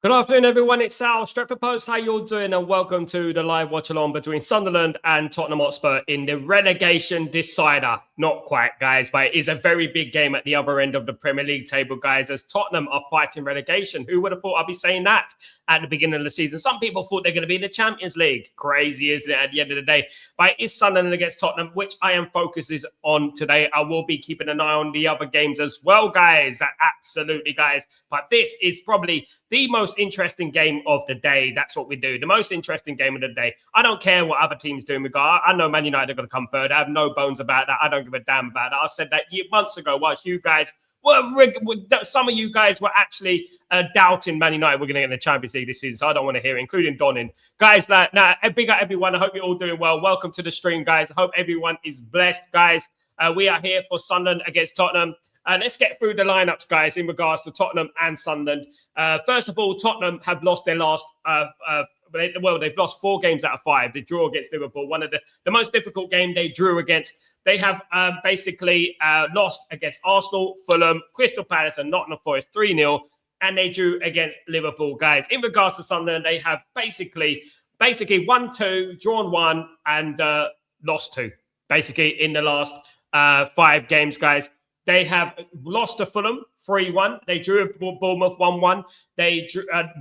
Good afternoon, everyone. It's Sal, Stretford Post. How you all doing? And welcome to the live watch-along between Sunderland and Tottenham Hotspur in the relegation decider. Not quite, guys, but it is a very big game at the other end of the Premier League table, guys, as Tottenham are fighting relegation. Who would have thought I'd be saying that at the beginning of the season? Some people thought they're going to be in the Champions League. Crazy, isn't it, at the end of the day? But it is Sunderland against Tottenham, which I am focused on today. I will be keeping an eye on the other games as well, guys. Absolutely, guys. But this is probably the most interesting game of the day. That's what we do. The most interesting game of the day. I don't care what other teams do in regard. I know Man United are going to come third. I have no bones about that. I don't give a damn about that. I said that months ago whilst you guys were, some of you guys were actually doubting Man United were going to get in the Champions League this season. So I don't want to hear it, including Donning. Guys, big up everyone. I hope you're all doing well. Welcome to the stream, guys. I hope everyone is blessed, guys. We are here for Sunderland against Tottenham. Let's get through the lineups, guys, in regards to Tottenham and Sunderland. First of all, Tottenham have lost their last, they've lost 4 games out of 5. They drew against Liverpool, one of the most difficult game they drew against. They have basically lost against Arsenal, Fulham, Crystal Palace, and Nottingham Forest 3-0, and they drew against Liverpool, guys. In regards to Sunderland, they have basically won 2, drawn 1, and lost 2, basically, in the last 5 games, guys. They have lost to Fulham 3-1. They drew at Bournemouth 1-1. They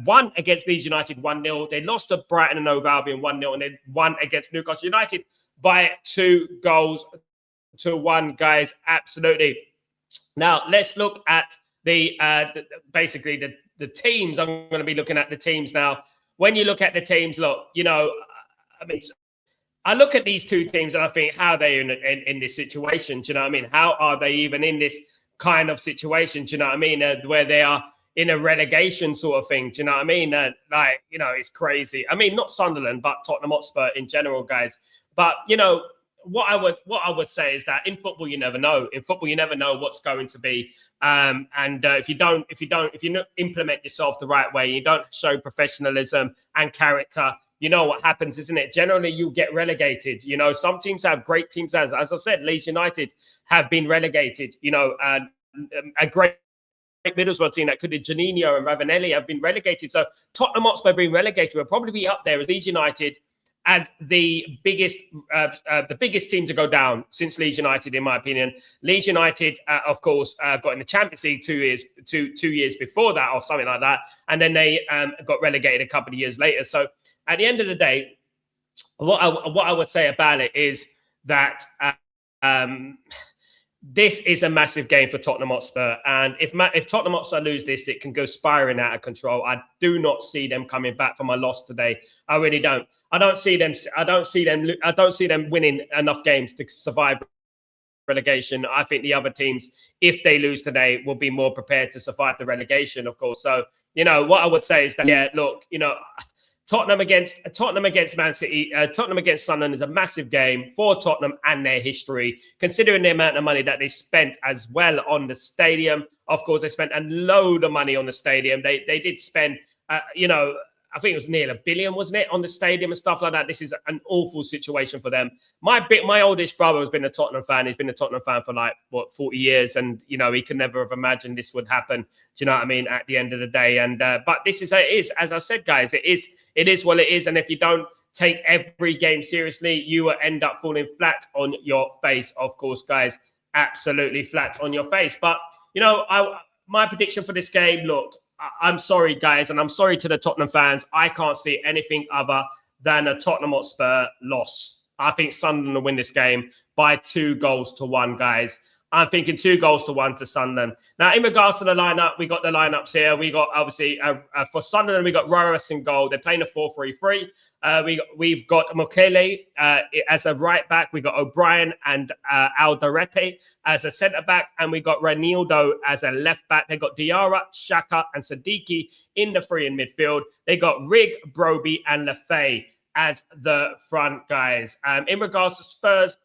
won against Leeds United 1-0. They lost to Brighton and Hove Albion 1-0. And they won against Newcastle United by 2-1, guys. Absolutely. Now, let's look at the teams. I'm going to be looking at the teams now. When you look at the teams, look, I look at these two teams and I think, how are they in this situation? Do you know what I mean? How are they even in this kind of situation? Do you know what I mean? Where they are in a relegation sort of thing. Do you know what I mean? It's crazy. I mean, not Sunderland, but Tottenham Hotspur in general, guys. But, what I would say is that in football, you never know. In football, you never know what's going to be. If you implement yourself the right way, you don't show professionalism and character, you know what happens, isn't it? Generally, you get relegated. Some teams have great teams. As I said, Leeds United have been relegated. A great Middlesbrough team that could have Janino and Ravanelli have been relegated. So Tottenham Hotspur being relegated will probably be up there as Leeds United as the biggest team to go down since Leeds United, in my opinion. Leeds United, of course, got in the Champions League 2 years before that, or something like that, and then they got relegated a couple of years later. So at the end of the day, what I would say about it is that this is a massive game for Tottenham Hotspur, and if Tottenham Hotspur lose this, it can go spiraling out of control. I do not see them coming back from a loss today. I really don't. I don't see them winning enough games to survive relegation. I think the other teams, if they lose today, will be more prepared to survive the relegation, of course. So, what I would say is that, Tottenham against Man City, Tottenham against Sunderland is a massive game for Tottenham and their history, considering the amount of money that they spent as well on the stadium. Of course, they spent a load of money on the stadium. They did spend, I think it was near $1 billion, wasn't it, on the stadium and stuff like that. This is an awful situation for them. My oldest brother has been a Tottenham fan. He's been a Tottenham fan for 40 years. And, he could never have imagined this would happen. Do you know what I mean? At the end of the day. And, but this is how it is. As I said, guys, it is what it is. And if you don't take every game seriously, you will end up falling flat on your face, of course, guys. Absolutely flat on your face. But, my prediction for this game, look, I'm sorry, guys, and I'm sorry to the Tottenham fans. I can't see anything other than a Tottenham Hotspur loss. I think Sunderland will win this game by 2-1, guys. I'm thinking 2-1 to Sunderland. Now, in regards to the lineup, we got the lineups here. We got, obviously, for Sunderland, we got Roras in goal. They're playing a 4-3-3. We've got Mokele as a right back. We got O'Brien and Alderete as a centre back, and we got Reinildo as a left back. They got Diarra, Xhaka, and Siddiqui in the 3 in midfield. They got Rigg, Broby, and Lafay as the front guys. In regards to Spurs,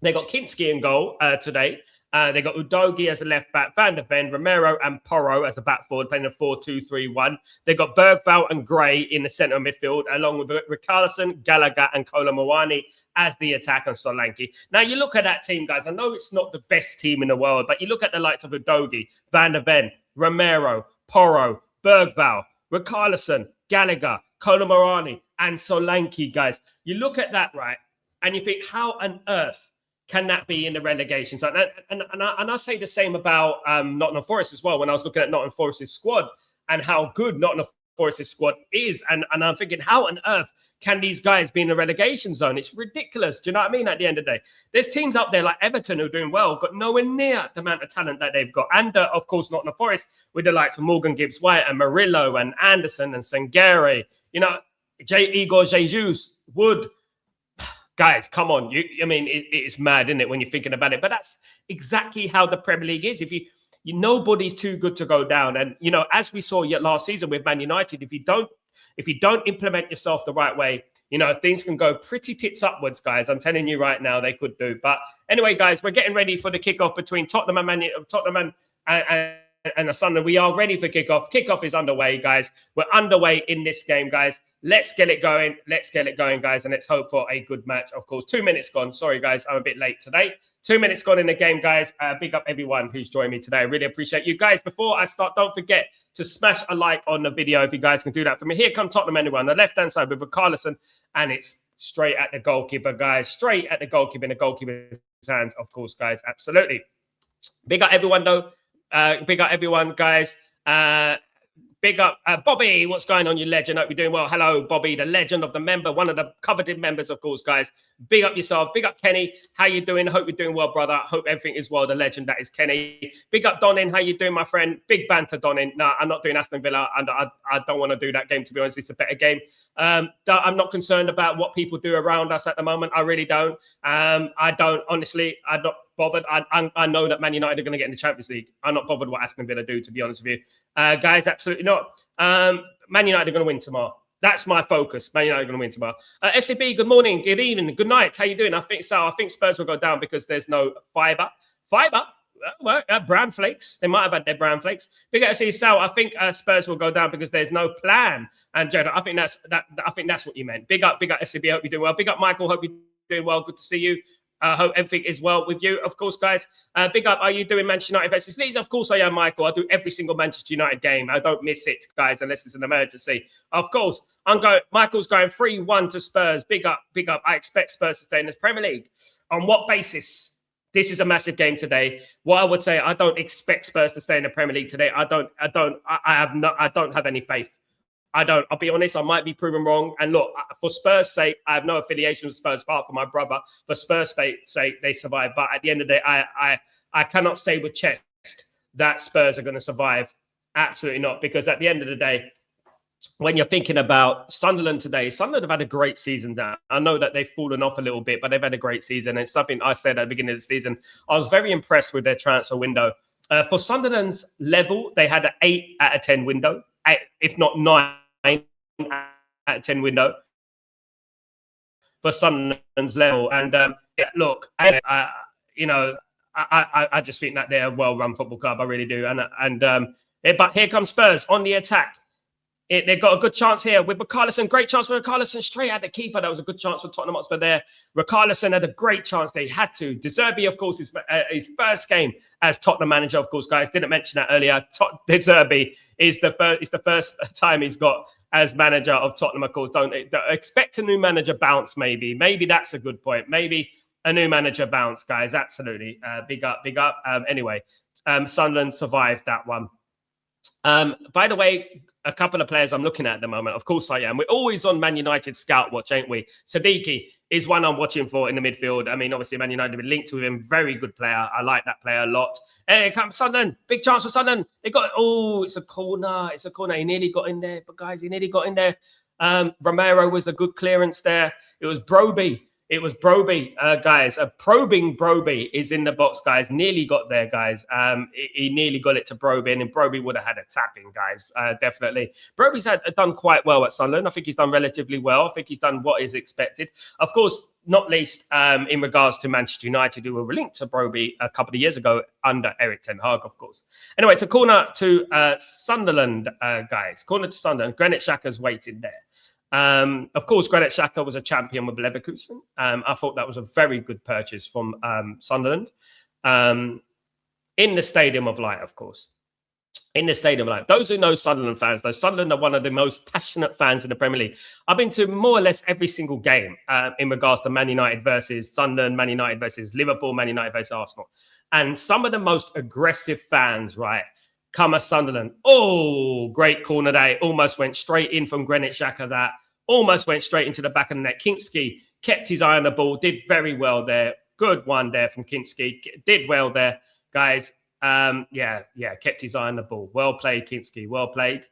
they got Kinski in goal today. They got Udogie as a left back, Van der Ven, Romero, and Porro as a back forward, playing a 4-2-3-1. They got Bergvall and Gray in the centre midfield, along with Richarlison, Gallagher, and Kolo Muani as the attack on Solanke. Now, you look at that team, guys. I know it's not the best team in the world, but you look at the likes of Udogie, Van der Ven, Romero, Porro, Bergvall, Richarlison, Gallagher, Colomorani, and Solanke, guys. You look at that, right, and you think, how on earth can that be in the relegation zone? And I say the same about Nottingham Forest as well. When I was looking at Nottingham Forest's squad and how good Nottingham Forest's squad is, and I'm thinking, how on earth can these guys be in the relegation zone? It's ridiculous. Do you know what I mean? At the end of the day, there's teams up there like Everton who are doing well, got nowhere near the amount of talent that they've got. And of course, Nottingham Forest with the likes of Morgan Gibbs-White and Murillo and Anderson and Sangare, you know, Igor Jesus, Wood. Guys, come on. I mean, it's mad, isn't it, when you're thinking about it? But that's exactly how the Premier League is. If nobody's too good to go down. And, you know, as we saw last season with Man United, if you don't implement yourself the right way, you know, things can go pretty tits upwards, guys. I'm telling you right now, they could do. But anyway, guys, we're getting ready for the kickoff between Tottenham and the Sunderland. We are ready for kickoff. Kickoff is underway, guys. We're underway in this game, guys. Let's get it going. Let's get it going, guys. And let's hope for a good match. Of course, 2 minutes gone. Sorry, guys. I'm a bit late today. 2 minutes gone in the game, guys. Big up everyone who's joined me today. I really appreciate you guys. Before I start, don't forget to smash a like on the video if you guys can do that for me. Here come Tottenham anyway on the left-hand side with Richarlison. And it's straight at the goalkeeper, guys. Straight at the goalkeeper in the goalkeeper's hands, of course, guys. Absolutely. Big up everyone, though. Big up everyone, guys. Big up Bobby. What's going on, you legend? Hope you're doing well. Hello, Bobby, the legend of the member, one of the coveted members, of course, guys. Big up yourself. Big up Kenny. How you doing? Hope you're doing well, brother. Hope everything is well. The legend that is Kenny. Big up Donin. How you doing, my friend? Big banter, Donin. No, I'm not doing Aston Villa, and I don't want to do that game, to be honest. It's a better game. I'm not concerned about what people do around us at the moment. I really don't. I don't, honestly. I'm not bothered. I know that Man United are going to get in the Champions League. I'm not bothered what Aston Villa do, to be honest with you. Guys, absolutely not. Man United are going to win tomorrow. That's my focus. Man United are going to win tomorrow. FCB, good morning, good evening, good night. How you doing? I think Spurs will go down because there's no fibre. Well, brown flakes. They might have had their brown flakes. Big up to Sal. I think Spurs will go down because there's no plan. And Jada, I think that's what you meant. Big up FCB. Hope you're doing well. Big up Michael. Hope you're doing well. Good to see you. I hope everything is well with you, of course, guys. Big up. Are you doing Manchester United versus Leeds? Of course I am, Michael. I do every single Manchester United game. I don't miss it, guys, unless it's an emergency. Of course, Michael's going 3-1 to Spurs. Big up, big up. I expect Spurs to stay in this Premier League. On what basis? This is a massive game today. What I would say, I don't expect Spurs to stay in the Premier League today. I don't have any faith. I'll be honest, I might be proven wrong. And look, for Spurs' sake, I have no affiliation with Spurs apart from my brother. For Spurs' sake, they survive. But at the end of the day, I cannot say with chest that Spurs are going to survive. Absolutely not. Because at the end of the day, when you're thinking about Sunderland today, Sunderland have had a great season now. I know that they've fallen off a little bit, but they've had a great season. And it's something I said at the beginning of the season. I was very impressed with their transfer window. For Sunderland's level, they had an 8 out of 10 window, if not 9 out of 10 window for Sunderland's level. And look, I just think that they're a well-run football club. I really do. But here comes Spurs on the attack. They've got a good chance here with Richarlison. Great chance for Richarlison straight at the keeper. That was a good chance for Tottenham Hotspur there. Richarlison had a great chance. They had to. De Zerbi, of course, his first game as Tottenham manager, of course, guys. Didn't mention that earlier. De Zerbi is the first time he's got as manager of Tottenham, of course. Don't expect a new manager bounce, maybe. Maybe that's a good point. Maybe a new manager bounce, guys. Absolutely. Big up. Anyway, Sunderland survived that one. By the way, a couple of players I'm looking at the moment. Of course I am. We're always on Man United scout watch, ain't we? Siddiqui is one I'm watching for in the midfield. I mean, obviously, Man United have been linked to him. Very good player. I like that player a lot. Here comes Sunderland. Big chance for Sunderland. It's a corner. It's a corner. He nearly got in there. But, guys, he nearly got in there. Romero was a good clearance there. It was Broby. Guys. Probing Broby is in the box, guys. Nearly got there, guys. He nearly got it to Broby, and then Broby would have had a tapping, guys. Definitely. Broby's done quite well at Sunderland. I think he's done relatively well. I think he's done what is expected. Of course, not least in regards to Manchester United, who were linked to Broby a couple of years ago under Eric Ten Hag, of course. Anyway, it's a corner to Sunderland, guys. Corner to Sunderland. Granit Xhaka's waiting there. Of course, Granit Xhaka was a champion with Leverkusen. I thought that was a very good purchase from Sunderland. In the Stadium of Light, of course. in the stadium. Like those who know Sunderland fans, though, Sunderland are one of the most passionate fans in the Premier League. I've been to more or less every single game in regards to Man United versus Sunderland, Man United versus Liverpool, Man United versus Arsenal. And some of the most aggressive fans, right, come at Sunderland. Oh, great corner day. Almost went straight in from Greenwich Xhaka that. Almost went straight into the back of the net. Kinski kept his eye on the ball, did very well there. Good one there from Kinski. Did well there, guys. Kept his eye on the ball. Well played, Kinski. Well played.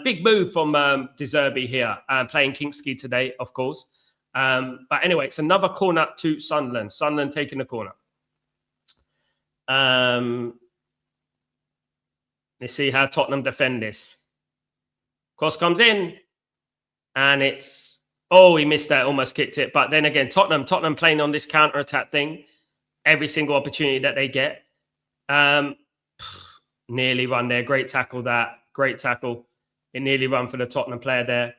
Big move from De Zerbi here, playing Kinski today, of course. But anyway, it's another corner to Sunderland. Sunderland taking the corner. Let's see how Tottenham defend this. Cross comes in, and it's he missed that, almost kicked it. But then again, Tottenham playing on this counter-attack thing, every single opportunity that they get. Nearly run there. Great tackle that. Great tackle. It nearly run for the Tottenham player there.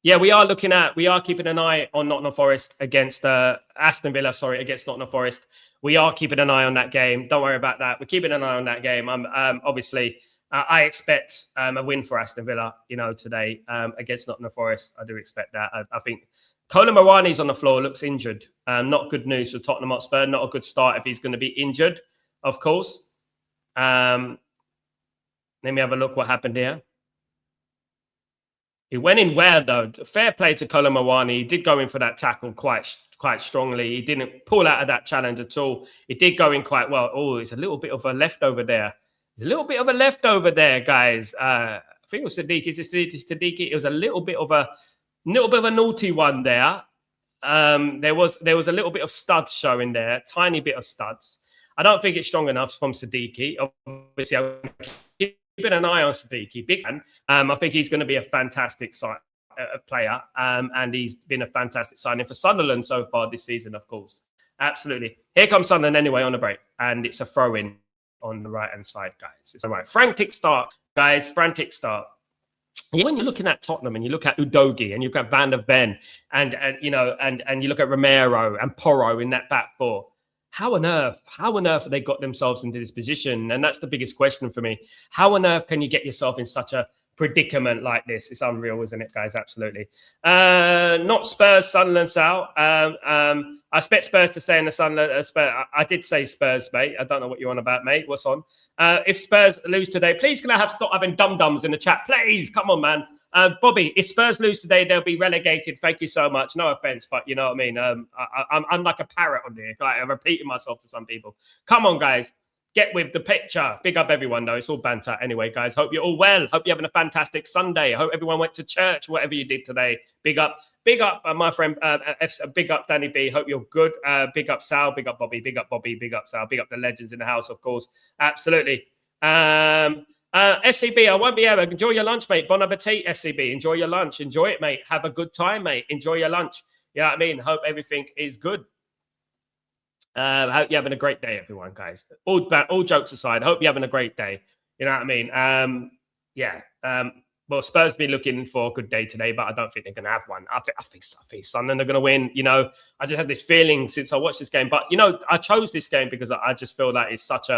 Yeah, we are keeping an eye on Nottingham Forest against Aston Villa, against Nottingham Forest. We are keeping an eye on that game. Don't worry about that. We're keeping an eye on that game. Obviously, I expect a win for Aston Villa, today against Nottingham Forest. I do expect that. I think Colin Moani's on the floor, looks injured. Not good news for Tottenham Hotspur. Not a good start if he's going to be injured, of course. Let me have a look what happened here. He went in well, though. Fair play to Colin Moani. He did go in for that tackle quite strongly. He didn't pull out of that challenge at all. He did go in quite well. Oh, it's a little bit of a leftover there. There's a little bit of a leftover there, guys. I think it was Sadiq. Is it Sadiq? It was a little bit of a naughty one there. There was a little bit of studs showing there, tiny bit of studs. I don't think it's strong enough from Siddiqui. Obviously, I'm keeping an eye on Siddiqui, big fan. I think he's going to be a fantastic player, and he's been a fantastic signing for Sunderland so far this season, of course. Absolutely. Here comes Sunderland anyway on the break, and it's a throw-in on the right-hand side, guys. It's all right. Frantic start, guys. Frantic start. When you're looking at Tottenham and you look at Udogie and you look at Van der Ven and you look at Romero and Porro in that back four, how on earth have they got themselves into this position? And that's the biggest question for me. How on earth can you get yourself in such a predicament like this? It's unreal, isn't it, guys? Absolutely. Not Spurs, Sunderland, Sal. I expect Spurs to stay in the Sunderland. I did say Spurs, mate. I don't know what you're on about, mate. What's on? If Spurs lose today, please can I stop having dum-dums in the chat? Please, come on, man. Bobby, if Spurs lose today, they'll be relegated. Thank you so much. No offense, but you know what I mean. I'm like a parrot on here. I'm repeating myself to some people. Come on, guys. Get with the picture. Big up everyone, though. It's all banter. Anyway, guys, hope you're all well. Hope you're having a fantastic Sunday. I hope everyone went to church, whatever you did today. Big up, my friend. Big up, Danny B. Hope you're good. Big up, Sal. Big up, Bobby. Big up, Bobby. Big up, Sal. Big up the legends in the house, of course. Absolutely. FCB, I won't be able to enjoy your lunch, mate. Bon appetit, FCB. Enjoy your lunch. Enjoy it, mate. Have a good time, mate. Enjoy your lunch. You know what I mean? Hope everything is good. Hope you're having a great day, everyone, guys. All jokes aside, hope you're having a great day. You know what I mean? Well, Spurs be looking for a good day today, but I don't think they're going to have one. I think Sunderland are going to win. I just have this feeling since I watched this game. But, I chose this game because I just feel that it's such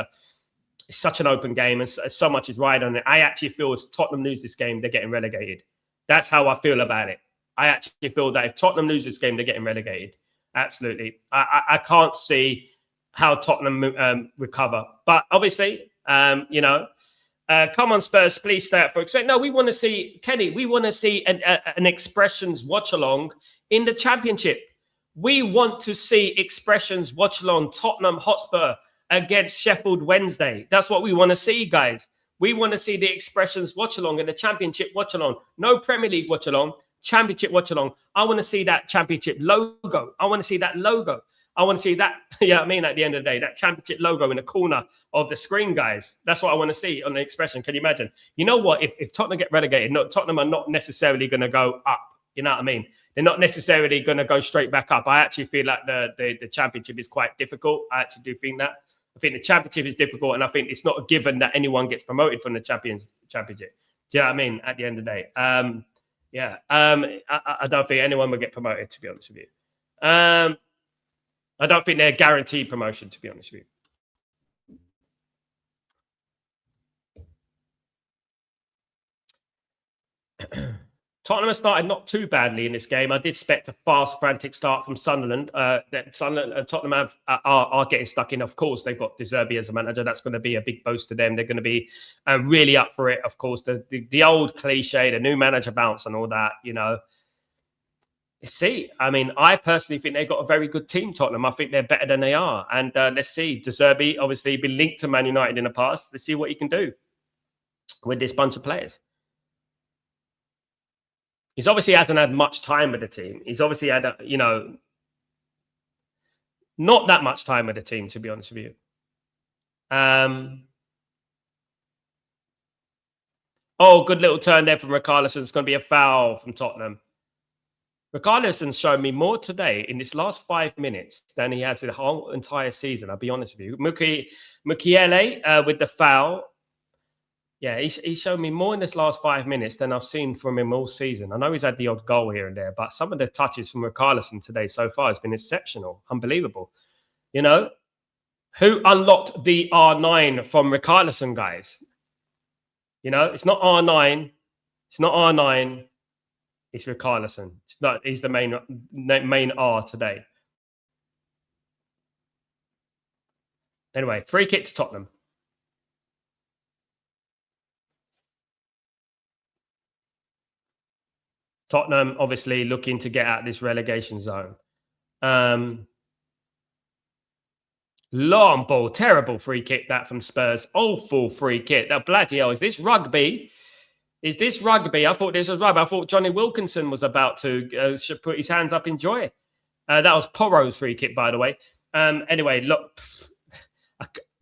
an open game and so much is right on it. I actually feel if Tottenham lose this game, they're getting relegated. That's how I feel about it. I actually feel that if Tottenham lose this game, they're getting relegated. Absolutely. I can't see how Tottenham recover. But obviously, come on, Spurs, please stay up for expect. No, we want to see, Kenny, we want to see an Expressions watch-along in the Championship. We want to see Expressions watch-along Tottenham Hotspur against Sheffield Wednesday. That's what we want to see, guys. We want to see the Expressions watch-along in the Championship watch-along. No Premier League watch-along. Championship watch-along. I want to see that Championship logo. I want to see that logo. I want to see that, you know what I mean, at the end of the day, that Championship logo in the corner of the screen, guys. That's what I want to see on the Expression. Can you imagine? You know what? If Tottenham get relegated, Tottenham are not necessarily going to go up. You know what I mean? They're not necessarily going to go straight back up. I actually feel like the Championship is quite difficult. I actually do think that. I think the Championship is difficult, and I think it's not a given that anyone gets promoted from the Championship. Do you know what I mean? At the end of the day. I don't think anyone will get promoted, to be honest with you. I don't think they're guaranteed promotion, to be honest with you. Tottenham has started not too badly in this game. I did expect a fast, frantic start from Sunderland. Tottenham are getting stuck in. Of course, they've got De Zerbi as a manager. That's going to be a big boast to them. They're going to be really up for it. Of course, the old cliche, the new manager bounce and all that, you know. See, I mean, I personally think they've got a very good team, Tottenham. I think they're better than they are. And let's see. De Zerbi, obviously, been linked to Man United in the past. Let's see what he can do with this bunch of players. He's obviously hasn't had much time with the team. He's obviously had, not that much time with the team, to be honest with you. Oh, good little turn there from Richarlison. It's going to be a foul from Tottenham. Richarlison's shown me more today in this last 5 minutes than he has in the whole entire season. I'll be honest with you. Mukiele with the foul. Yeah, he's shown me more in this last 5 minutes than I've seen from him all season. I know he's had the odd goal here and there, but some of the touches from Richarlison today so far has been exceptional, unbelievable. You know, who unlocked the R9 from Richarlison, guys? You know, it's not R9. It's not R9. It's Richarlison. It's not. He's the main R today. Anyway, free kick to Tottenham. Tottenham obviously looking to get out of this relegation zone. Long ball, terrible free kick that from Spurs. Awful free kick. That bloody hell. Is this rugby? Is this rugby? I thought this was rugby. I thought Johnny Wilkinson was about to put his hands up in joy. That was Porro's free kick, by the way. Anyway, look,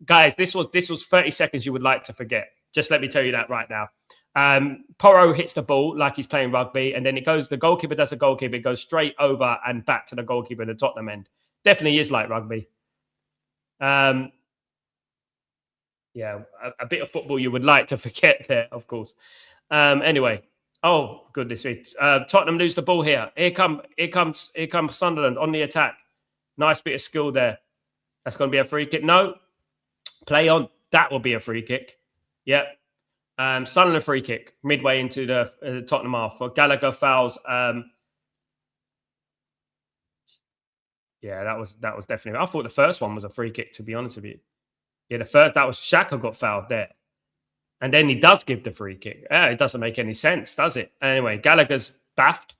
guys, this was 30 seconds you would like to forget. Just let me tell you that right now. Porro hits the ball like he's playing rugby, and then it goes, the goalkeeper does a goalkeeper, it goes straight over and back to the goalkeeper at the Tottenham end. Definitely is like rugby. Yeah, a bit of football you would like to forget there, of course. Anyway, oh goodness me, Tottenham lose the ball here. Here comes Sunderland on the attack. Nice bit of skill there. That's going to be a free kick. No, play on. That will be a free kick. Yep. Sunderland free kick midway into the Tottenham half. Gallagher fouls. Yeah, that was definitely. I thought the first one was a free kick, to be honest with you. Yeah, the first, that was Xhaka got fouled there. And then he does give the free kick. It doesn't make any sense, does it? Anyway, Gallagher's baffed.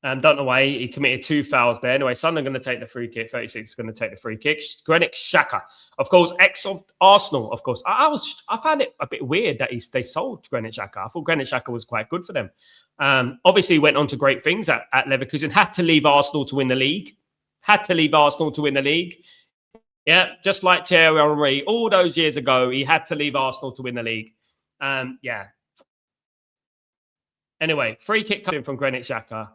Don't know why he committed 2 fouls there. Anyway, Sunderland going to take the free kick. 36 is going to take the free kick. Granit Xhaka, of course, ex of Arsenal. Of course, I found it a bit weird that they sold Granit Xhaka. I thought Granit Xhaka was quite good for them. Obviously, went on to great things at Leverkusen. Had to leave Arsenal to win the league. Yeah, just like Thierry Henry all those years ago, he had to leave Arsenal to win the league. Yeah. Anyway, free kick coming from Granit Xhaka.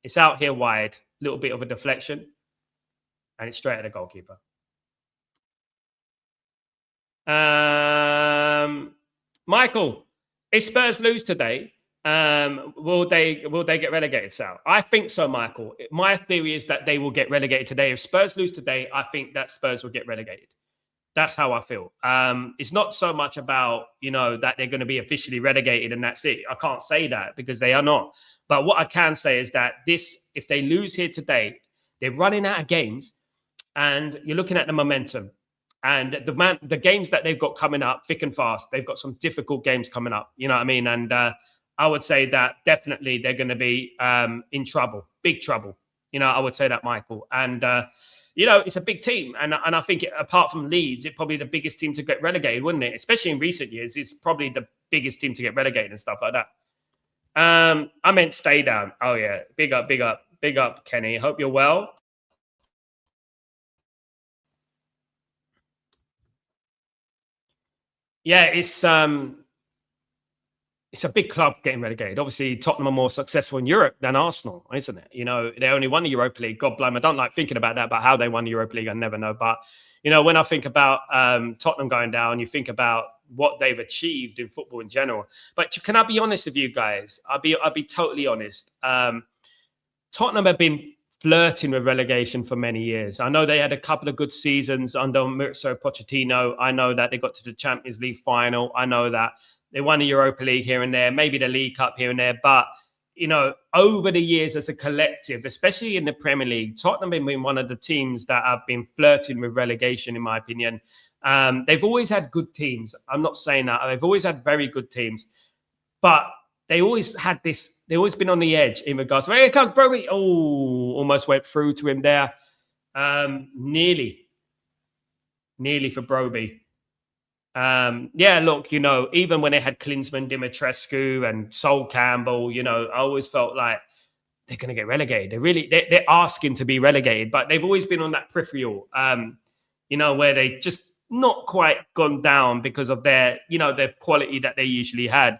It's out here wide, little bit of a deflection, and it's straight at the goalkeeper. Michael, if Spurs lose today, will they get relegated, Sal? I think so, Michael. My theory is that they will get relegated today. If Spurs lose today, I think that Spurs will get relegated. That's how I feel. It's not so much about, that they're going to be officially relegated and that's it. I can't say that because they are not. But what I can say is that if they lose here today, they're running out of games and you're looking at the momentum. And the games that they've got coming up, thick and fast, they've got some difficult games coming up. You know what I mean? And I would say that definitely they're going to be in trouble, big trouble. I would say that, Michael. And, it's a big team. And I think apart from Leeds, it's probably the biggest team to get relegated, wouldn't it? Especially in recent years, it's probably the biggest team to get relegated and stuff like that. I meant stay down. Oh, yeah. Big up, Kenny. Hope you're well. Yeah, it's a big club getting relegated. Obviously, Tottenham are more successful in Europe than Arsenal, isn't it? They only won the Europa League. God blame. I don't like thinking about that, about how they won the Europa League. I never know. But, when I think about Tottenham going down, you think about what they've achieved in football in general. But can I be honest with you guys? I'll be totally honest. Tottenham have been flirting with relegation for many years. I know they had a couple of good seasons under Mauricio Pochettino. I know that they got to the Champions League final. I know that they won the Europa League here and there, maybe the League Cup here and there. But, you know, over the years as a collective, especially in the Premier League, Tottenham have been one of the teams that have been flirting with relegation, in my opinion. They've always had good teams. I'm not saying that. They've always had very good teams. But they always had this, they've always been on the edge in regards to, here comes Broby. Oh, almost went through to him there. Nearly for Broby. Yeah, look, you know, even when they had Klinsmann, Dimitrescu and Sol Campbell, you know, I always felt like they're going to get relegated. They're asking to be relegated, but they've always been on that peripheral, you know, where they just not quite gone down because of their, you know, their quality that they usually had.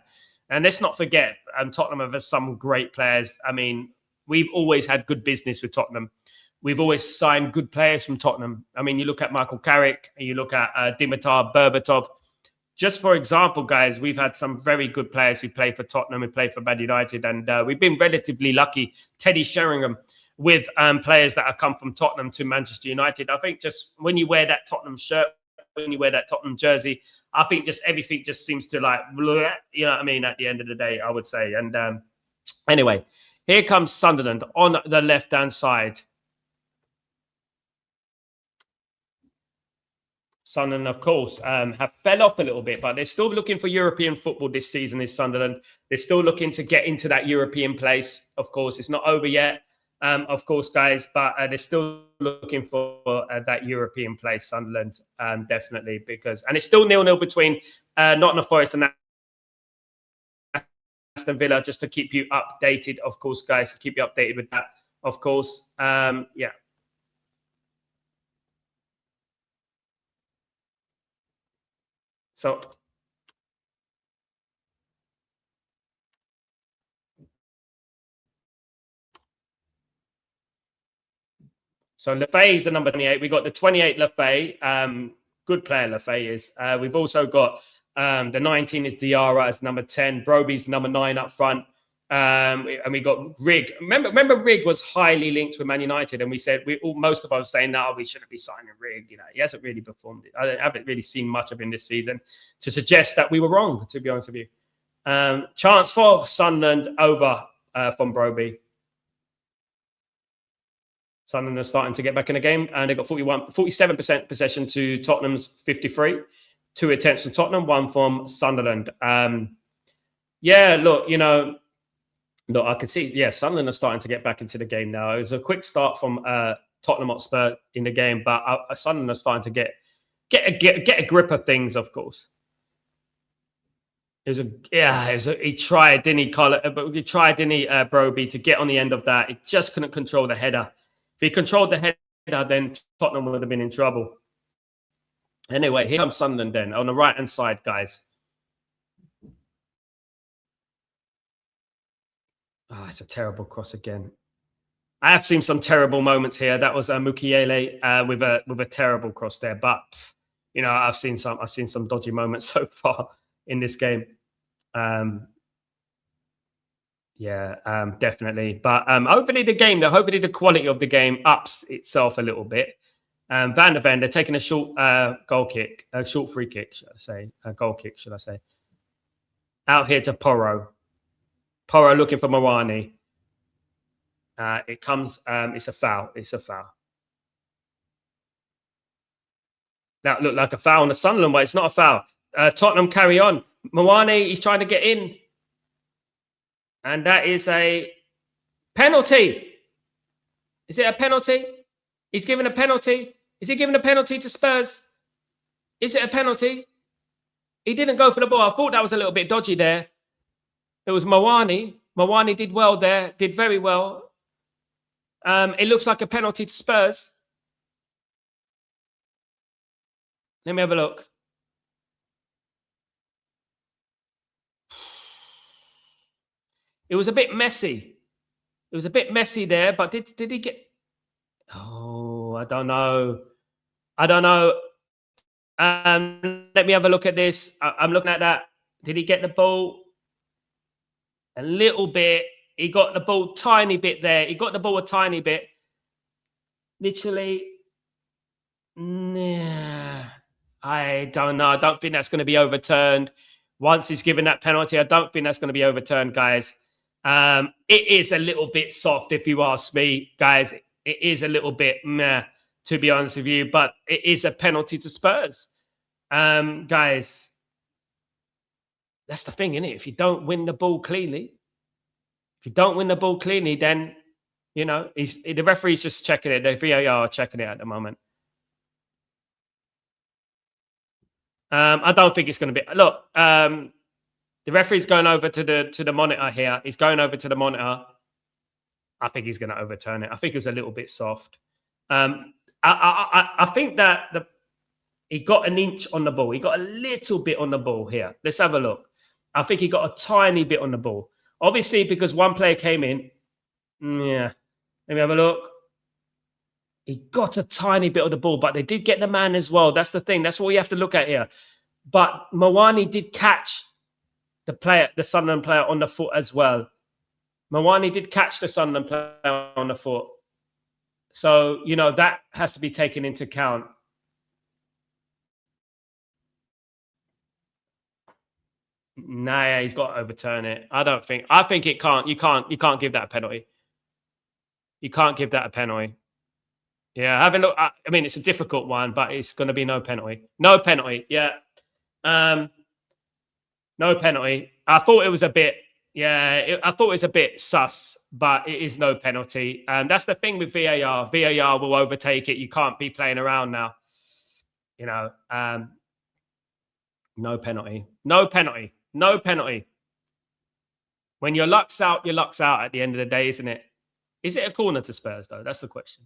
And let's not forget, Tottenham have some great players. I mean, we've always had good business with Tottenham. We've always signed good players from Tottenham. I mean, you look at Michael Carrick, and you look at Dimitar Berbatov. Just for example, guys, we've had some very good players who play for Tottenham and play for Man United. And we've been relatively lucky. Teddy Sheringham with players that have come from Tottenham to Manchester United. I think just when you wear that Tottenham shirt, when you wear that Tottenham jersey, I think just everything just seems to like, you know what I mean, at the end of the day, I would say. And anyway, here comes Sunderland on the left-hand side. Sunderland, of course, have fell off a little bit, but they're still looking for European football this season, is Sunderland. They're still looking to get into that European place. Of course, it's not over yet, of course, guys, but they're still looking for that European place, Sunderland, definitely, because, and it's still 0-0 between Nottingham Forest and Aston Villa, just to keep you updated, of course, guys, to keep you updated with that, of course. Yeah. So Lefay is the number 28. We got the 28 Lefay. Good player Lefay is. We've also got the 19 is Diarra as number 10. Broby's number 9 up front. And we got Rigg. Remember Rigg was highly linked with Man United, and we said most of us were saying, no, we shouldn't be signing Rigg. You know, he hasn't really performed. I haven't really seen much of him this season to suggest that we were wrong, to be honest with you. Chance for Sunderland over from Broby. Sunderland are starting to get back in the game, and they've got 47% possession to Tottenham's 53. 2 attempts from Tottenham, 1 from Sunderland. Yeah, look, you know, look, I can see, yeah, Sunderland are starting to get back into the game now. It was a quick start from Tottenham Hotspur in the game, but Sunderland are starting to get a grip of things, of course. He tried, didn't he, But he tried, didn't he, Broby, to get on the end of that. He just couldn't control the header. If he controlled the header, then Tottenham would have been in trouble. Anyway, here comes Sunderland then on the right-hand side, guys. Oh, it's a terrible cross again. I have seen some terrible moments here. That was Mukiele with a terrible cross there. But you know, I've seen some dodgy moments so far in this game. Definitely. But hopefully the quality of the game ups itself a little bit. Van der Ven, they're taking a short free kick, should I say. A goal kick, should I say. Out here to Porro. Porro looking for Mawani. It comes, it's a foul. It's a foul. That looked like a foul on the Sunderland, but it's not a foul. Tottenham carry on. Mawani, he's trying to get in. And that is a penalty. Is it a penalty? He's given a penalty. Is he giving a penalty to Spurs? Is it a penalty? He didn't go for the ball. I thought that was a little bit dodgy there. It was Mawani. Mawani did well there. Did very well. It looks like a penalty to Spurs. Let me have a look. It was a bit messy. It was a bit messy there, but did he get... Oh, I don't know. I don't know. Let me have a look at this. I'm looking at that. Did he get the ball? A little bit. He got the ball tiny bit there. He got the ball a tiny bit. literally, nah, I don't know. I don't think that's going to be overturned. Once he's given that penalty, I don't think that's going to be overturned, guys. It is a little bit soft, if you ask me, guys. It is a little bit meh, to be honest with you, but it is a penalty to Spurs. Guys, that's the thing, isn't it? If you don't win the ball cleanly, then you know the referee's just checking it. The VAR are checking it at the moment. I don't think it's going to be. Look, the referee's going over to the monitor here. He's going over to the monitor. I think he's going to overturn it. I think it was a little bit soft. I think that he got an inch on the ball. He got a little bit on the ball here. Let's have a look. I think he got a tiny bit on the ball. Obviously, because one player came in. Yeah. Let me have a look. He got a tiny bit of the ball, but they did get the man as well. That's the thing. That's what you have to look at here. But Mawani did catch the Sunderland player on the foot as well. Mawani did catch the Sunderland player on the foot. So, you know, that has to be taken into account. Nah, he's got to overturn it. I think it can't. You can't give that a penalty. You can't give that a penalty. Yeah, having look. I mean, it's a difficult one, but it's going to be no penalty. No penalty. Yeah. No penalty. I thought it was a bit. Yeah, I thought it was a bit sus, but it is no penalty. That's the thing with VAR. VAR will overtake it. You can't be playing around now. You know. No penalty. No penalty. No penalty. When your luck's out, your luck's out at the end of the day, isn't it? Is it a corner to Spurs, though? That's the question.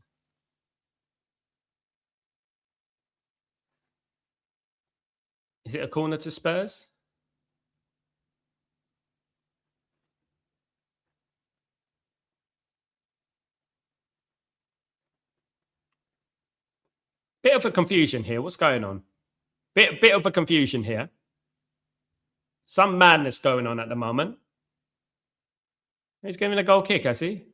Is it a corner to Spurs? Bit of a confusion here. What's going on? Bit of a confusion here. Some madness going on at the moment. He's giving a goal kick, has he?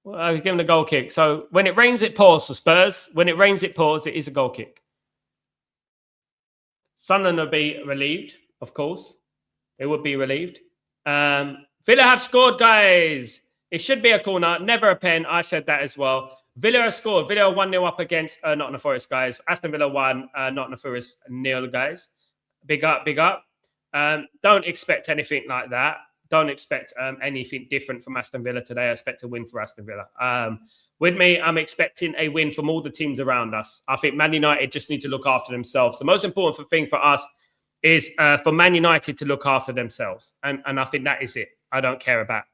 Well, he's giving a goal kick. So when it rains, it pours for Spurs. When it rains, it pours. It is a goal kick. Sunderland will be relieved, of course. They would be relieved. Villa have scored, guys. It should be a corner, never a pen. I said that as well. Villa have scored. Villa 1-0 up against Nottingham Forest, guys. Aston Villa 1, Nottingham Forest 0, guys. Big up, big up. Don't expect anything like that. Don't expect anything different from Aston Villa today. I expect a win for Aston Villa. With me, I'm expecting a win from all the teams around us. I think Man United just need to look after themselves. The most important thing for us is for Man United to look after themselves. And I think that is it. I don't care about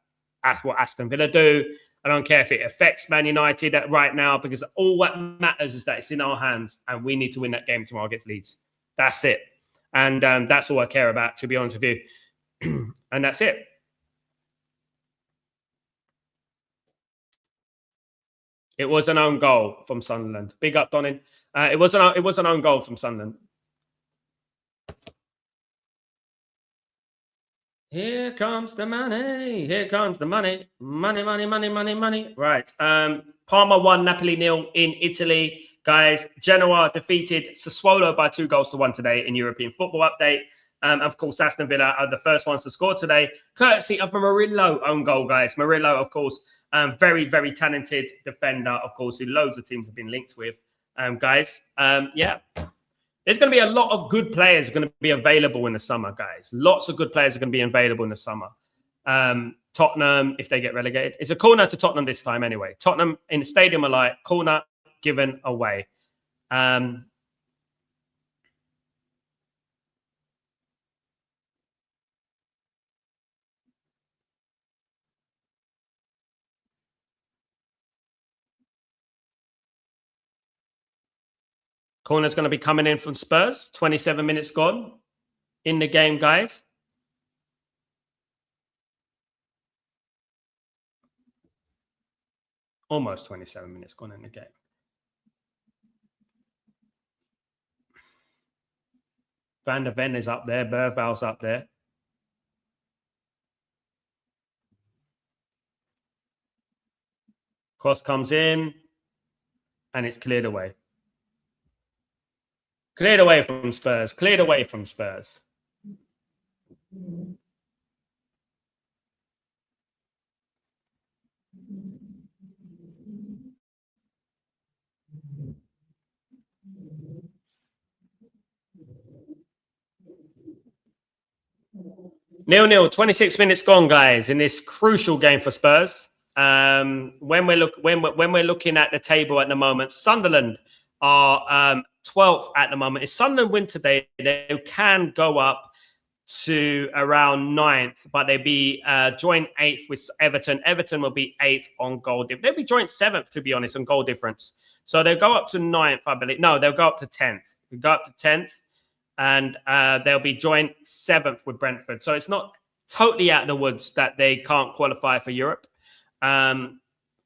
what Aston Villa do. I don't care if it affects Man United right now, because all what matters is that it's in our hands and we need to win that game tomorrow against Leeds. That's it. And that's all I care about, to be honest with you. And that's it. It was an own goal from Sunderland. Big up, Donnin. It was an own goal from Sunderland. Here comes the money. Here comes the money. Money, money, money, money, money. Right. Parma 1, Napoli 0 in Italy. Guys, Genoa defeated Sassuolo by 2-1 today in European Football Update. Of course, Aston Villa are the first ones to score today, courtesy of a Murillo own goal, guys. Murillo, of course, very, very talented defender, of course, who loads of teams have been linked with. Guys, yeah. There's going to be a lot of good players going to be available in the summer, guys. Lots of good players are going to be available in the summer. Tottenham, if they get relegated. It's a corner to Tottenham this time anyway. Tottenham in the Stadium of Light, corner given away. Corner's going to be coming in from Spurs. 27 minutes gone in the game, guys. Almost 27 minutes gone in the game. Van der Ven is up there. Berval's up there. Cross comes in. And it's cleared away. Cleared away from Spurs. Cleared away from Spurs. Nil-nil, 26 minutes gone, guys, in this crucial game for Spurs. When we're looking at the table at the moment, Sunderland are 12th at the moment. If Sunderland win today, they can go up to around 9th, but they'll be joint 8th with Everton. Everton will be 8th on goal difference. They'll be joint 7th, to be honest, on goal difference. So they'll go up to 9th, I believe. No, they'll go up to 10th. They'll go up to 10th. And they'll be joint 7th with Brentford. So it's not totally out of the woods that they can't qualify for Europe. Of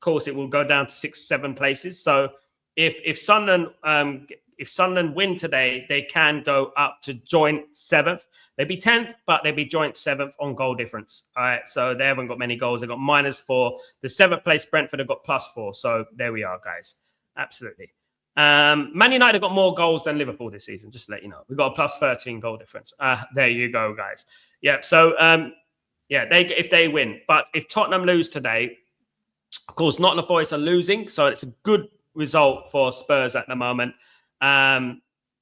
course, it will go down to 6, 7 places. So if Sunderland win today, they can go up to joint 7th. They'd be 10th, but they'd be joint 7th on goal difference. All right, so they haven't got many goals. They've got -4. The 7th place Brentford have got +4. So there we are, guys. Absolutely. Man United have got more goals than Liverpool this season, just to let you know. We've got a +13 goal difference. There you go, guys. Yeah, so if they win. But if Tottenham lose today, of course, Nottingham Forest are losing, so it's a good result for Spurs at the moment.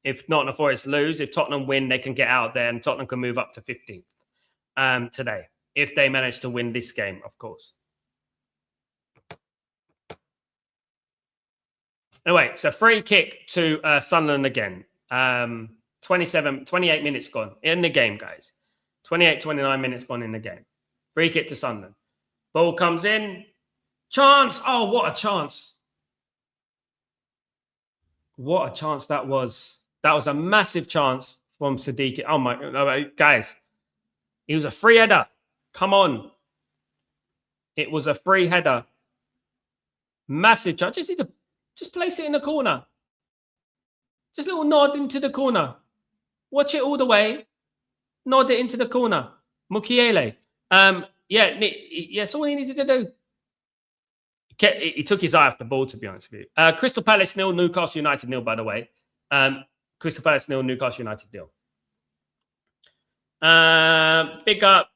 If Nottingham Forest lose, if Tottenham win, they can get out there and Tottenham can move up to 15th today, if they manage to win this game, of course. Anyway, so free kick to Sunderland again. 28 minutes gone in the game, guys. 28, 29 minutes gone in the game. Free kick to Sunderland. Ball comes in. Chance. Oh, what a chance. What a chance that was. That was a massive chance from Siddiqui. Oh, my. Guys, it was a free header. Come on. It was a free header. Massive chance. Just place it in the corner. Just a little nod into the corner. Watch it all the way. Nod it into the corner. Mukiele. That's all he needed to do. He took his eye off the ball, to be honest with you. Crystal Palace 0, Newcastle United 0, by the way. Crystal Palace 0, Newcastle United 0. Big up.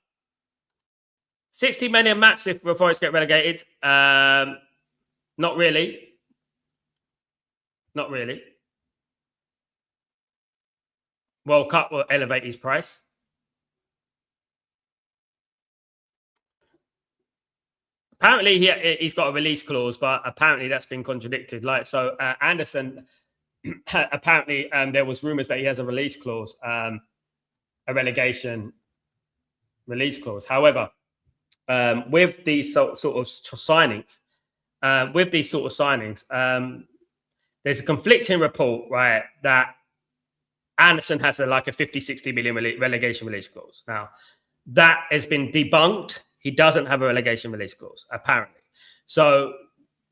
60 million max if Forest get relegated. Not really. Not really. World Cup will elevate his price. Apparently, he's got a release clause, but apparently that's been contradicted. Anderson, apparently, there was rumors that he has a release clause, a relegation release clause. However, with these sort of signings, there's a conflicting report, right, that Anderson has a 50, 60 million relegation release clause. Now, that has been debunked. He doesn't have a relegation release clause, apparently. So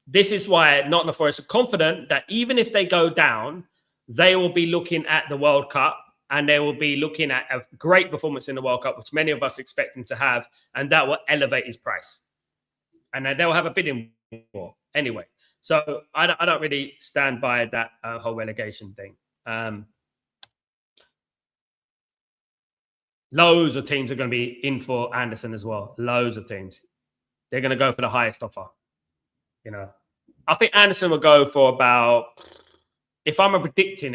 this is why Nottingham Forest are confident that even if they go down, they will be looking at the World Cup and they will be looking at a great performance in the World Cup, which many of us expect him to have, and that will elevate his price. And they'll have a bidding war anyway. So I don't really stand by that whole relegation thing. Loads of teams are going to be in for Anderson as well. Loads of teams. They're going to go for the highest offer. I think Anderson will go for about, if I predicted,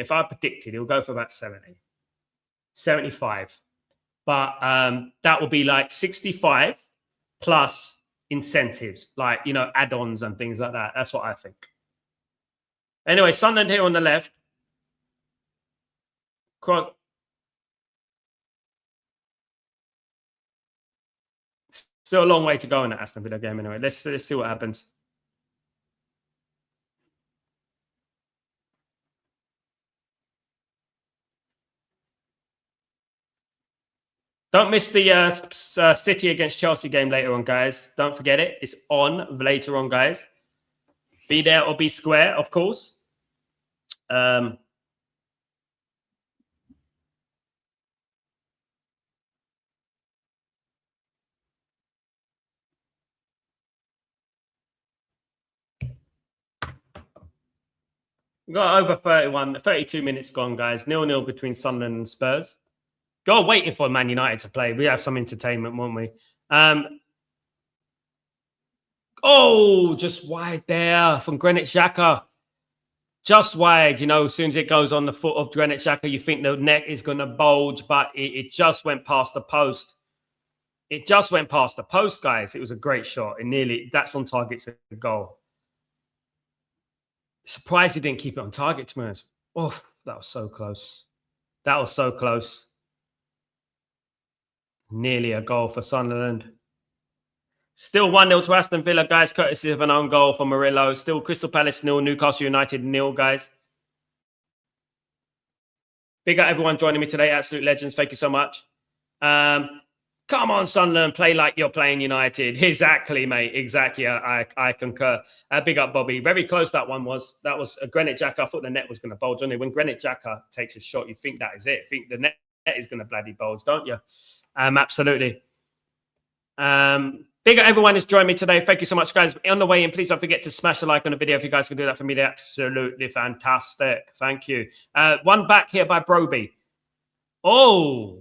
he'll go for about 70, 75. But that will be 65 plus incentives, add-ons and things like that. That's what I think. Anyway, Sunderland here on the left. Cross. Still a long way to go in that Aston Villa game anyway. Let's see what happens. Don't miss the City against Chelsea game later on, guys. Don't forget it. It's on later on, guys. Be there or be square, of course. We've got over 32 minutes gone, guys. 0-0 between Sunderland and Spurs. Go waiting for Man United to play. We have some entertainment, won't we? Oh, just wide there from Granit Xhaka. Just wide, you know, as soon as it goes on the foot of Granit Xhaka, you think the net is going to bulge, but it just went past the post. It just went past the post, guys. It was a great shot. That's on target to the goal. Surprised he didn't keep it on target, to be honest. Oh, that was so close. That was so close. Nearly a goal for Sunderland. Still 1-0 to Aston Villa, guys, courtesy of an own goal from Murillo. Still Crystal Palace 0, Newcastle United 0, guys. Big up everyone joining me today. Absolute legends. Thank you so much. Come on, Sunderland. Play like you're playing United. Exactly, mate. Exactly. I concur. Big up, Bobby. Very close that one was. That was a Granit Xhaka. I thought the net was going to bulge on it. When Granit Xhaka takes a shot, you think that is it. You think the net is going to bloody bulge, don't you? Absolutely. Big up everyone who's joined me today. Thank you so much, guys. On the way in, please don't forget to smash a like on the video. If you guys can do that for me, they're absolutely fantastic. Thank you. One back here by Broby. Oh.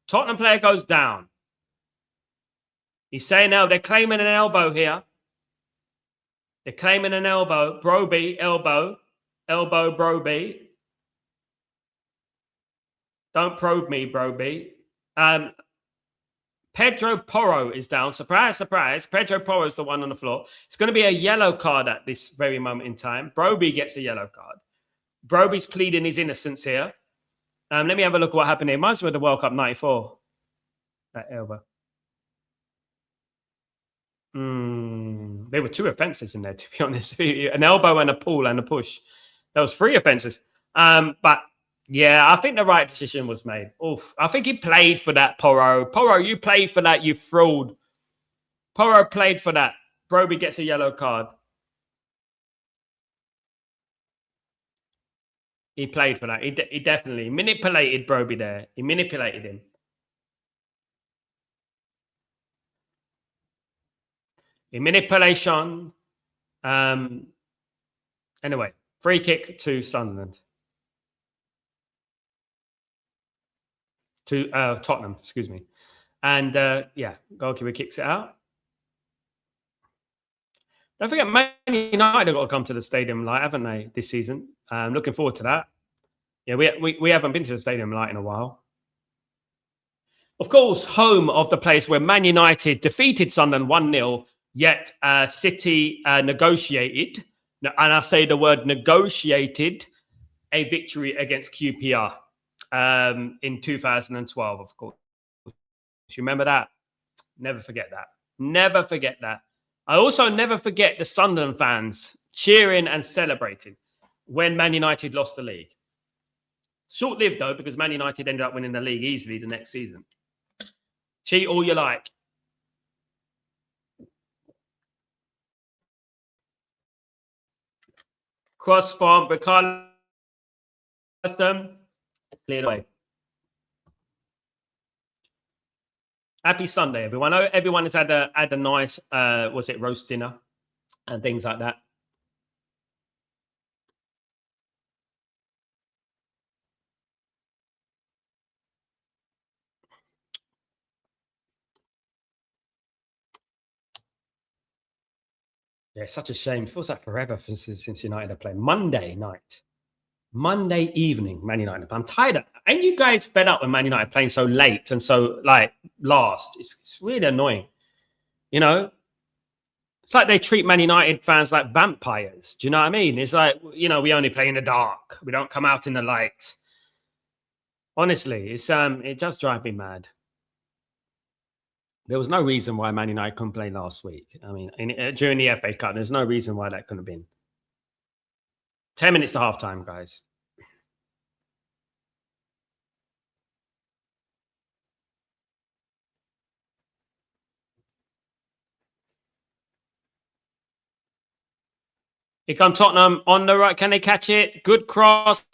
Tottenham player goes down. He's saying now they're claiming an elbow here. They're claiming an elbow. Broby, elbow. Elbow, Broby. Don't probe me, Broby. Pedro Porro is down. Surprise, surprise. Pedro Porro is the one on the floor. It's going to be a yellow card at this very moment in time. Broby gets a yellow card. Broby's pleading his innocence here. Let me have a look at what happened here. Might as well the World Cup 94. That elbow. There were 2 offences in there, to be honest. An elbow and a pull and a push. There was 3 offences. But yeah, I think the right decision was made. Oof. I think he played for that, Porro. Porro, you played for that, you fraud. Porro played for that. Broby gets a yellow card. He played for that. He definitely manipulated Broby there. He manipulated him. In manipulation. Anyway, free kick to Sunderland. To Tottenham, excuse me. And yeah, goalkeeper kicks it out. Don't forget, Man United have got to come to the Stadium Light, haven't they, this season? Looking forward to that. Yeah, we haven't been to the Stadium Light in a while. Of course, home of the place where Man United defeated Sunderland 1-0, yet City negotiated, and I say the word negotiated, a victory against QPR in 2012, of course. You remember that? Never forget that. Never forget that. I also never forget the Sunderland fans cheering and celebrating when Man United lost the league. Short-lived, though, because Man United ended up winning the league easily the next season. Cheat all you like. Cross from Ricardo. Cleared away. Happy Sunday, everyone. I know everyone has had a nice, was it roast dinner and things like that. Yeah, it's such a shame. It feels like forever since United have played. Monday night. Monday evening, Man United. I'm tired. And you guys fed up with Man United playing so late and so like last. It's really annoying. You know, it's like they treat Man United fans like vampires. Do you know what I mean? It's like, you know, we only play in the dark. We don't come out in the light. Honestly, it just drives me mad. There was no reason why Man United couldn't play last week. I mean, during the FA Cup, there's no reason why that couldn't have been. 10 minutes to half time, guys. Here come Tottenham on the right. Can they catch it? Good cross.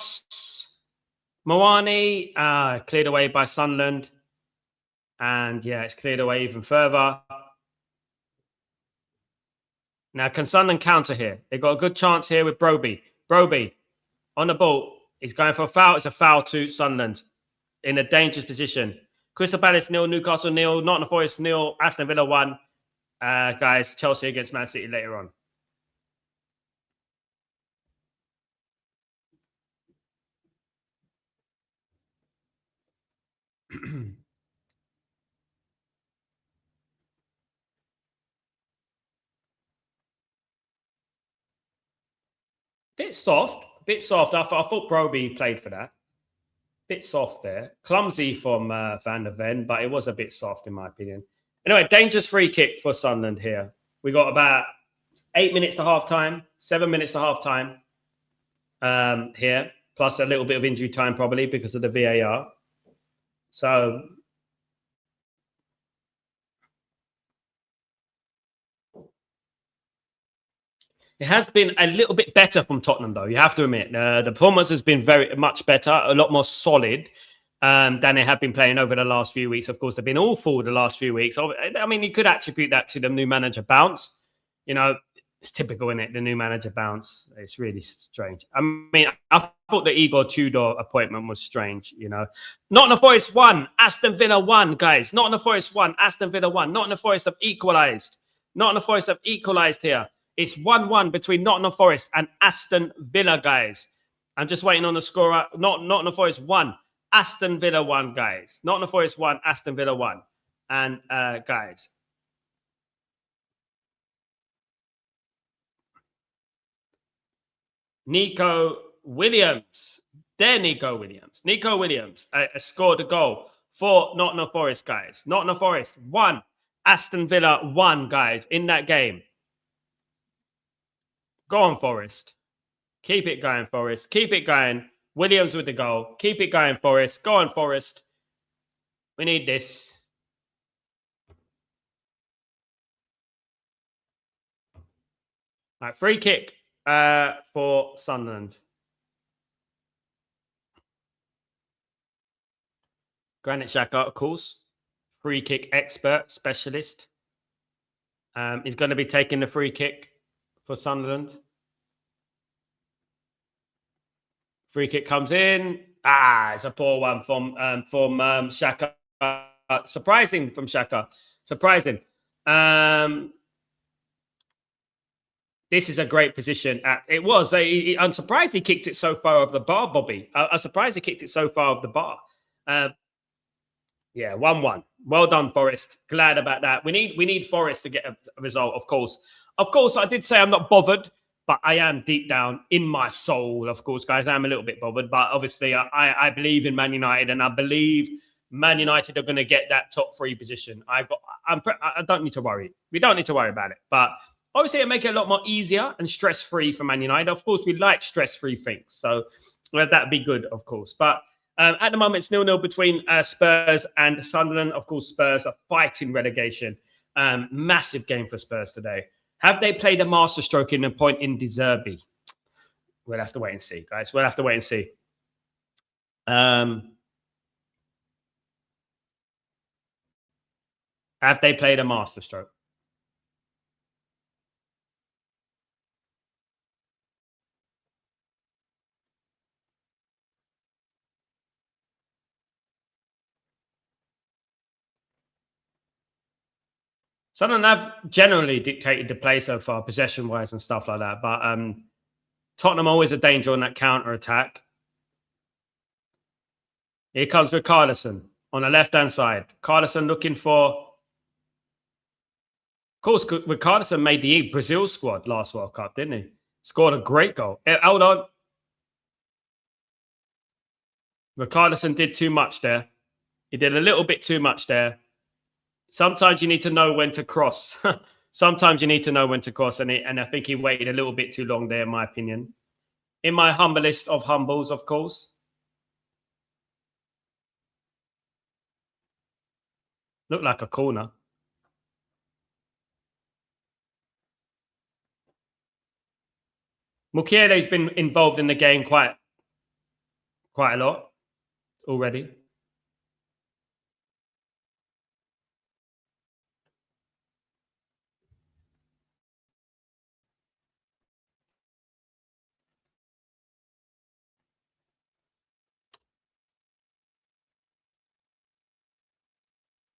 Moani cleared away by Sunderland. And yeah, it's cleared away even further. Now, can Sunderland counter here? They've got a good chance here with Broby. Broby on the ball. He's going for a foul. It's a foul to Sunderland in a dangerous position. Crystal Palace 0, Newcastle 0, Nottingham Forest 0, Aston Villa 1. Guys, Chelsea against Man City later on. Bit soft. I thought Broby played for that. Bit soft there. Clumsy from Van der Ven, but it was a bit soft in my opinion. Anyway, dangerous free kick for Sunderland here. We got about 8 minutes to half time, 7 minutes to half time here, plus a little bit of injury time probably because of the VAR. So it has been a little bit better from Tottenham, though. You have to admit the performance has been very much better, a lot more solid than they have been playing over the last few weeks. Of course, they've been awful the last few weeks. I mean, you could attribute that to the new manager bounce. You know, it's typical, isn't it? The new manager bounce. It's really strange. I mean, I thought the Igor Tudor appointment was strange, you know. Nottingham Forest 1, Aston Villa 1, guys. Nottingham Forest 1, Aston Villa 1. Nottingham Forest have equalised. Nottingham Forest have equalised here. It's 1-1 between Nottingham Forest and Aston Villa, guys. I'm just waiting on the score. Nottingham Forest 1, Aston Villa 1, guys. Nottingham Forest 1, Aston Villa 1. And, guys, Nico Williams. Nico Williams scored a goal for Nottingham Forest, guys. Nottingham Forest 1, Aston Villa 1, guys, in that game. Go on, Forest. Keep it going, Forest. Keep it going. Williams with the goal. Keep it going, Forest. Go on, Forest. We need this. All right, free kick for Sunderland. Granit Xhaka, of course. Free kick expert, specialist. Is going to be taking the free kick for Sunderland. Free kick comes in. It's a poor one from Xhaka. Surprising from Xhaka. Surprising. This is a great position. I'm surprised he kicked it so far off the bar, Bobby. I'm surprised he kicked it so far off the bar. Yeah, 1-1. Well done, Forest. Glad about that. We need Forest to get a result, of course. Of course, I did say I'm not bothered, but I am deep down in my soul, of course, guys. I'm a little bit bothered, but obviously I believe in Man United, and I believe Man United are going to get that top 3 position. I don't need to worry. We don't need to worry about it. But obviously, it'll make it a lot more easier and stress-free for Man United. Of course, we like stress-free things. So that'd be good, of course. But at the moment, it's 0-0 between Spurs and Sunderland. Of course, Spurs are fighting relegation. Massive game for Spurs today. Have they played a masterstroke in a point in De Zerbi? We'll have to wait and see, guys. We'll have to wait and see. Have they played a masterstroke? Sunderland have generally dictated the play so far, possession-wise and stuff like that. But Tottenham always a danger on that counter-attack. Here comes Richarlison on the left-hand side. Richarlison looking for... Of course, Richarlison made the Brazil squad last World Cup, didn't he? Scored a great goal. Hold on. Richarlison did too much there. He did a little bit too much there. Sometimes you need to know when to cross. Sometimes you need to know when to cross. And I think he waited a little bit too long there, in my opinion. In my humblest of humbles, of course. Looked like a corner. Mukiere's been involved in the game quite a lot already.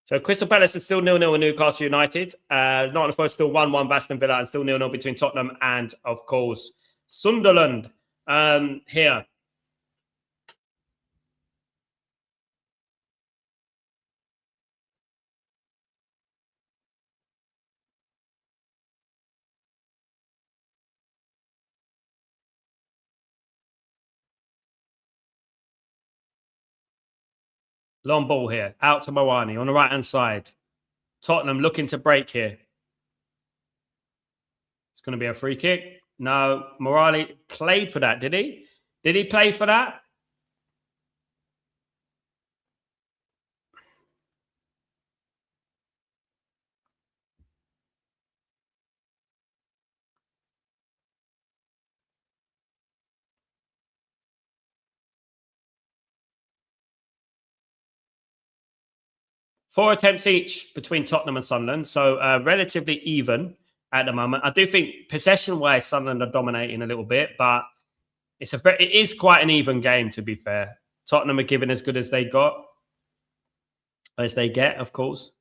So Crystal Palace is still 0-0 with Newcastle United. Nottingham Forest still 1-1 Aston Villa, and still 0-0 between Tottenham and, of course, Sunderland here. Long ball here. Out to Moani on the right-hand side. Tottenham looking to break here. It's going to be a free kick. No, Morali played for that, did he? Did he play for that? Four attempts each between Tottenham and Sunderland. So relatively even at the moment. I do think possession-wise, Sunderland are dominating a little bit, but it is quite an even game, to be fair. Tottenham are giving as good as they get, of course.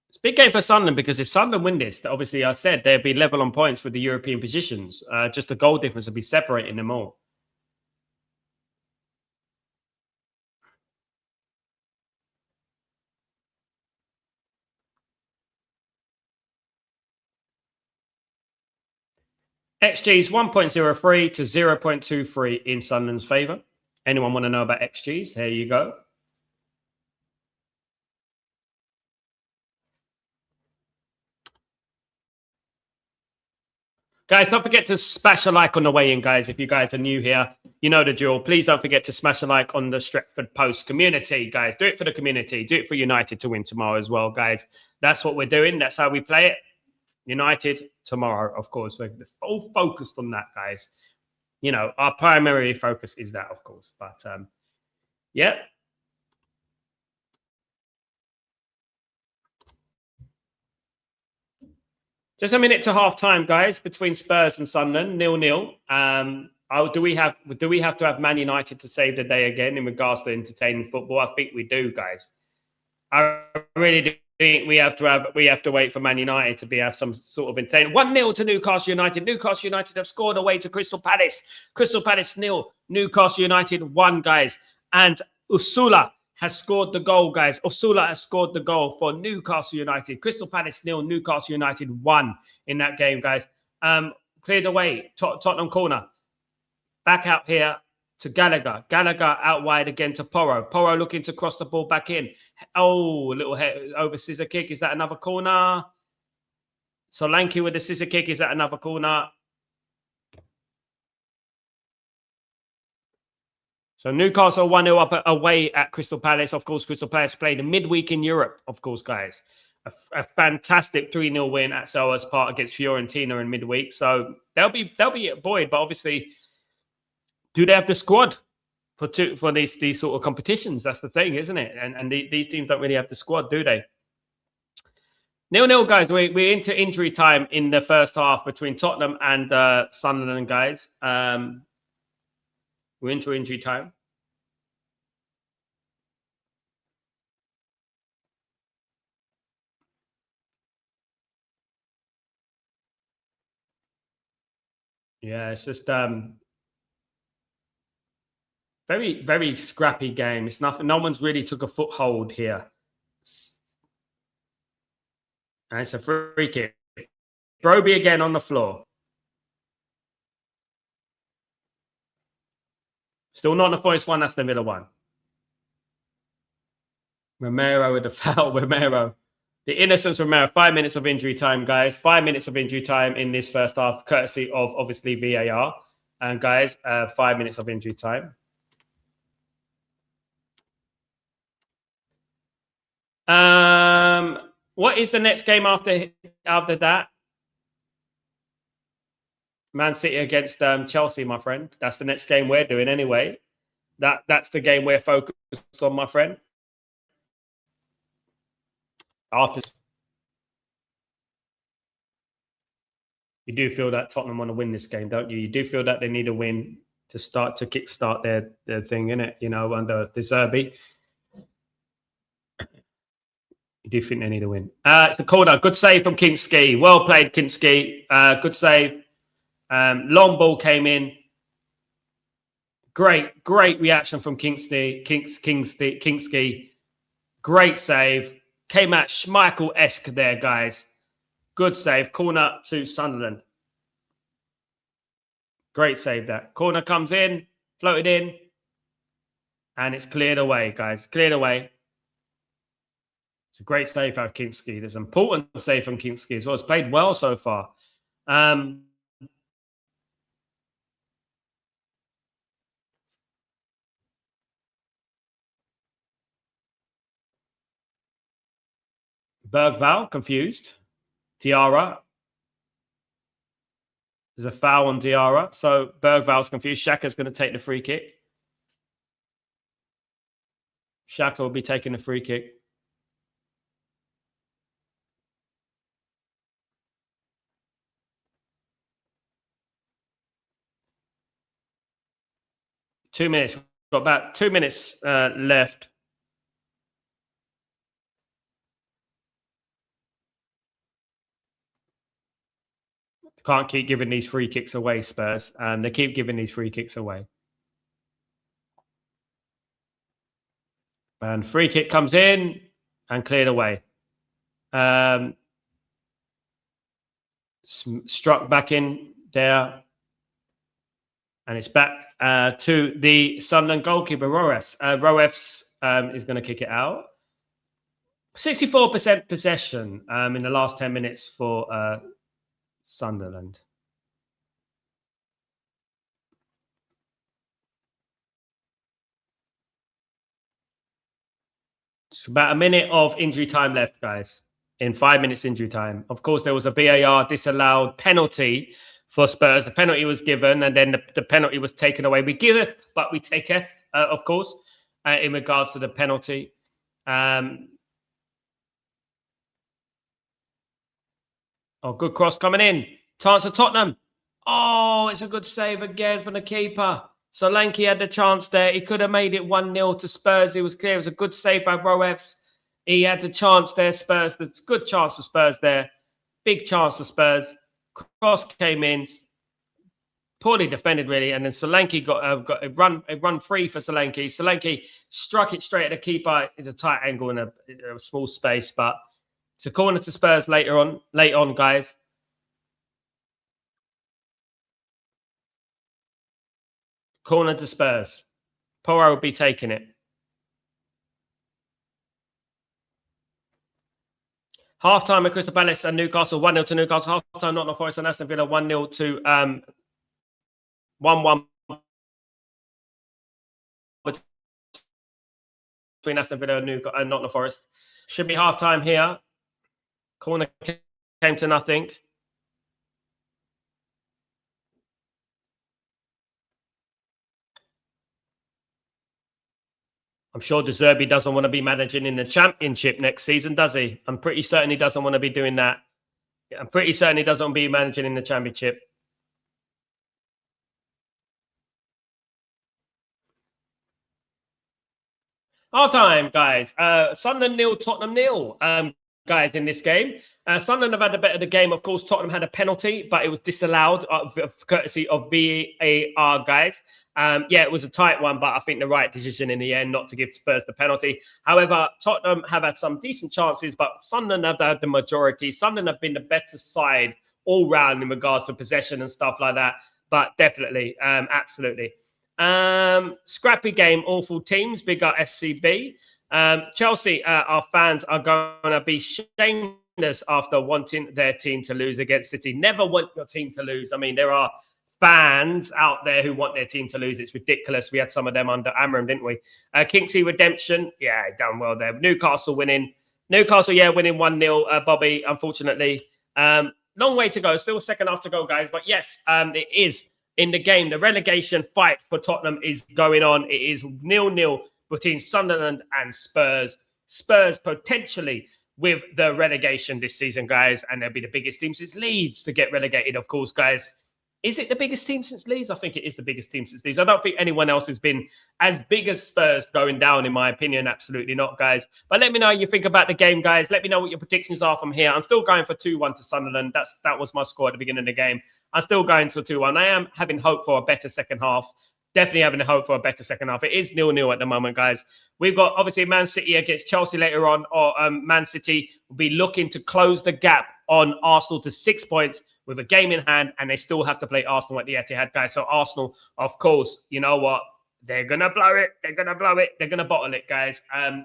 It's a big game for Sunderland because if Sunderland win this, obviously I said they'd be level on points with the European positions. Just the goal difference would be separating them all. XG is 1.03 to 0.23 in Sunderland's favour. Anyone want to know about XGs? There you go. Guys, don't forget to smash a like on the way in, guys. If you guys are new here, you know the drill. Please don't forget to smash a like on the Stretford Post community, guys. Do it for the community. Do it for United to win tomorrow as well, guys. That's what we're doing. That's how we play it. United tomorrow, of course. We're all focused on that, guys. You know, our primary focus is that, of course. But, yeah. Just a minute to half time, guys, between Spurs and Sunderland, 0-0. Do we have to have Man United to save the day again in regards to entertaining football? I think we do, guys. I really do think we have to wait for Man United to have some sort of entertainment. 1-0 to Newcastle United. Newcastle United have scored away to Crystal Palace. Crystal Palace 0. Newcastle United 1, guys. And Usula has scored the goal, guys. Osula has scored the goal for Newcastle United. Crystal Palace 0, Newcastle United 1 in that game, guys. Cleared away. Tottenham corner. Back out here to Gallagher. Gallagher out wide again to Porro. Porro looking to cross the ball back in. Oh, a little head over scissor kick. Is that another corner? Solanke with the scissor kick. Is that another corner? So Newcastle 1-0 up away at Crystal Palace. Of course, Crystal Palace played a midweek in Europe, of course, guys. A fantastic 3-0 win at Selhurst Park against Fiorentina in midweek. So they'll be buoyed, but obviously, do they have the squad for these sort of competitions? That's the thing, isn't it? And these teams don't really have the squad, do they? 0-0, guys. We're into injury time in the first half between Tottenham and Sunderland, guys. We're into injury time. Yeah, it's just very, very scrappy game. It's nothing. No one's really took a foothold here. And it's a free kick. Broby again on the floor. Still not in the Forest 1, Aston Villa 1. Romero with the foul. Romero. The innocence Romero. 5 minutes of injury time, guys. 5 minutes of injury time in this first half, courtesy of, obviously, VAR. And, guys, 5 minutes of injury time. What is the next game after that? Man City against Chelsea, my friend. That's the next game we're doing anyway. That's the game we're focused on, my friend. After you do feel that Tottenham want to win this game, don't you? You do feel that they need a win to kickstart their thing, innit? You know, under De Zerbi. do think they need a win. It's a corner. Good save from Kinski. Well played, Kinski. Good save. Long ball came in. Great reaction from Kinski. Great save. Came out Schmeichel-esque there, guys. Good save. Corner to Sunderland. Great save that. Corner comes in, floated in, and it's cleared away, guys. Cleared away. It's a great save out of Kinski. There's an important save from Kinski as well. It's played well so far. Bergvall, confused. Diarra. There's a foul on Diarra. So Bergvall's confused. Xhaka's going to take the free kick. Xhaka will be taking the free kick. Got about 2 minutes left. Can't keep giving these free kicks away, Spurs. They keep giving these free kicks away. And free kick comes in and cleared away. Struck back in there. And it's back to the Sunderland goalkeeper, Roefs. Roefs is going to kick it out. 64% possession in the last 10 minutes for Sunderland. It's about a minute of injury time left, guys. In 5 minutes injury time. Of course, there was a VAR disallowed penalty for Spurs. The penalty was given, and then the penalty was taken away. We giveth, but we taketh, of course, in regards to the penalty. Oh, good cross coming in. Chance for Tottenham. Oh, it's a good save again from the keeper. Solanke had the chance there. He could have made it 1-0 to Spurs. It was clear. It was a good save by Roefs. He had the chance there, Spurs. There's a good chance for Spurs there. Big chance for Spurs. Cross came in. Poorly defended, really. And then Solanke got a run free for Solanke. Solanke struck it straight at the keeper. It's a tight angle in a small space, but it's a corner to Spurs late on, guys. Corner to Spurs. Porro will be taking it. Half-time at Crystal Palace and Newcastle, 1-0 to Newcastle. Half-time, Nottingham Forest and Aston Villa, 1-0 to 1-1 between Aston Villa and Nottingham Forest. Should be half-time here. Corner came to nothing. I'm sure De Zerbi doesn't want to be managing in the Championship next season, does he? I'm pretty certain he doesn't want to be doing that. I'm pretty certain he doesn't want to be managing in the Championship. Half-time, guys. Sunderland 0, Tottenham 0. Guys, in this game. Sunderland have had the better of the game. Of course, Tottenham had a penalty, but it was disallowed courtesy of VAR, guys. Yeah, it was a tight one, but I think the right decision in the end not to give Spurs the penalty. However, Tottenham have had some decent chances, but Sunderland have had the majority. Sunderland have been the better side all round in regards to possession and stuff like that. But definitely, absolutely. Scrappy game, awful teams. Big up FCB. Chelsea, our fans are going to be shameless after wanting their team to lose against City. Never want your team to lose. I mean, there are fans out there who want their team to lose. It's ridiculous. We had some of them under Amram, didn't we? Kingsley redemption. Yeah, done well there. Newcastle winning. Newcastle, yeah, winning 1-0, Bobby, unfortunately. Long way to go. Still a second half to go, guys. But yes, it is in the game. The relegation fight for Tottenham is going on. It is 0-0 between Sunderland and Spurs. Spurs potentially with the relegation this season, guys. And they'll be the biggest team since Leeds to get relegated, of course, guys. Is it the biggest team since Leeds? I think it is the biggest team since Leeds. I don't think anyone else has been as big as Spurs going down, in my opinion. Absolutely not, guys. But let me know how you think about the game, guys. Let me know what your predictions are from here. I'm still going for 2-1 to Sunderland. That was my score at the beginning of the game. I'm still going to 2-1. I am having hope for a better second half. Definitely having hope for a better second half. It is 0-0 at the moment, guys. We've got, obviously, Man City against Chelsea later on. Or Man City will be looking to close the gap on Arsenal to 6 points, with a game in hand, and they still have to play Arsenal at the Etihad, guys. So Arsenal, of course, you know what? They're going to blow it. They're going to blow it. They're going to bottle it, guys.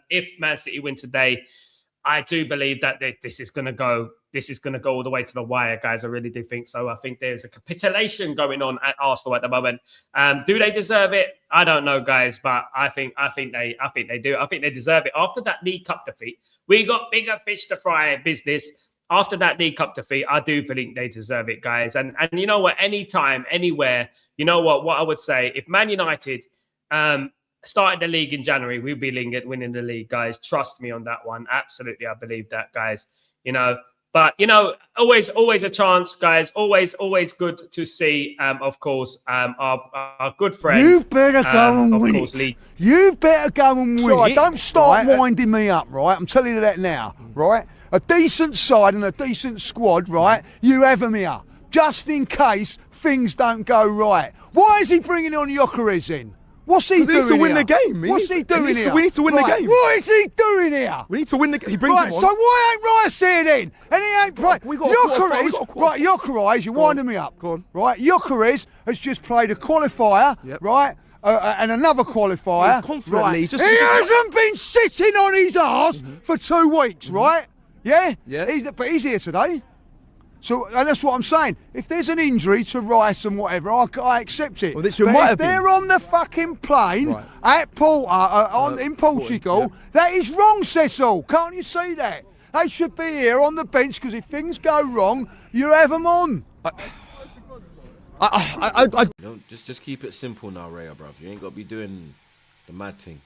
If Man City win today, I do believe that this is going to go. This is going to go all the way to the wire, guys. I really do think so. I think there's a capitulation going on at Arsenal at the moment. Do they deserve it? I don't know, guys, but I think they do. I think they deserve it. After that League Cup defeat, we got bigger fish to fry business. After that League Cup defeat, I do think they deserve it, guys. And you know what? Anytime, anywhere, you know what? What I would say, if Man United started the league in January, we'd be winning the league, guys. Trust me on that one. Absolutely, I believe that, guys. You know, but you know, always a chance, guys. Always good to see. Of course, our good friend. You better go and win it. Lee. You better go and win Right, it. don't start winding me up, right? I'm telling you that now, right? A decent side and a decent squad, right? You have me up, just in case things don't go right. Why is he bringing on Gyökeres in? What's he doing? He needs to win the game. What's he doing here? We need to win the game. What is he doing here? We need to win the game. He brings him on. So why ain't Rice here then? And he ain't playing. Gyökeres, you're winding me up. Go on. Right, Gyökeres has just played a qualifier, right? And another qualifier. He's confident, right? Lee. He hasn't been sitting on his arse for 2 weeks, right? Yeah? Yeah. But he's here today. So, and that's what I'm saying. If there's an injury to Rice and whatever, I accept it. Well, this but might if have been. they're on the fucking plane at Porto, in Portugal, that is wrong, Cecil. Can't you see that? They should be here on the bench, because if things go wrong, you have them on. Just keep it simple now, Raya, bruv. You ain't got to be doing the mad thing.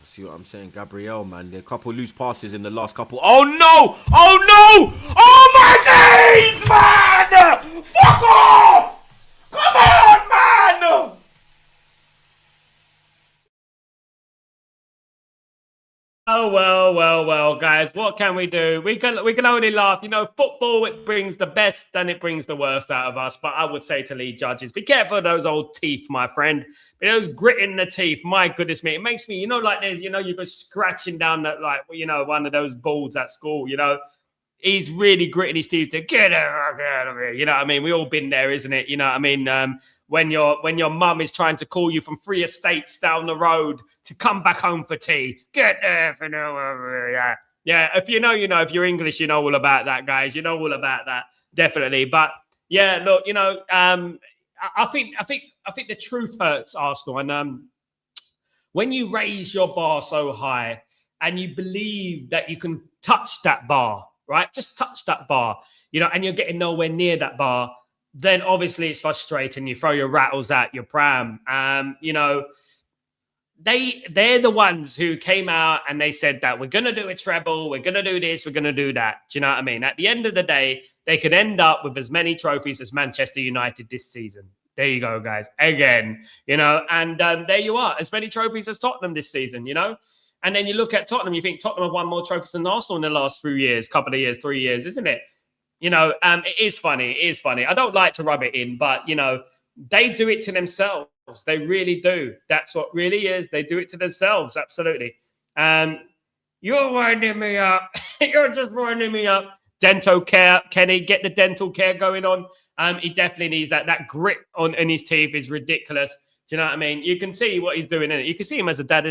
See what I'm saying? Gabriel, man. There are a couple loose passes in the last couple. Oh no! Oh no! Oh my days, man! Fuck off! Come on, man! Oh, well, guys. What can we do? We can only laugh. You know, football, it brings the best and it brings the worst out of us. But I would say to lead judges, be careful of those old teeth, my friend. Those grit in the teeth, my goodness me. It makes me, you know, like there's, you know, you go scratching down that, like, you know, one of those balls at school, you know. He's really gritting his teeth to get out of here. You know what I mean? We all been there, isn't it? You know what I mean? When your mum is trying to call you from 3 estates down the road to come back home for tea. Get there for now. Yeah. If you know, you know. If you're English, you know all about that, guys. You know all about that, definitely. But yeah, look, you know, I think the truth hurts, Arsenal. And when you raise your bar so high and you believe that you can touch that bar, right? Just touch that bar, you know, and you're getting nowhere near that bar, then obviously it's frustrating. You throw your rattles at your pram. You know, they're the ones who came out and they said that we're going to do a treble, we're going to do this, we're going to do that. Do you know what I mean? At the end of the day, they could end up with as many trophies as Manchester United this season. There you go, guys. Again, you know, and there you are. As many trophies as Tottenham this season, you know. And then you look at Tottenham, you think Tottenham have won more trophies than Arsenal in the last few years, couple of years, 3 years, isn't it? You know, it is funny. It is funny. I don't like to rub it in, but, you know, they do it to themselves. They really do. That's what really is. They do it to themselves. Absolutely. You're winding me up. You're just winding me up. Dental care, Kenny, get the dental care going on. He definitely needs that. That grit in his teeth is ridiculous. Do you know what I mean? You can see what he's doing in it. You can see him as a dad.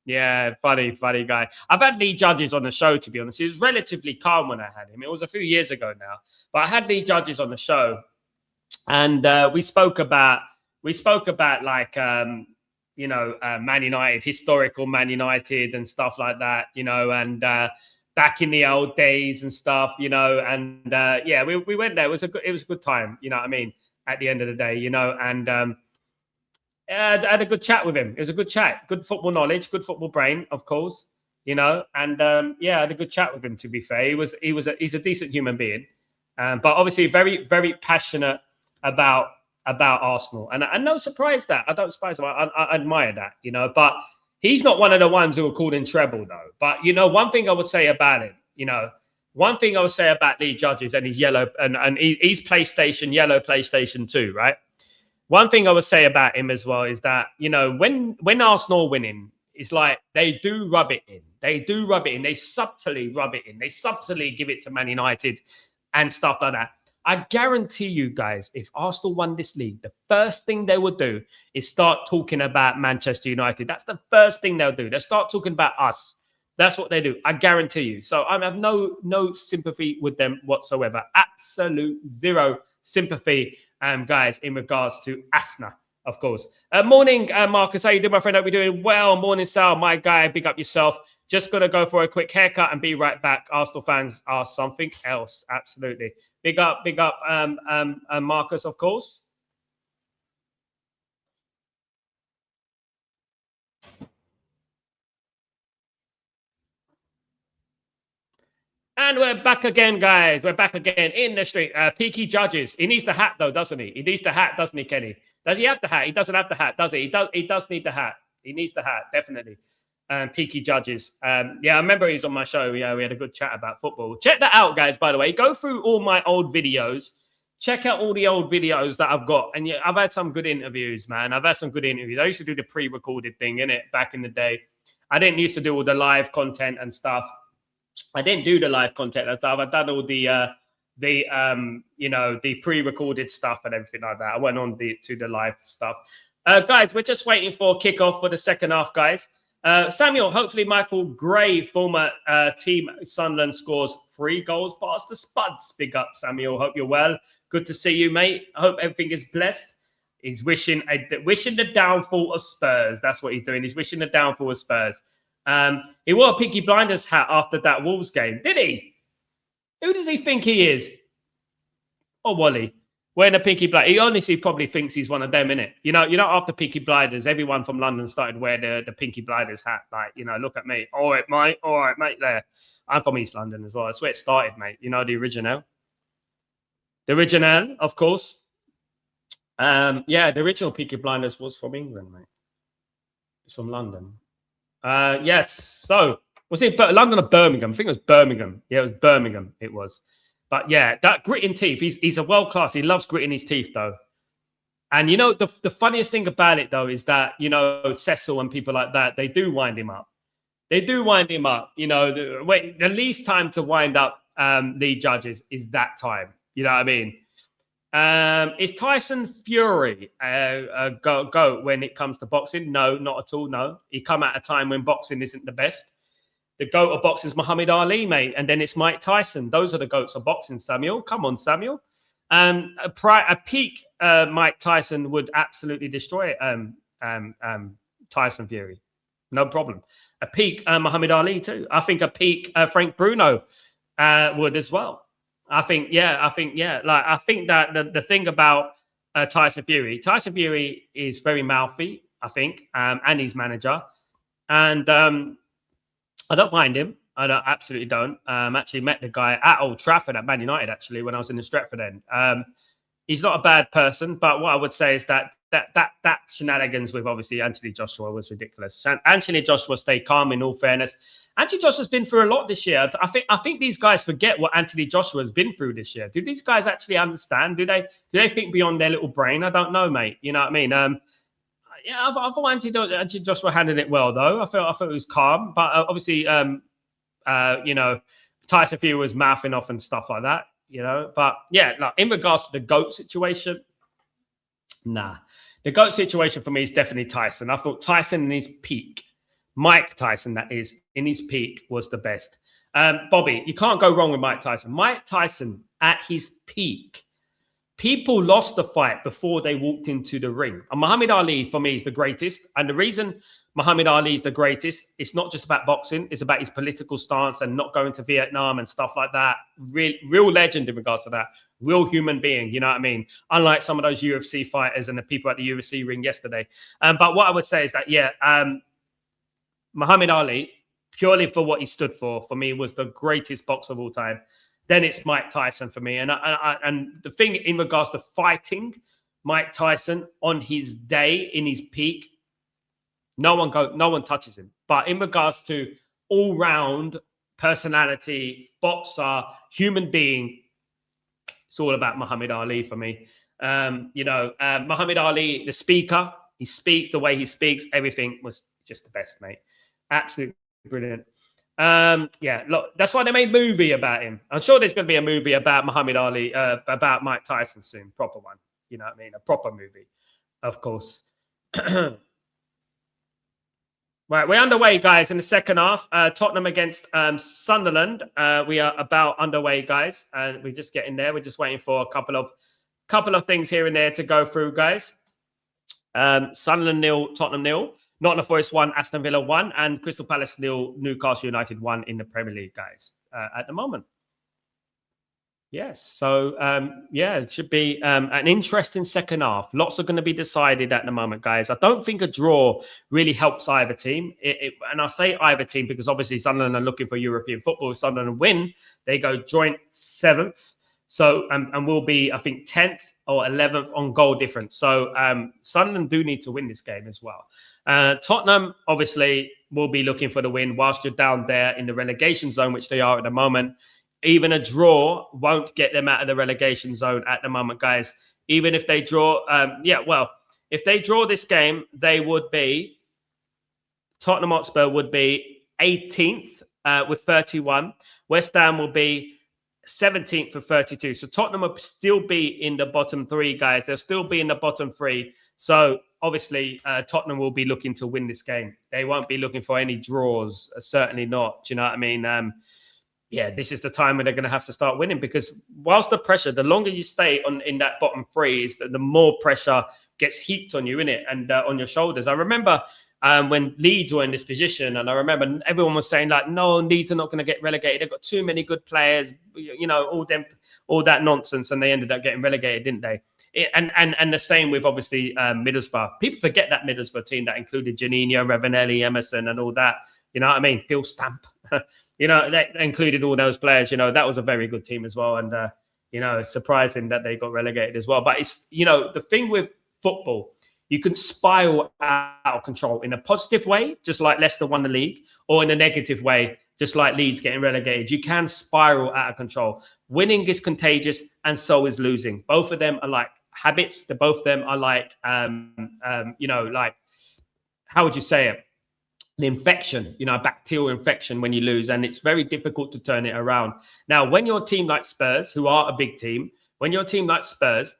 Yeah, funny guy. I've had Lee Judges on the show, to be honest. He was relatively calm when I had him. It was a few years ago now. But I had Lee Judges on the show. And we spoke about like, you know, Man United, historical Man United and stuff like that, you know, and back in the old days and stuff, you know, and yeah, we went there. It was a good time, you know what I mean, at the end of the day, you know, and I had a good chat with him. It was a good chat, good football knowledge, good football brain, of course, you know. And yeah, I had a good chat with him. To be fair, he's a decent human being, but obviously very, very passionate about Arsenal. And no surprise that I don't surprise him. I admire that, you know. But he's not one of the ones who are called in treble, though. But you know, one thing I would say about him, you know. One thing I would say about Lee Judges and his yellow and he's PlayStation, yellow PlayStation 2, right? One thing I would say about him as well is that, you know, when Arsenal winning, it's like they do rub it in. They do rub it in. They subtly rub it in. They subtly give it to Man United and stuff like that. I guarantee you guys, if Arsenal won this league, the first thing they would do is start talking about Manchester United. That's the first thing they'll do. They'll start talking about us. That's what they do. I guarantee you. So I have no sympathy with them whatsoever. Absolute zero sympathy, guys, in regards to Asna, of course. Morning, Marcus. How you doing, my friend? Hope you're doing well. Morning, Sal. My guy, big up yourself. Just going to go for a quick haircut and be right back. Arsenal fans are something else. Absolutely. Big up, Marcus, of course. And we're back again, guys. We're back again in the street. Peaky Judges. He needs the hat, though, doesn't he? He needs the hat, doesn't he, Kenny? Does he have the hat? He doesn't have the hat, does he? He does need the hat. He needs the hat, definitely. Peaky Judges. Yeah, I remember he's on my show. Yeah, we had a good chat about football. Check that out, guys, by the way. Go through all my old videos. Check out all the old videos that I've got. And yeah, I've had some good interviews, man. I've had some good interviews. I used to do the pre-recorded thing, innit, back in the day. I didn't used to do all the live content and stuff. I didn't do the live content and stuff. I've done all the you know, the pre-recorded stuff and everything like that. I went on to the live stuff. Guys, we're just waiting for kickoff for the second half, guys. Samuel, hopefully Michael Gray, former team Sunderland, scores 3 goals past the Spuds. Big up, Samuel. Hope you're well. Good to see you, mate. I hope everything is blessed. He's wishing the downfall of Spurs. That's what he's doing. He's wishing the downfall of Spurs. He wore a Peaky Blinders hat after that Wolves game. Did he? Who does he think he is? Oh, Wally. Wearing a Peaky Blinders. He honestly probably thinks he's one of them, innit? You know, after Peaky Blinders, everyone from London started wearing the Peaky Blinders hat. Like, you know, look at me. All right, mate, there. I'm from East London as well. That's where it started, mate. You know, the original. The original, of course. Yeah, the original Peaky Blinders was from England, mate. It's from London. Yes. So, was it London or Birmingham? I think it was Birmingham. Yeah, it was Birmingham. It was. But yeah, that gritting teeth. He's a world class. He loves gritting his teeth, though. And you know, the funniest thing about it, though, is that, you know, Cecil and people like that, they do wind him up. They do wind him up. You know, the least time to wind up Lee Judges is that time. You know what I mean? Is Tyson Fury a go when it comes to boxing? No, not at all. No, he come at a time when boxing isn't the best. The GOAT of boxing is Muhammad Ali, mate, and then it's Mike Tyson. Those are the GOATs of boxing, Samuel. Come on, Samuel. A peak Mike Tyson would absolutely destroy Tyson Fury. No problem. A peak Muhammad Ali too. I think a peak Frank Bruno would as well. I think Like, I think that the thing about Tyson Fury is very mouthy, I think, and his manager. And I don't mind him. Absolutely don't. Actually met the guy at Old Trafford at Man United, actually, when I was in the Stretford end. He's not a bad person, but what I would say is that shenanigans with, obviously, Anthony Joshua was ridiculous. Anthony Joshua stayed calm, in all fairness. Anthony Joshua's been through a lot this year. I think these guys forget what Anthony Joshua has been through this year. Do these guys actually understand? Do they think beyond their little brain? I don't know, mate. You know what I mean? Yeah, I thought Anthony Joshua handled it well, though. I thought it was calm, but obviously, you know, Tyson Fury was mouthing off and stuff like that. You know, but yeah, like, in regards to the GOAT situation, nah. The GOAT situation for me is definitely Tyson. I thought Tyson in his peak, Mike Tyson, that is, in his peak, was the best. Bobby, you can't go wrong with Mike Tyson. Mike Tyson at his peak, people lost the fight before they walked into the ring. And Muhammad Ali, for me, is the greatest. And the reason Muhammad Ali is the greatest, it's not just about boxing. It's about his political stance and not going to Vietnam and stuff like that. Real legend in regards to that. Real human being, you know what I mean? Unlike some of those UFC fighters and the people at the UFC ring yesterday. But what I would say is that, yeah, Muhammad Ali, purely for what he stood for. For me, was the greatest boxer of all time. Then it's Mike Tyson for me. And the thing in regards to fighting, Mike Tyson on his day, in his peak, no one touches him. But in regards to all-round personality, boxer, human being, it's all about Muhammad Ali for me. Muhammad Ali, the speaker, he speaks, the way he speaks, everything was just the best, mate. Absolutely brilliant. Look, that's why they made a movie about him. I'm sure there's going to be a movie about Muhammad Ali, about Mike Tyson soon, proper one. You know what I mean? A proper movie, of course. Right, we're underway, guys, in the second half. Tottenham against Sunderland. We are about underway, guys. And we're just getting there. We're just waiting for a couple of things here and there to go through, guys. Sunderland 0, Tottenham 0. Nottingham Forest 1, Aston Villa 1. And Crystal Palace 0, Newcastle United 1 in the Premier League, guys, at the moment. Yes, so it should be an interesting second half. Lots are going to be decided at the moment, guys. I don't think a draw really helps either team. And I say either team because obviously Sunderland are looking for European football. If Sunderland win, they go joint 7th. So and will be, I think, 10th or 11th on goal difference. So Sunderland do need to win this game as well. Tottenham obviously will be looking for the win whilst you're down there in the relegation zone, which they are at the moment. Even a draw won't get them out of the relegation zone at the moment, guys. Even if they draw, if they draw this game, they would be, Tottenham Hotspur would be 18th with 31. West Ham will be 17th with 32. So Tottenham will still be in the bottom 3, guys. They'll still be in the bottom 3. So obviously, Tottenham will be looking to win this game. They won't be looking for any draws. Certainly not. Do you know what I mean? This is the time when they're going to have to start winning because whilst the pressure, the longer you stay in that bottom 3, is the more pressure gets heaped on you, innit? And on your shoulders. I remember when Leeds were in this position, and I remember everyone was saying like, no, Leeds are not going to get relegated. They've got too many good players, all that nonsense, and they ended up getting relegated, didn't they? And the same with obviously Middlesbrough. People forget that Middlesbrough team that included Janino, Ravanelli, Emerson, and all that. You know what I mean? Phil Stamp. That included all those players. That was a very good team as well. And, it's surprising that they got relegated as well. But it's, the thing with football, you can spiral out of control in a positive way, just like Leicester won the league, or in a negative way, just like Leeds getting relegated. You can spiral out of control. Winning is contagious, and so is losing. Both of them are like habits. Both of them are like, like, how would you say it? The infection, a bacterial infection when you lose, and it's very difficult to turn it around. Now, when you're a team like Spurs, who are a big team, when you're a team like Spurs,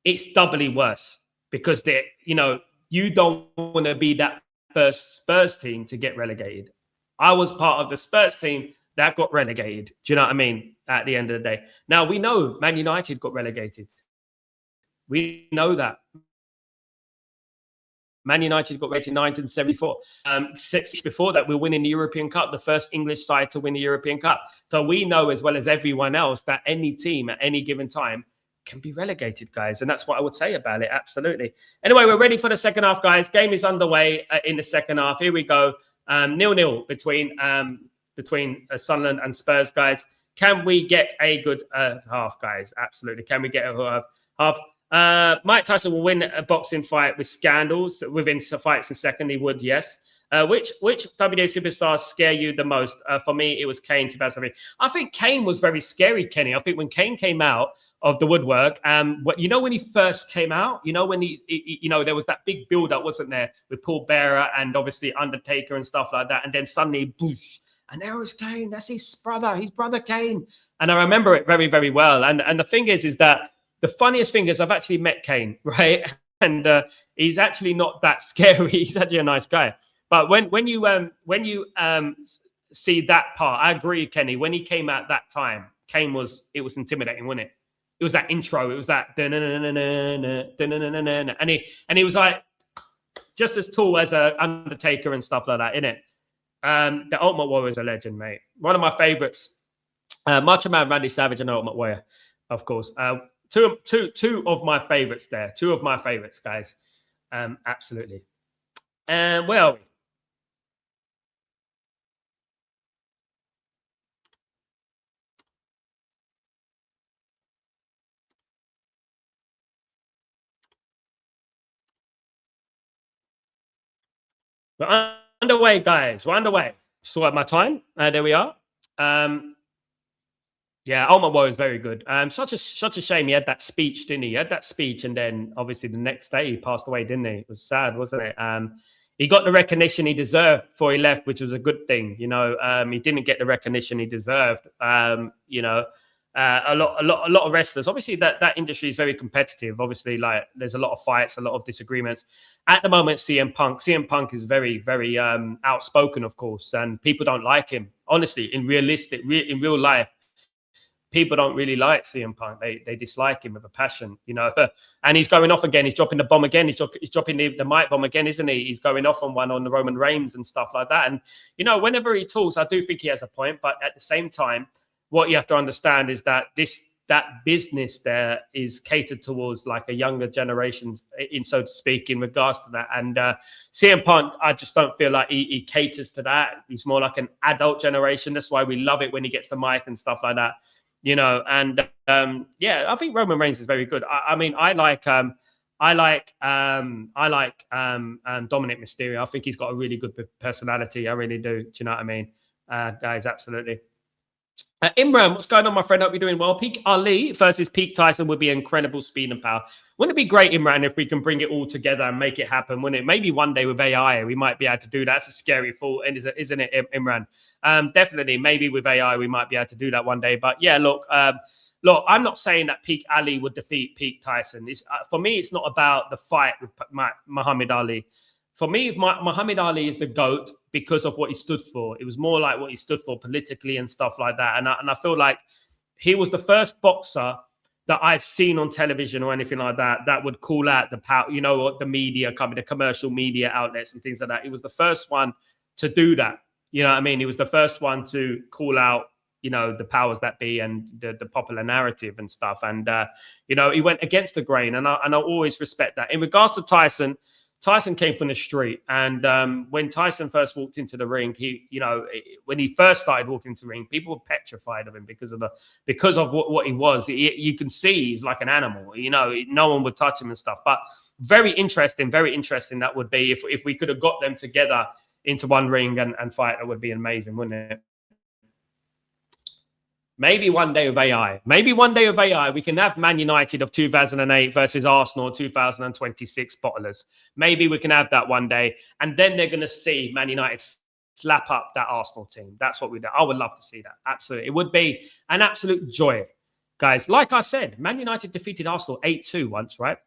it's doubly worse because you don't want to be that first Spurs team to get relegated. I was part of the Spurs team that got relegated. Do you know what I mean? At the end of the day. Now, we know Man United got relegated. We know that. Man United got rated 1974. 6 before that, we were winning the European Cup, the first English side to win the European Cup. So we know as well as everyone else that any team at any given time can be relegated, guys. And that's what I would say about it. Absolutely. Anyway, we're ready for the second half, guys. Game is underway in the second half. Here we go. 0-0 between Sunderland and Spurs, guys. Can we get a good half, guys? Absolutely. Can we get a half? Mike Tyson will win a boxing fight with scandals within fights in second. He would, yes. Which WWE superstars scare you the most? For me, it was Kane 2003. I think Kane was very scary, Kenny. I think when Kane came out of the woodwork, when he first came out, when he there was that big build-up, wasn't there, with Paul Bearer and obviously Undertaker and stuff like that, and then suddenly, boosh, and there was Kane. That's his brother Kane, and I remember it very, very well. And the thing is that. The funniest thing is I've actually met Kane, right? And he's actually not that scary. He's actually a nice guy. But when you see that part, I agree, Kenny. When he came out that time, it was intimidating, wasn't it? It was that intro. It was that and he was like just as tall as a Undertaker and stuff like that, innit? The Ultimate Warrior is a legend, mate. One of my favorites. Macho Man Randy Savage and Ultimate Warrior, of course. Two of my favorites there. Two of my favorites, guys. Absolutely. And where are we? We're underway, guys. We're underway. Sort my time. There we are. Yeah, Omar was very good. Such a shame he had that speech, didn't he? He had that speech, and then obviously the next day he passed away, didn't he? It was sad, wasn't it? He got the recognition he deserved before he left, which was a good thing. You know, he didn't get the recognition he deserved. You know, a lot of wrestlers. Obviously, that industry is very competitive. Obviously, like there's a lot of fights, a lot of disagreements. At the moment, CM Punk is very, very outspoken, of course, and people don't like him. Honestly, in real life, people don't really like CM Punk. They dislike him with a passion, you know. And he's going off again. He's dropping the bomb again. He's dropping the mic bomb again, isn't he? He's going off on one on the Roman Reigns and stuff like that. And, you know, whenever he talks, I do think he has a point. But at the same time, what you have to understand is that that business there is catered towards like a younger generation, in so to speak, in regards to that. And CM Punk, I just don't feel like he caters to that. He's more like an adult generation. That's why we love it when he gets the mic and stuff like that. You know, and yeah, I think Roman Reigns is very good. I mean, I like Dominic Mysterio. I think he's got a really good personality. I really do. Do you know what I mean, guys? Absolutely. Imran, what's going on, my friend? Hope you're doing well. Peak Ali versus Peak Tyson would be incredible speed and power. Wouldn't it be great, Imran, if we can bring it all together and make it happen? Wouldn't it? Maybe one day with AI, we might be able to do that. That's a scary thought, isn't it, Imran? Definitely, maybe with AI, we might be able to do that one day. But yeah, look, I'm not saying that Peak Ali would defeat Peak Tyson. For me, it's not about the fight with Muhammad Ali. For me, Muhammad Ali is the GOAT because of what he stood for. It was more like what he stood for politically and stuff like that. And I feel like he was the first boxer that I've seen on television or anything like that would call out the power, you know, what the media coming, the commercial media outlets and things like that. He was the first one to do that. You know what I mean? He was the first one to call out, you know, the powers that be and the popular narrative and stuff. And, you know, he went against the grain. And I always respect that. In regards to Tyson came from the street, and when Tyson first walked into the ring, when he first started walking into the ring, people were petrified of him because of what he was. You can see he's like an animal, you know. No one would touch him and stuff. But very interesting that would be if we could have got them together into one ring and fight. That would be amazing, wouldn't it? Maybe one day with AI. Maybe one day with AI, we can have Man United of 2008 versus Arsenal 2026 bottlers. Maybe we can have that one day. And then they're going to see Man United slap up that Arsenal team. That's what we do. I would love to see that. Absolutely. It would be an absolute joy. Guys, like I said, Man United defeated Arsenal 8-2 once, right?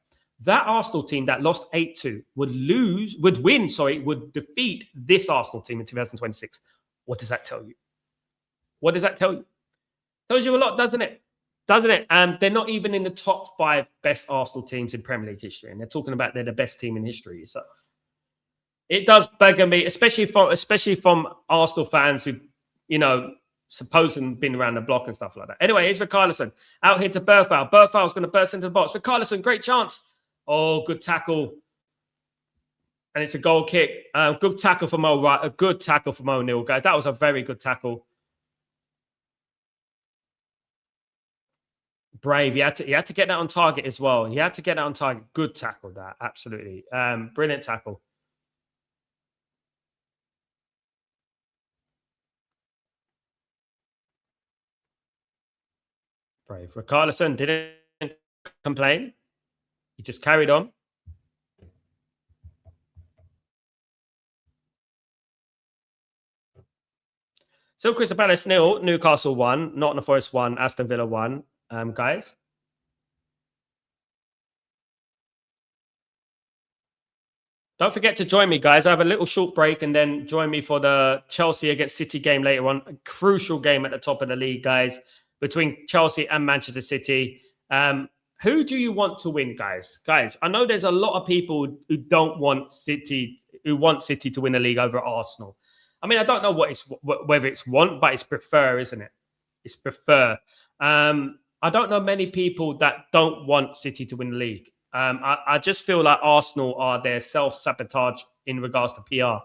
That Arsenal team that lost 8-2 would defeat this Arsenal team in 2026. What does that tell you? What does that tell you? Tells you a lot, doesn't it? Doesn't it? And they're not even in the top 5 best Arsenal teams in Premier League history. And they're talking about they're the best team in history. So it does bugger me, especially from Arsenal fans who, you know, supposedly been around the block and stuff like that. Anyway, here's Richarlison. Out here to Berthal. Berthal's going to burst into the box. Richarlison, great chance. Oh, good tackle. And it's a goal kick. Good tackle for Mo, right? A good tackle for Mo Neal, guys. That was a very good tackle. Brave. He had to get that on target as well. He had to get that on target. Good tackle, that. Absolutely. Brilliant tackle. Brave. Richarlison didn't complain. He just carried on. So Crystal Palace 0, Newcastle 1, Nottingham Forest 1, Aston Villa 1. Guys. Don't forget to join me, guys. I have a little short break and then join me for the Chelsea against City game later on. A crucial game at the top of the league, guys, between Chelsea and Manchester City. Who do you want to win, guys? Guys, I know there's a lot of people who don't want City, who want City to win the league over Arsenal. I mean, I don't know whether it's want, but it's prefer, isn't it? It's prefer. I don't know many people that don't want City to win the league. I just feel like Arsenal are their self-sabotage in regards to PR.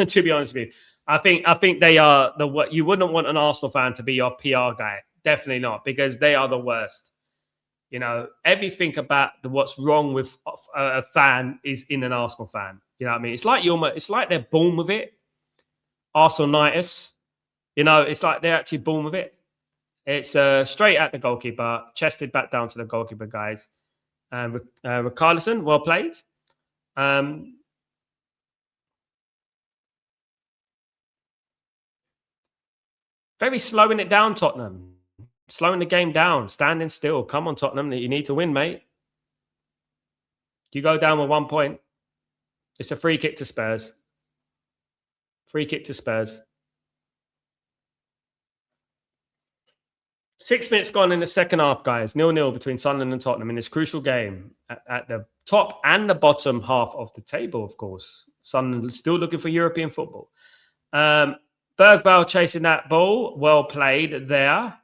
To be honest with you, I think they are what you wouldn't want an Arsenal fan to be your PR guy. Definitely not, because they are the worst. You know, everything about what's wrong with a fan is in an Arsenal fan. You know what I mean? It's like they're born with it. Arsenal-nitis. You know, it's like they're actually born with it. It's straight at the goalkeeper, chested back down to the goalkeeper, guys. Richarlison, well played. Very slowing it down, Tottenham. Slowing the game down, standing still. Come on, Tottenham. You need to win, mate. You go down with 1 point. It's a free kick to Spurs. Free kick to Spurs. 6 minutes gone in the second half, guys. 0-0 between Sunderland and Tottenham in this crucial game at the top and the bottom half of the table, of course. Sunderland still looking for European football. Bergvall chasing that ball. Well played there.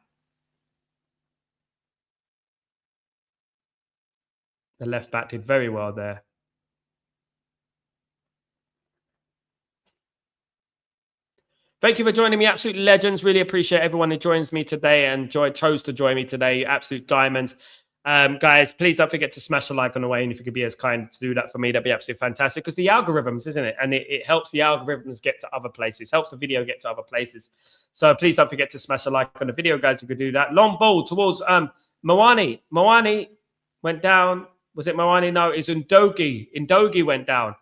The left back did very well there. Thank you for joining me, absolute legends. Really appreciate everyone who joins me today and chose to join me today. Absolute diamonds. Guys, please don't forget to smash the like on the way. And if you could be as kind to do that for me, that'd be absolutely fantastic. Because the algorithms, isn't it? And it helps the algorithms get to other places. Helps the video get to other places. So please don't forget to smash the like on the video, guys. You could do that. Long ball towards Moani. Moani went down. Was it Moani? No, it's Ndogi. Ndogi went down.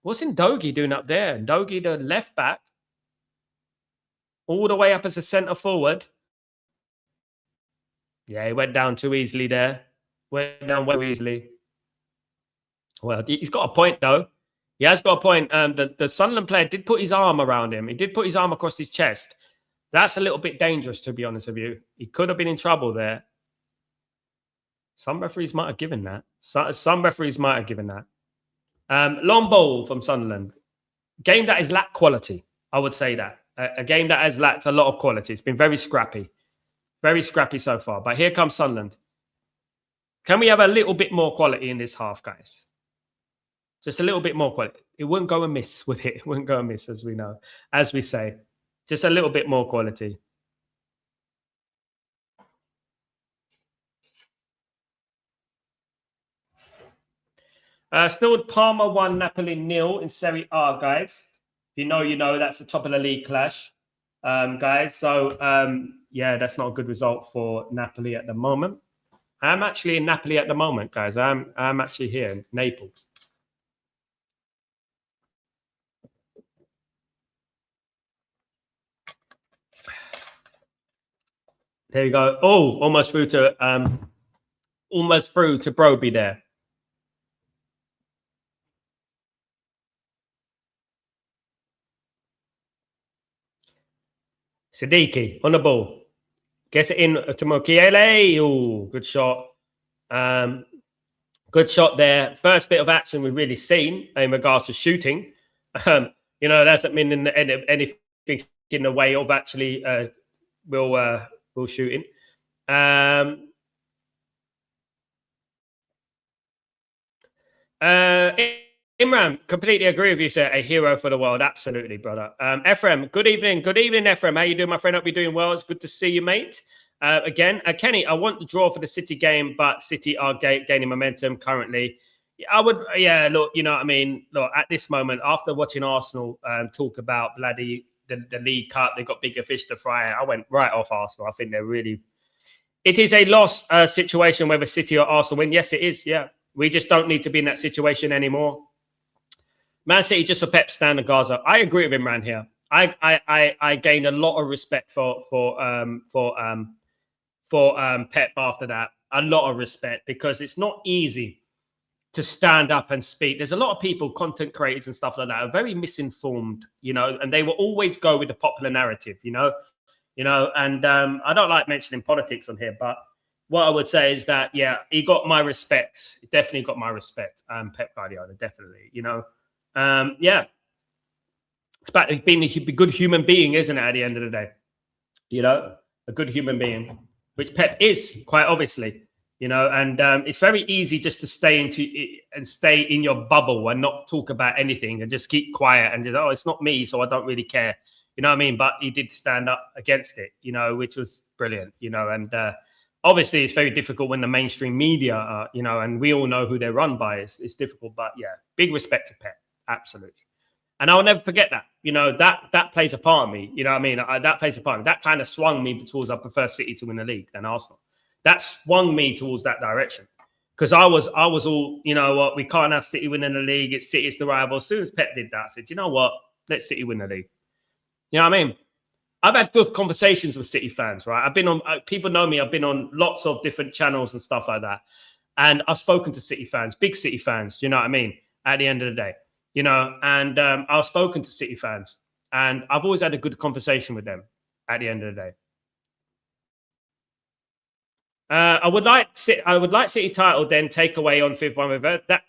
What's Ndogi doing up there? Ndogi, the left back. All the way up as a centre forward. Yeah, he went down too easily there. Went down well easily. Well, he's got a point, though. He has got a point. The Sunderland player did put his arm around him. He did put his arm across his chest. That's a little bit dangerous, to be honest with you. He could have been in trouble there. Some referees might have given that. Some referees might have given that. Long ball from Sunderland. Game that has lacked quality, I would say that. A game that has lacked a lot of quality. It's been very scrappy. Very scrappy so far. But here comes Sunderland. Can we have a little bit more quality in this half, guys? Just a little bit more quality. It wouldn't go amiss, would it? It wouldn't go amiss, as we know. As we say. Just a little bit more quality. Still Parma 1, Napoli 0 in Serie A, guys. If you know, you know. That's the top of the league clash, guys. So, yeah, that's not a good result for Napoli at the moment. I'm actually in Napoli at the moment, guys. I'm actually here in Naples. There you go. Oh, almost through to Broby there. Siddiqui on the ball. Gets it in to Mokiele. Oh, good shot. Good shot there. First bit of action we've really seen in regards to shooting. You know, that hasn't been anything in the way of actually will shooting. Imran, completely agree with you, sir. A hero for the world. Absolutely, brother. Ephraim, good evening. Good evening, Ephraim. How you doing, my friend? Hope you're doing well. It's good to see you, mate. Again, Kenny, I want the draw for the City game, but City are gaining momentum currently. I would, yeah, look, you know what I mean? Look, at this moment, after watching Arsenal talk about bloody the League Cup, they've got bigger fish to fry. I went right off Arsenal. I think they're really... It is a loss situation whether City or Arsenal win. Yes, it is, yeah. We just don't need to be in that situation anymore. Man City just for Pep stand and Gaza. I agree with Imran here. I gained a lot of respect for Pep after that. A lot of respect, because it's not easy to stand up and speak. There's a lot of people, content creators and stuff like that, are very misinformed, you know, and they will always go with the popular narrative, you know, and I don't like mentioning politics on here, but what I would say is that, yeah, he got my respect. He definitely got my respect. Pep Guardiola, definitely, you know. Yeah. It's about being a good human being, isn't it, at the end of the day? You know, a good human being, which Pep is, quite obviously, you know, and it's very easy just to stay in your bubble and not talk about anything and just keep quiet and just, oh, it's not me, so I don't really care. You know what I mean? But he did stand up against it, you know, which was brilliant, you know, and obviously it's very difficult when the mainstream media are, you know, and we all know who they're run by. It's difficult, but yeah, big respect to Pep. Absolutely. And I'll never forget that. You know, that plays a part of me. You know what I mean? That plays a part of me. That kind of swung me towards I prefer City to win the league than Arsenal. That swung me towards that direction. Because I was all, you know what, we can't have City winning the league. It's City's the rival. As soon as Pep did that, I said, you know what? Let City win the league. You know what I mean? I've had good conversations with City fans, right? I've been on, people know me, I've been on lots of different channels and stuff like that. And I've spoken to City fans, big City fans, you know what I mean? At the end of the day, you know, and I've spoken to City fans and I've always had a good conversation with them at the end of the day. I would like City title, then take away on fifth one with that.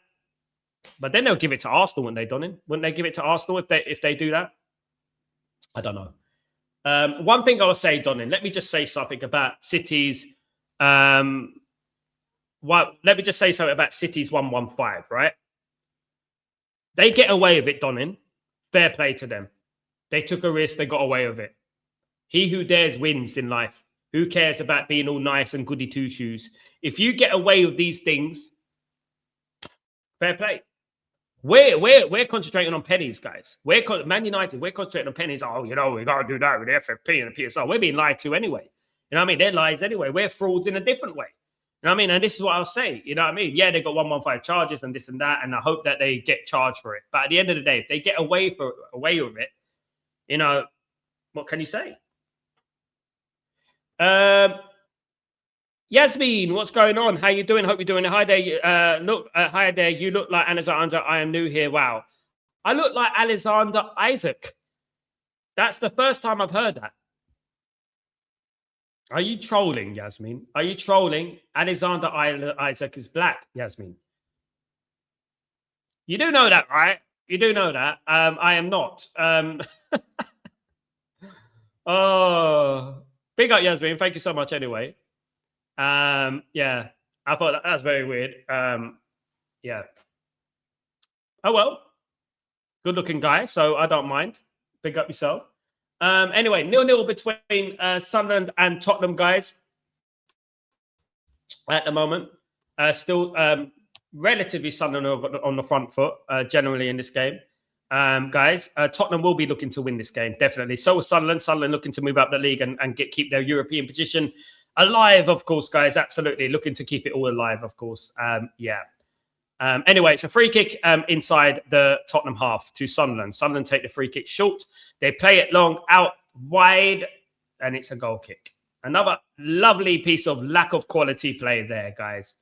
But then they'll give it to Arsenal, wouldn't they, Donny? Wouldn't they give it to Arsenal if they do that? I don't know. One thing I'll say, Donny, let me just say something about City's. Let me just say something about City's 115, right? They get away with it, Donny. Fair play to them. They took a risk. They got away with it. He who dares wins in life. Who cares about being all nice and goody two shoes? If you get away with these things, fair play. We're concentrating on pennies, guys. Man United, we're concentrating on pennies. Oh, you know, we got to do that with the FFP and the PSL. We're being lied to anyway. You know what I mean? They're lies anyway. We're frauds in a different way. You know what I mean? And this is what I'll say. You know what I mean? Yeah, they got 115 charges and this and that, and I hope that they get charged for it. But at the end of the day, if they get away with it, you know, what can you say? Yasmin, what's going on? How you doing? Hope you're doing it. Hi there. Hi there. You look like Alexander. I am new here. Wow. I look like Alexander Isaac. That's the first time I've heard that. Are you trolling, Yasmin? Are you trolling? Alexander Isaac is black, Yasmin. You do know that, right? You do know that. I am not. Oh, big up, Yasmin. Thank you so much anyway. Yeah, I thought that was very weird. Yeah. Oh, well. Good looking guy, so I don't mind. Big up yourself. Anyway, 0-0 between Sunderland and Tottenham, guys. At the moment, still relatively Sunderland on the front foot, generally in this game. Guys, Tottenham will be looking to win this game, definitely. So is Sunderland. Sunderland looking to move up the league and keep their European position alive, of course, guys. Absolutely. Looking to keep it all alive, of course. Yeah. Anyway, it's a free kick inside the Tottenham half to Sunderland. Sunderland take the free kick short. They play it long, out wide, and it's a goal kick. Another lovely piece of lack of quality play there, guys.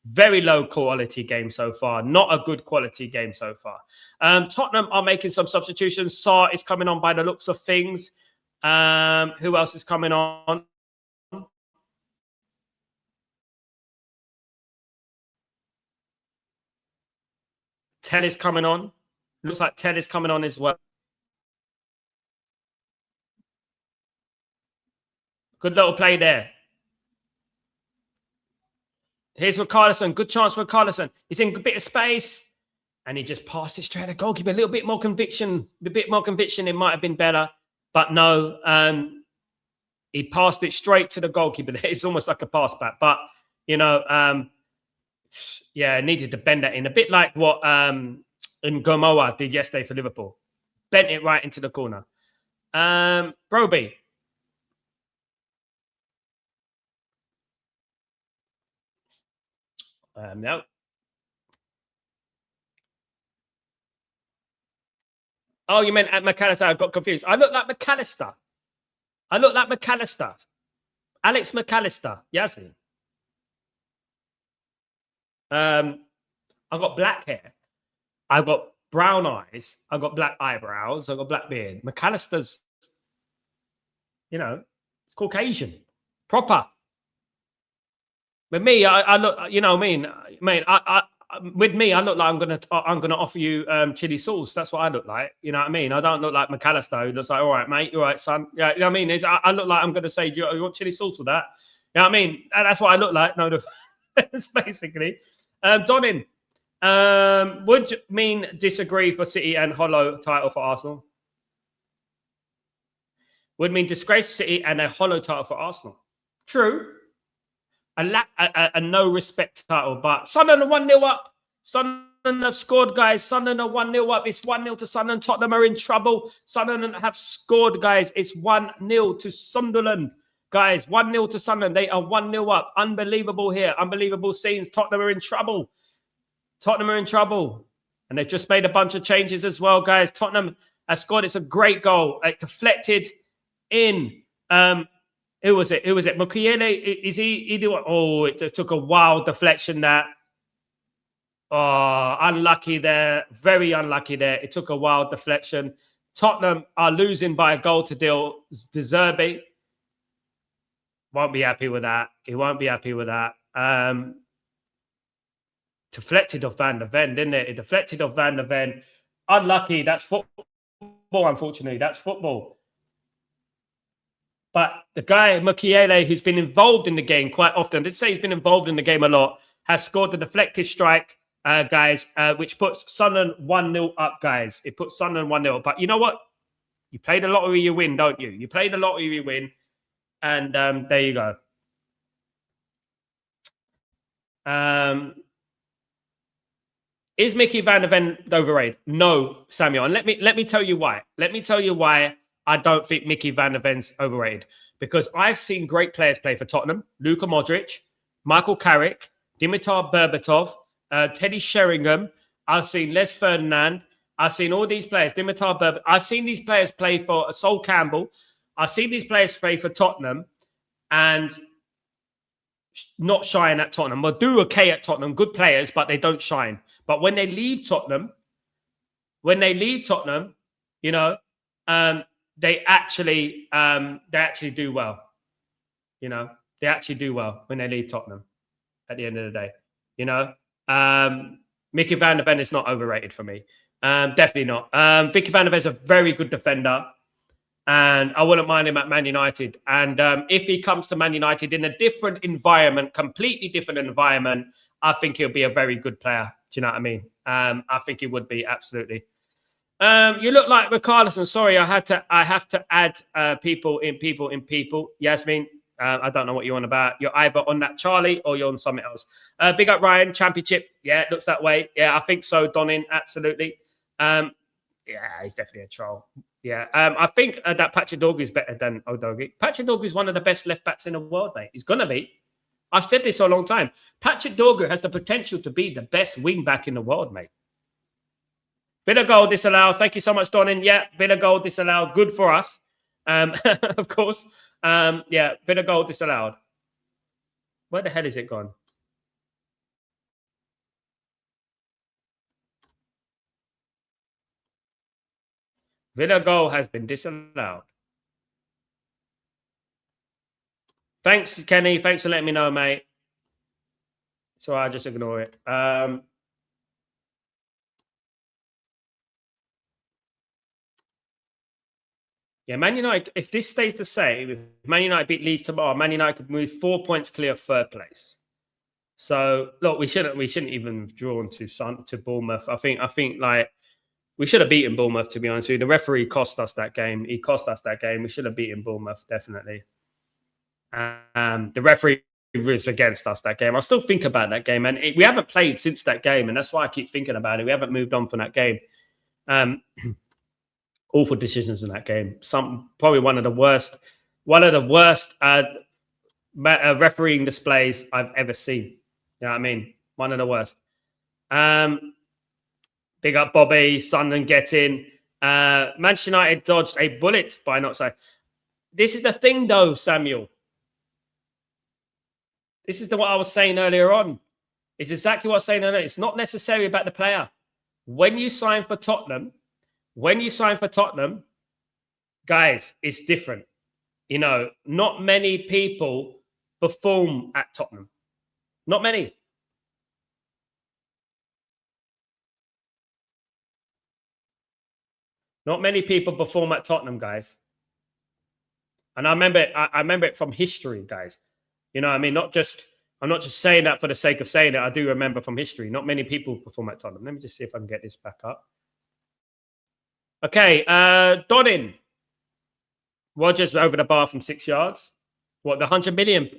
Very low quality game so far. Not a good quality game so far. Tottenham are making some substitutions. Sarr is coming on by the looks of things. Who else is coming on? Tell is coming on. Looks like Tell is coming on as well. Good little play there. Here's Richarlison. Good chance for Richarlison. He's in a bit of space. And he just passed it straight at the goalkeeper. A little bit more conviction. A bit more conviction. It might have been better. But no. He passed it straight to the goalkeeper. It's almost like a pass back. But, you know, yeah, needed to bend that in. A bit like what Ngomoa did yesterday for Liverpool. Bent it right into the corner. Broby. No. Oh, you meant at McAllister. I got confused. I look like McAllister. Alex McAllister. Yasmin. I've got black hair. I've got brown eyes. I've got black eyebrows. I've got black beard. McAllister's, you know, it's Caucasian. Proper. With me, I look, you know what I mean? With me, I look like I'm gonna offer you chili sauce. That's what I look like. You know what I mean? I don't look like McAllister, who looks like, all right, mate, you're right, son. Yeah, you know what I mean? I look like I'm gonna say, do you want chili sauce with that? You know what I mean? That's what I look like. No, that's basically. Donin, would you mean disagree for City and hollow title for Arsenal? Would mean disgrace for City and a hollow title for Arsenal. True. A no respect title, but Sunderland 1-0 up. Sunderland have scored, guys. Sunderland are 1-0 up. It's 1-0 to Sunderland. Tottenham are in trouble. Sunderland have scored, guys. It's 1-0 to Sunderland. Guys, 1-0 to Sunderland. They are 1-0 up. Unbelievable here. Unbelievable scenes. Tottenham are in trouble. Tottenham are in trouble. And they've just made a bunch of changes as well, guys. Tottenham has scored. It's a great goal. It deflected in. Who was it? Mukiele? Is he doing? Oh, it took a wild deflection that. Oh, unlucky there. Very unlucky there. It took a wild deflection. Tottenham are losing by a goal to De Zerbi. Won't be happy with that. He won't be happy with that. Deflected off Van der Ven, didn't it? It deflected off Van der Ven. Unlucky. That's football, unfortunately. That's football. But the guy, Mukiele, who's been involved in the game quite often, I did say he's been involved in the game a lot, has scored the deflective strike, guys, which puts Sunderland 1-0 up, guys. It puts Sunderland 1-0 up. But you know what? You play the lottery, you win, don't you? You play the lottery, you win. And there you go. Is Mickey Van der Ven overrated? No, Samuel. And let me tell you why. Let me tell you why I don't think Mickey Van der Ven's overrated. Because I've seen great players play for Tottenham. Luka Modric, Michael Carrick, Dimitar Berbatov, Teddy Sheringham. I've seen Les Ferdinand. I've seen all these players. Dimitar Berbatov. I've seen these players play for Sol Campbell. I've seen these players play for Tottenham and not shine at Tottenham. Well, do okay at Tottenham. Good players, but they don't shine. But when they leave Tottenham, you know, they actually do well. You know, they actually do well when they leave Tottenham at the end of the day. You know, Mickey Van der Ven is not overrated for me. Definitely not. Mickey Van der Ven is a very good defender. And I wouldn't mind him at Man United. And if he comes to Man United in a different environment, completely different environment, I think he'll be a very good player. Do you know what I mean? I think he would be, absolutely. You look like Richarlison. Sorry, I have to add people. Yasmin, I don't know what you're on about. You're either on that Charlie or you're on something else. Big up Ryan, Championship. Yeah, it looks that way. Yeah, I think so, Donin, absolutely. Yeah, he's definitely a troll. Yeah, I think that Patrick Dorgu is better than Odogi. Patrick Dorgu is one of the best left backs in the world, mate. He's going to be. I've said this for a long time. Patrick Dorgu has the potential to be the best wing back in the world, mate. Bit of goal disallowed. Thank you so much, Donin. Yeah, bit of goal disallowed. Good for us, of course. Yeah, bit of goal disallowed. Where the hell is it gone? Villa goal has been disallowed. Thanks, Kenny. Thanks for letting me know, mate. So I just ignore it. Yeah, Man United, if this stays the same, if Man United beat Leeds tomorrow, Man United could move 4 points clear of third place. So look, we shouldn't even have drawn to Bournemouth. I think like we should have beaten Bournemouth, to be honest with you. The referee cost us that game. He cost us that game. We should have beaten Bournemouth, definitely. The referee was against us that game. I still think about that game, and we haven't played since that game, and that's why I keep thinking about it. We haven't moved on from that game. Awful decisions in that game. Probably one of the worst refereeing displays I've ever seen. You know what I mean? One of the worst. Big up Bobby, Sunderland get in. Manchester United dodged a bullet by not saying. This is the thing, though, Samuel. This is what I was saying earlier on. It's exactly what I was saying earlier. It's not necessarily about the player. When you sign for Tottenham, guys, it's different. You know, not many people perform at Tottenham. Not many. Not many people perform at Tottenham, guys. And I remember it from history, guys. You know what I mean? I'm not just saying that for the sake of saying it. I do remember from history. Not many people perform at Tottenham. Let me just see if I can get this back up. Okay, Donin. Rodgers over the bar from 6 yards. What, the 100 million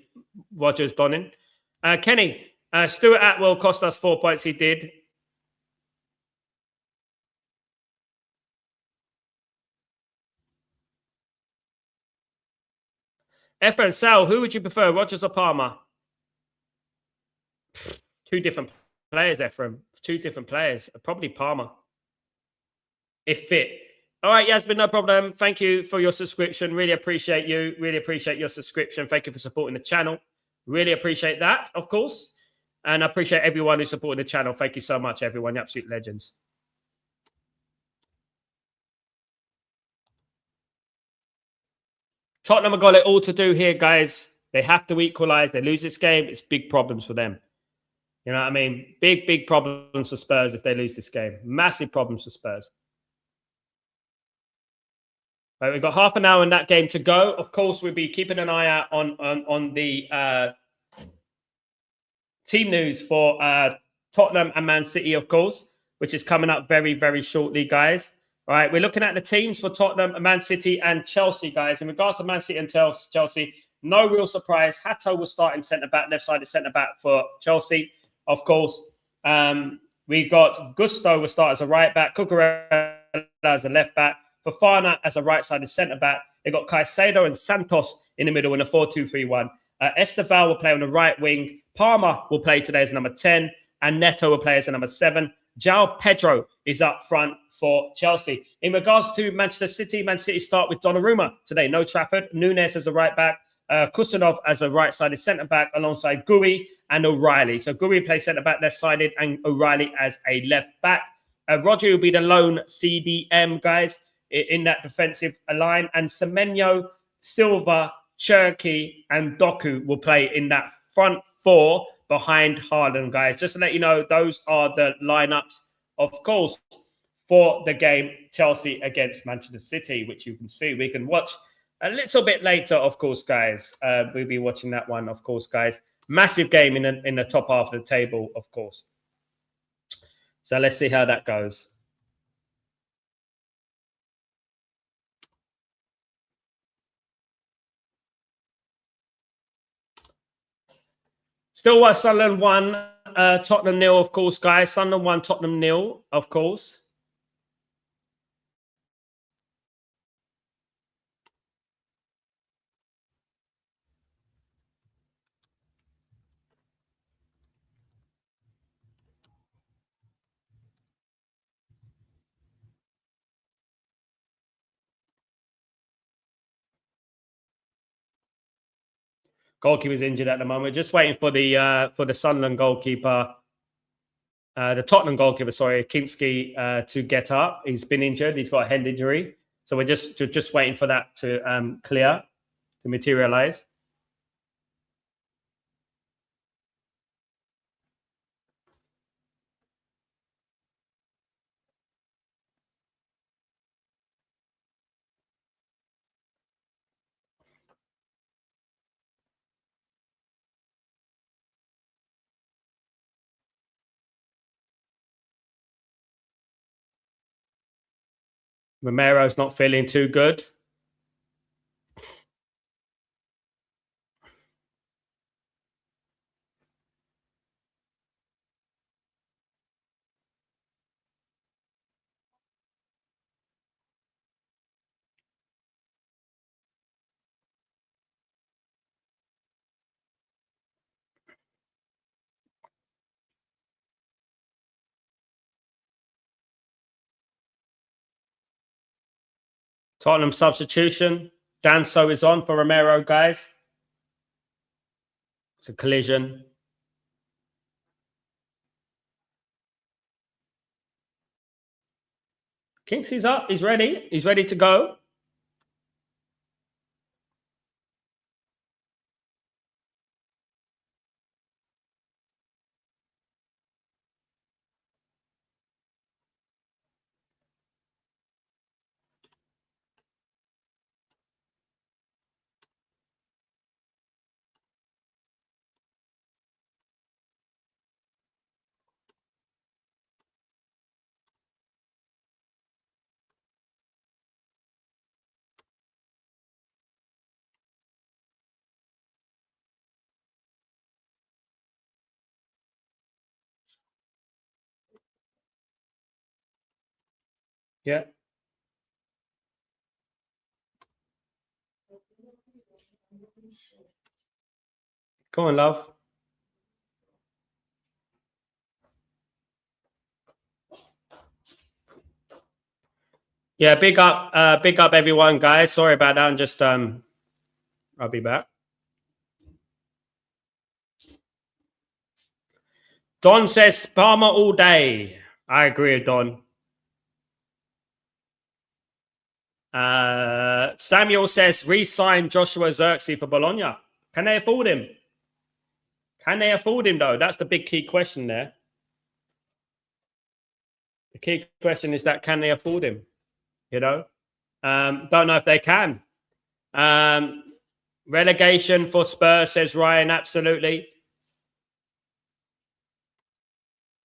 Rodgers, Donin? Kenny, Stuart Atwell cost us 4 points. He did. Efren, Sal, who would you prefer, Rodgers or Palmer? Two different players, Efren. Two different players. Probably Palmer. If fit. All right, Yasmin, no problem. Thank you for your subscription. Really appreciate you. Really appreciate your subscription. Thank you for supporting the channel. Really appreciate that, of course. And I appreciate everyone who supported the channel. Thank you so much, everyone. You're absolute legends. Tottenham have got it all to do here, guys. They have to equalise. They lose this game, it's big problems for them. You know what I mean? Big, big problems for Spurs if they lose this game. Massive problems for Spurs. Right, we've got half an hour in that game to go. Of course, we'll be keeping an eye out on the team news for Tottenham and Man City, of course, which is coming up very, very shortly, guys. All right, we're looking at the teams for Tottenham, Man City, and Chelsea, guys. In regards to Man City and Chelsea, no real surprise. Hatto will start in centre-back, left-sided centre-back for Chelsea, of course. We've got Gusto will start as a right-back, Cucurella as a left-back, Fofana as a right-sided centre-back. They've got Caicedo and Santos in the middle in a 4-2-3-1. Esteval will play on the right wing. Palmer will play today as number 10. And Neto will play as a number 7. João Pedro is up front for Chelsea. In regards to Manchester City start with Donnarumma today. No Trafford. Nunes as a right back. Kusanov as a right-sided centre-back alongside Gui and O'Reilly. So Gui plays centre-back left-sided and O'Reilly as a left-back. Roger will be the lone CDM, guys, in that defensive line. And Semenyo, Silva, Cherky and Doku will play in that front four behind Haaland, guys. Just to let you know, those are the lineups, of course, for the game Chelsea against Manchester City, which you can see. We can watch a little bit later, of course, guys. We'll be watching that one, of course, guys. Massive game in the top half of the table, of course. So let's see how that goes. Still Sunderland 1, Tottenham 0, of course, guys. Sunderland 1, Tottenham 0, of course. Goalkeeper's injured at the moment. Just waiting for the Sunderland goalkeeper, the Tottenham goalkeeper, sorry, Kinski, to get up. He's been injured. He's got a head injury. So we're just waiting for that to clear, to materialize. Romero's not feeling too good. Tottenham substitution. Danso is on for Romero, guys. It's a collision. Kingsley's up. He's ready. He's ready to go. Yeah. Go on, love. Yeah, big up everyone, guys. Sorry about that. I'm just I'll be back. Don says Palmer all day. I agree with Don. Samuel says re-sign Joshua Xerxes for Bologna. Can they afford him? Can they afford him though? That's the big key question there. The key question is that can they afford him? You know, don't know if they can. Relegation for Spurs, says Ryan. Absolutely.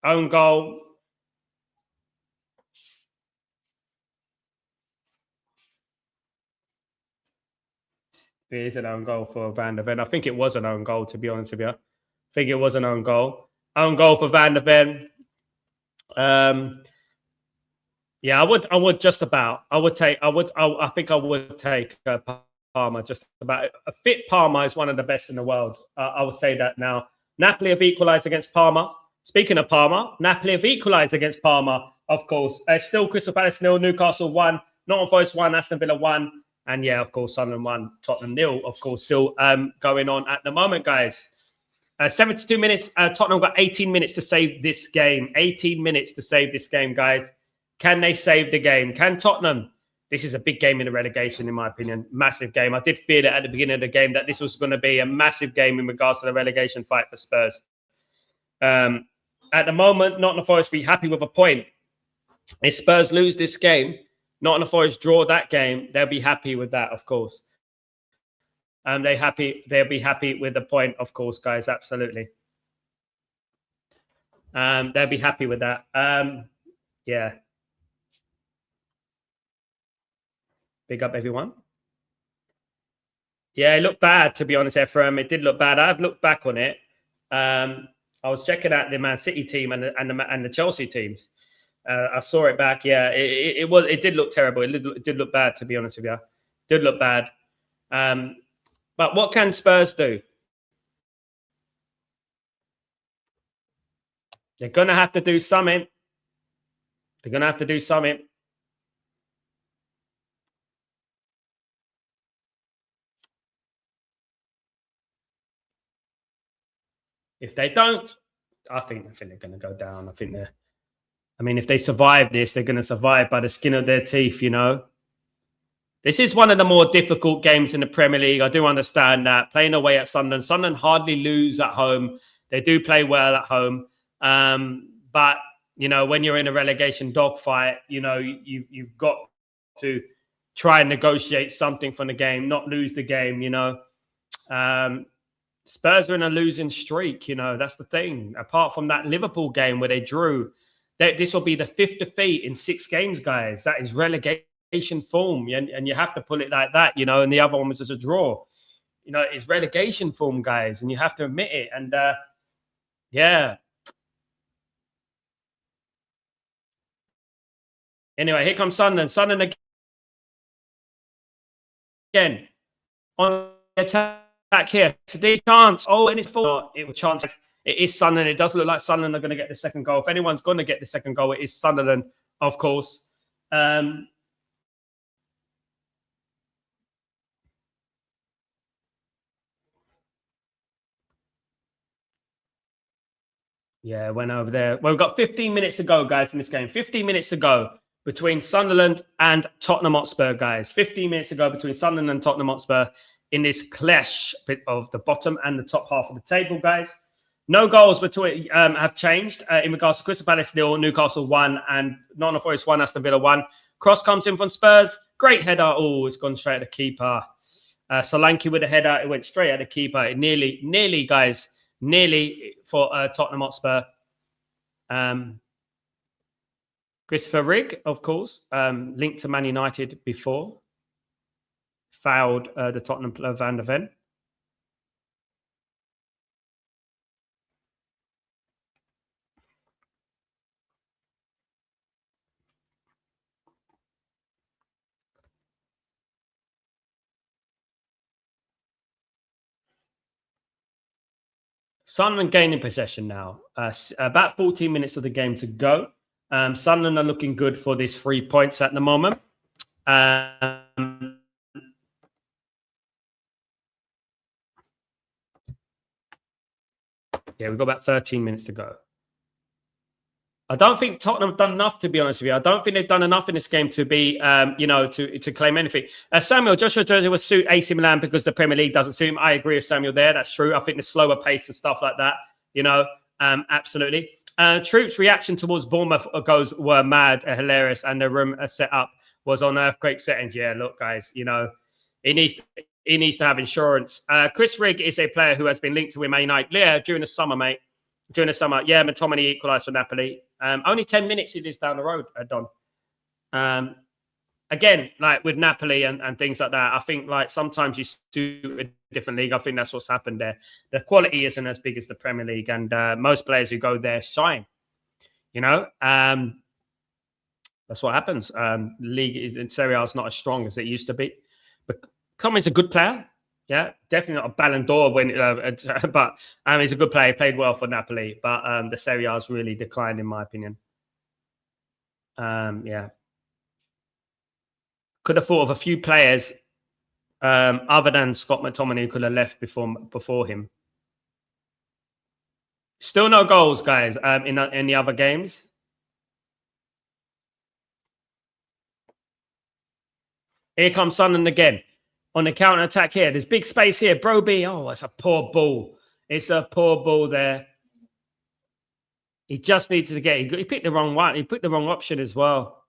Own goal. It is an own goal for Van der Ven. I think it was an own goal, to be honest with you. I think it was an own goal. Own goal for Van der Ven. Yeah, I would just about. I think I would take Parma just about. A fit Parma is one of the best in the world. I would say that now. Napoli have equalised against Parma. Speaking of Parma, Napoli have equalised against Parma, of course. Still Crystal Palace 0, Newcastle 1, Nottingham Forest 1, Aston Villa 1. And yeah, of course, Sunderland 1, Tottenham 0, of course, still going on at the moment, guys. 72 minutes. Tottenham got 18 minutes to save this game. 18 minutes to save this game, guys. Can they save the game? Can Tottenham? This is a big game in the relegation, in my opinion. Massive game. I did fear that at the beginning of the game that this was going to be a massive game in regards to the relegation fight for Spurs. At the moment, Nottingham Forest be happy with a point. If Spurs lose this game, Nottingham Forest draw that game, they'll be happy with that, of course. They'll be happy with the point, of course, guys. Absolutely. They'll be happy with that. Yeah. Big up, everyone. Yeah, it looked bad, to be honest, Ephraim. It did look bad. I've looked back on it. I was checking out the Man City team and the Chelsea teams. I saw it back. Yeah, it did look terrible. It did look bad, to be honest with you. It did look bad. But what can Spurs do? They're going to have to do something. They're going to have to do something. If they don't, I think they're going to go down. I mean, if they survive this, they're going to survive by the skin of their teeth, you know. This is one of the more difficult games in the Premier League. I do understand that. Playing away at Sunderland. Sunderland hardly lose at home. They do play well at home. But, you know, when you're in a relegation dogfight, you know, you've got to try and negotiate something from the game, not lose the game, you know. Spurs are in a losing streak, you know. That's the thing. Apart from that Liverpool game where they drew, this will be the 5th defeat in 6 games, guys. That is relegation form, and you have to pull it like that, you know. And the other one was just a draw. You know, it's relegation form, guys, and you have to admit it. And yeah. Anyway, here comes Sunderland. Sunderland again on the attack here. Today chance. Oh, and it's full. It was chance. It is Sunderland. It does look like Sunderland are going to get the second goal. If anyone's going to get the second goal, it is Sunderland, of course. Yeah, went over there. Well, we've got 15 minutes to go, guys, in this game. 15 minutes to go between Sunderland and Tottenham Hotspur, guys. 15 minutes to go between Sunderland and Tottenham Hotspur in this clash of the bottom and the top half of the table, guys. No goals between have changed in regards to Crystal Palace 0, Newcastle 1, and Nottingham Forest 1, Aston Villa 1. Cross comes in from Spurs. Great header. Oh, it's gone straight at the keeper. Solanke with a header. It went straight at the keeper. It nearly, guys, nearly for Tottenham Hotspur. Christopher Rigg, of course, linked to Man United before. Fouled the Tottenham player Van der Ven. Sunderland gaining possession now. About 14 minutes of the game to go. Sunderland are looking good for these 3 points at the moment. Yeah, we've got about 13 minutes to go. I don't think Tottenham have done enough, to be honest with you. I don't think they've done enough in this game to be, to claim anything. Samuel, Joshua Joseph will suit AC Milan because the Premier League doesn't suit him. I agree with Samuel there. That's true. I think the slower pace and stuff like that, absolutely. Troop's reaction towards Bournemouth goals were mad, hilarious, and the room set up was on earthquake settings. Yeah, look, guys, he needs to have insurance. Chris Rigg is a player who has been linked to Man United. Yeah, during the summer, mate. During the summer, yeah, McTominay equalised for Napoli. Only 10 minutes it is down the road, Don. Again, like with Napoli and things like that, I think like sometimes you do a different league. I think that's what's happened there. The quality isn't as big as the Premier League, and most players who go there shine. That's what happens. The league in Serie A is not as strong as it used to be. But Come's a good player. Yeah, definitely not a Ballon d'Or but he's a good player. He played well for Napoli, but the Serie A has really declined, in my opinion. Yeah. Could have thought of a few players other than Scott McTominay who could have left before him. Still no goals, guys, in the other games. Here comes Sunderland again. On the counter-attack here. There's big space here. Broby. Oh, it's a poor ball. It's a poor ball there. He just needs to get... He picked the wrong one. He picked the wrong option as well.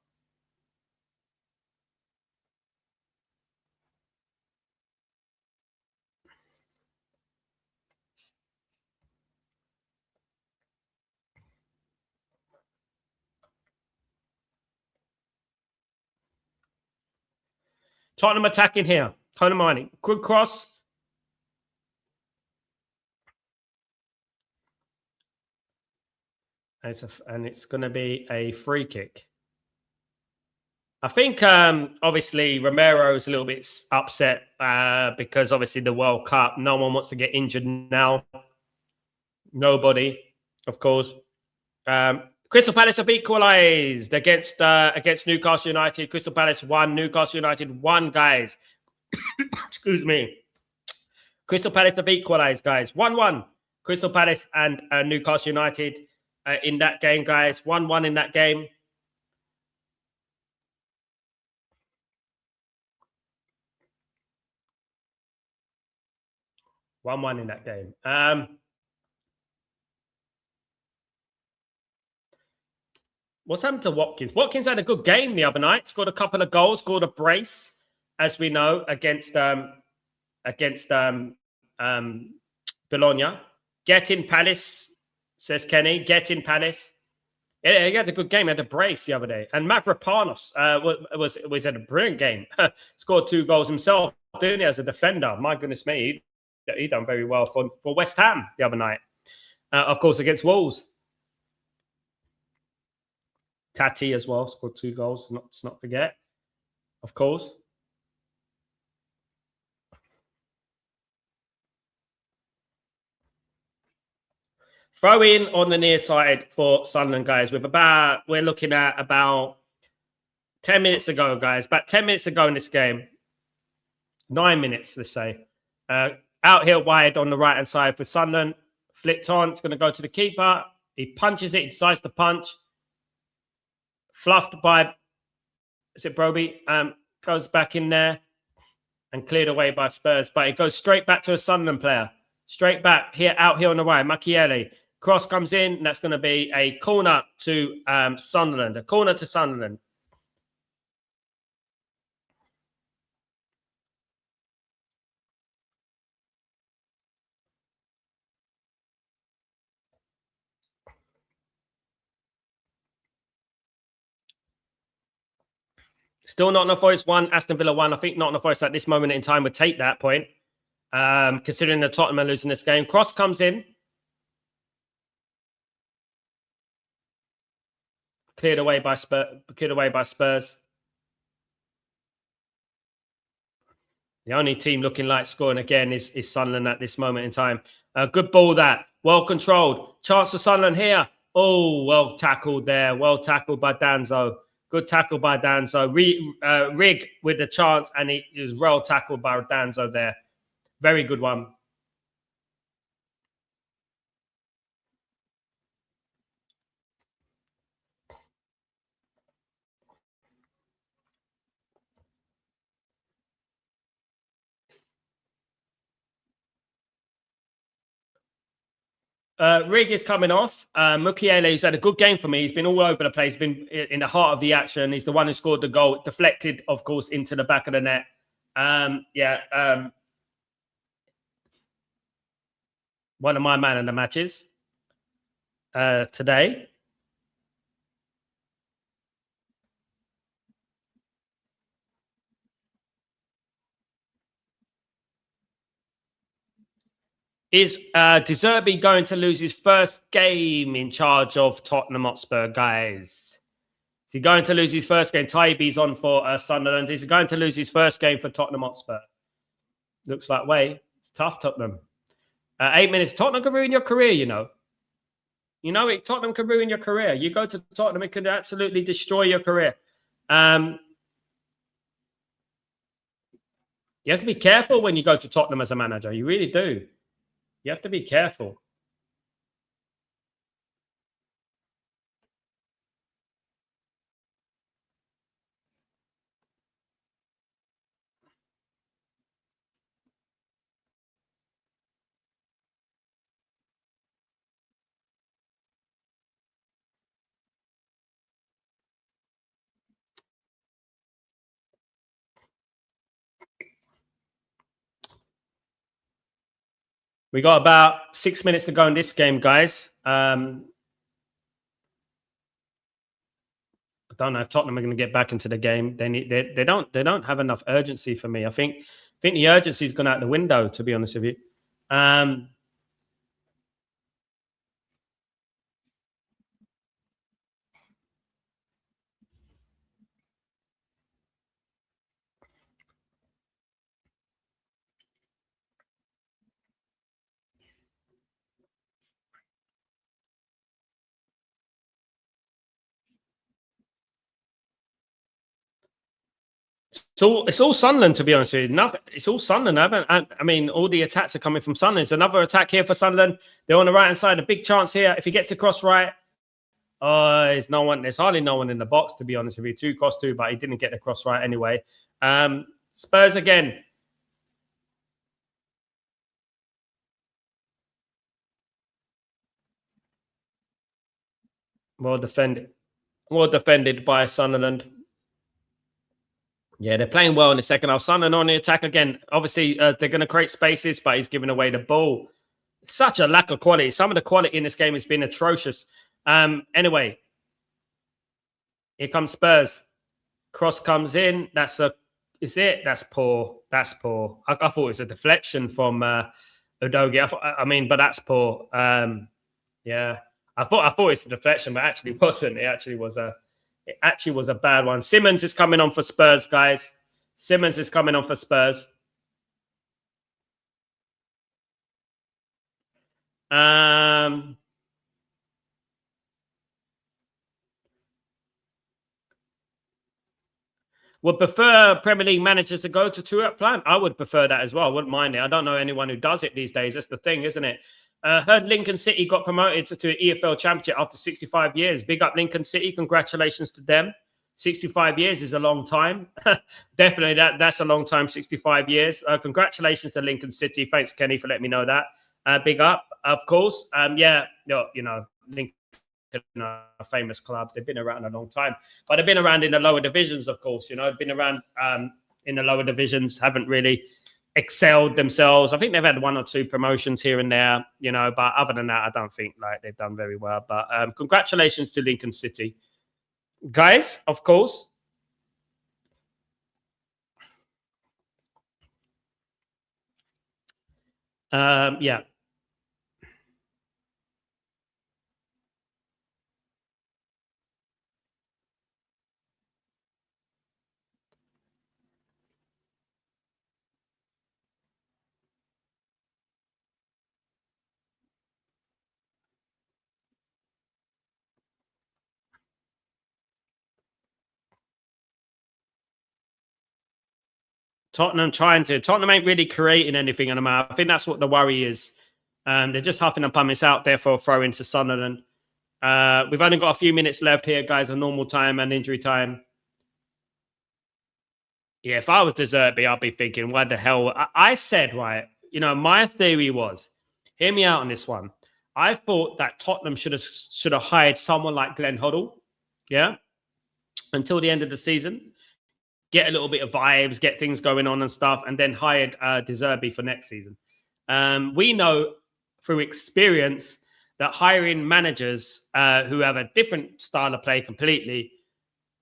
Tottenham attacking here. Tottenham mining. Good cross. And it's going to be a free kick. I think, obviously, Romero is a little bit upset because, obviously, the World Cup. No one wants to get injured now. Nobody, of course. Crystal Palace have equalised against Newcastle United. Crystal Palace 1, Newcastle United 1, guys. Excuse me. Crystal Palace have equalised, guys. 1-1. Crystal Palace and Newcastle United in that game, guys. 1-1 in that game. What's happened to Watkins? Watkins had a good game the other night. Scored a couple of goals. Scored a brace, as we know, against Bologna. Get in Palace, says Kenny. Get in Palace. Yeah, he had a good game. He had a brace the other day. And Mavropanos was at a brilliant game. Scored 2 goals himself, didn't he, as a defender? My goodness me, he done very well for West Ham the other night. Of course, against Wolves. Tati as well, scored 2 goals, let's not forget, of course. Throw in on the near side for Sunderland, guys. We're looking at about 10 minutes ago, guys. About 10 minutes ago in this game. 9 minutes, let's say. Out here wide on the right-hand side for Sunderland. Flicked on. It's going to go to the keeper. He punches it. He decides to punch. Fluffed by, is it Broby? Goes back in there and cleared away by Spurs. But it goes straight back to a Sunderland player. Straight back here, out here on the right. Macchielli. Cross comes in, and that's going to be a corner to Sunderland. A corner to Sunderland. Still Nottingham Forest 1, Aston Villa 1. I think Nottingham Forest at this moment in time would take that point, considering the Tottenham are losing this game. Cross comes in. Cleared away by Spurs. The only team looking like scoring again is Sunderland at this moment in time. Good ball that. Well controlled. Chance for Sunderland here. Oh, well tackled there. Well tackled by Danzo. Good tackle by Danzo. Rig with the chance, and he was well tackled by Danzo there. Very good one. Rig is coming off. Mukiele, who's had a good game for me. He's been all over the place, been in the heart of the action. He's the one who scored the goal. Deflected, of course, into the back of the net. One of my man of the matches today. Is De Zerbi going to lose his first game in charge of Tottenham Hotspur, guys? Is he going to lose his first game? Tybie's on for Sunderland. Is he going to lose his first game for Tottenham Hotspur? Looks that way. It's tough, Tottenham. 8 minutes. Tottenham can ruin your career, you know. You know, Tottenham can ruin your career. You go to Tottenham, it could absolutely destroy your career. You have to be careful when you go to Tottenham as a manager. You really do. You have to be careful. We got about 6 minutes to go in this game, guys. I don't know if Tottenham are going to get back into the game. They don't have enough urgency for me. I think the urgency's gone out the window, to be honest with you. It's all Sunderland, to be honest with you. It's all Sunderland. I mean, all the attacks are coming from Sunderland. There's another attack here for Sunderland. They're on the right hand side. A big chance here. If he gets across right, there's no one. There's hardly no one in the box, to be honest with you. 2-2, but he didn't get across right anyway. Spurs again. Well defended by Sunderland. Yeah, they're playing well in the second half. Sunderland on the attack again. Obviously, they're going to create spaces, but he's giving away the ball. Such a lack of quality. Some of the quality in this game has been atrocious. Anyway, here comes Spurs. Cross comes in. That's poor. That's poor. I thought it was a deflection from Udogie. But that's poor. Yeah, I thought it's a deflection, but actually wasn't. It actually was a bad one. Simmons is coming on for Spurs, guys. Simmons is coming on for Spurs. Would prefer Premier League managers to go to two-up plan. I would prefer that as well. I wouldn't mind it. I don't know anyone who does it these days. That's the thing, isn't it? Heard Lincoln City got promoted to an EFL Championship after 65 years. Big up Lincoln City. Congratulations to them. 65 years is a long time. Definitely, that's a long time, 65 years. Congratulations to Lincoln City. Thanks, Kenny, for letting me know that. Big up, of course. Lincoln, a famous club. They've been around a long time. But they've been around in the lower divisions, of course. They've been around in the lower divisions, haven't really excelled themselves. I think they've had 1 or 2 promotions here and there, but other than that, I don't think they've done very well. But congratulations to Lincoln City. Guys, of course. Yeah. Tottenham ain't really creating anything in the map. I think that's what the worry is. They're just huffing and pumping out there for a throw into Sunderland. We've only got a few minutes left here, guys, on normal time and injury time. Yeah, if I was De Zerbi, I'd be thinking, what the hell? I said, right, my theory was, hear me out on this one. I thought that Tottenham should have hired someone like Glenn Hoddle, yeah, until the end of the season, get a little bit of vibes, get things going on and stuff, and then hired De Zerbi for next season. We know through experience that hiring managers who have a different style of play completely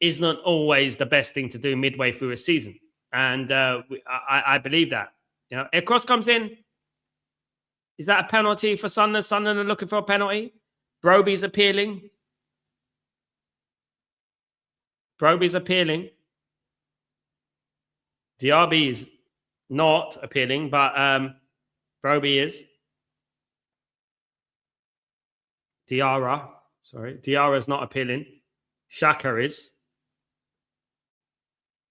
is not always the best thing to do midway through a season. And I believe that. Air Cross comes in. Is that a penalty for Sunderland? Sunderland are looking for a penalty. Broby's appealing. Diaby is not appealing, but Broby is. Diarra's not appealing. Shaka is.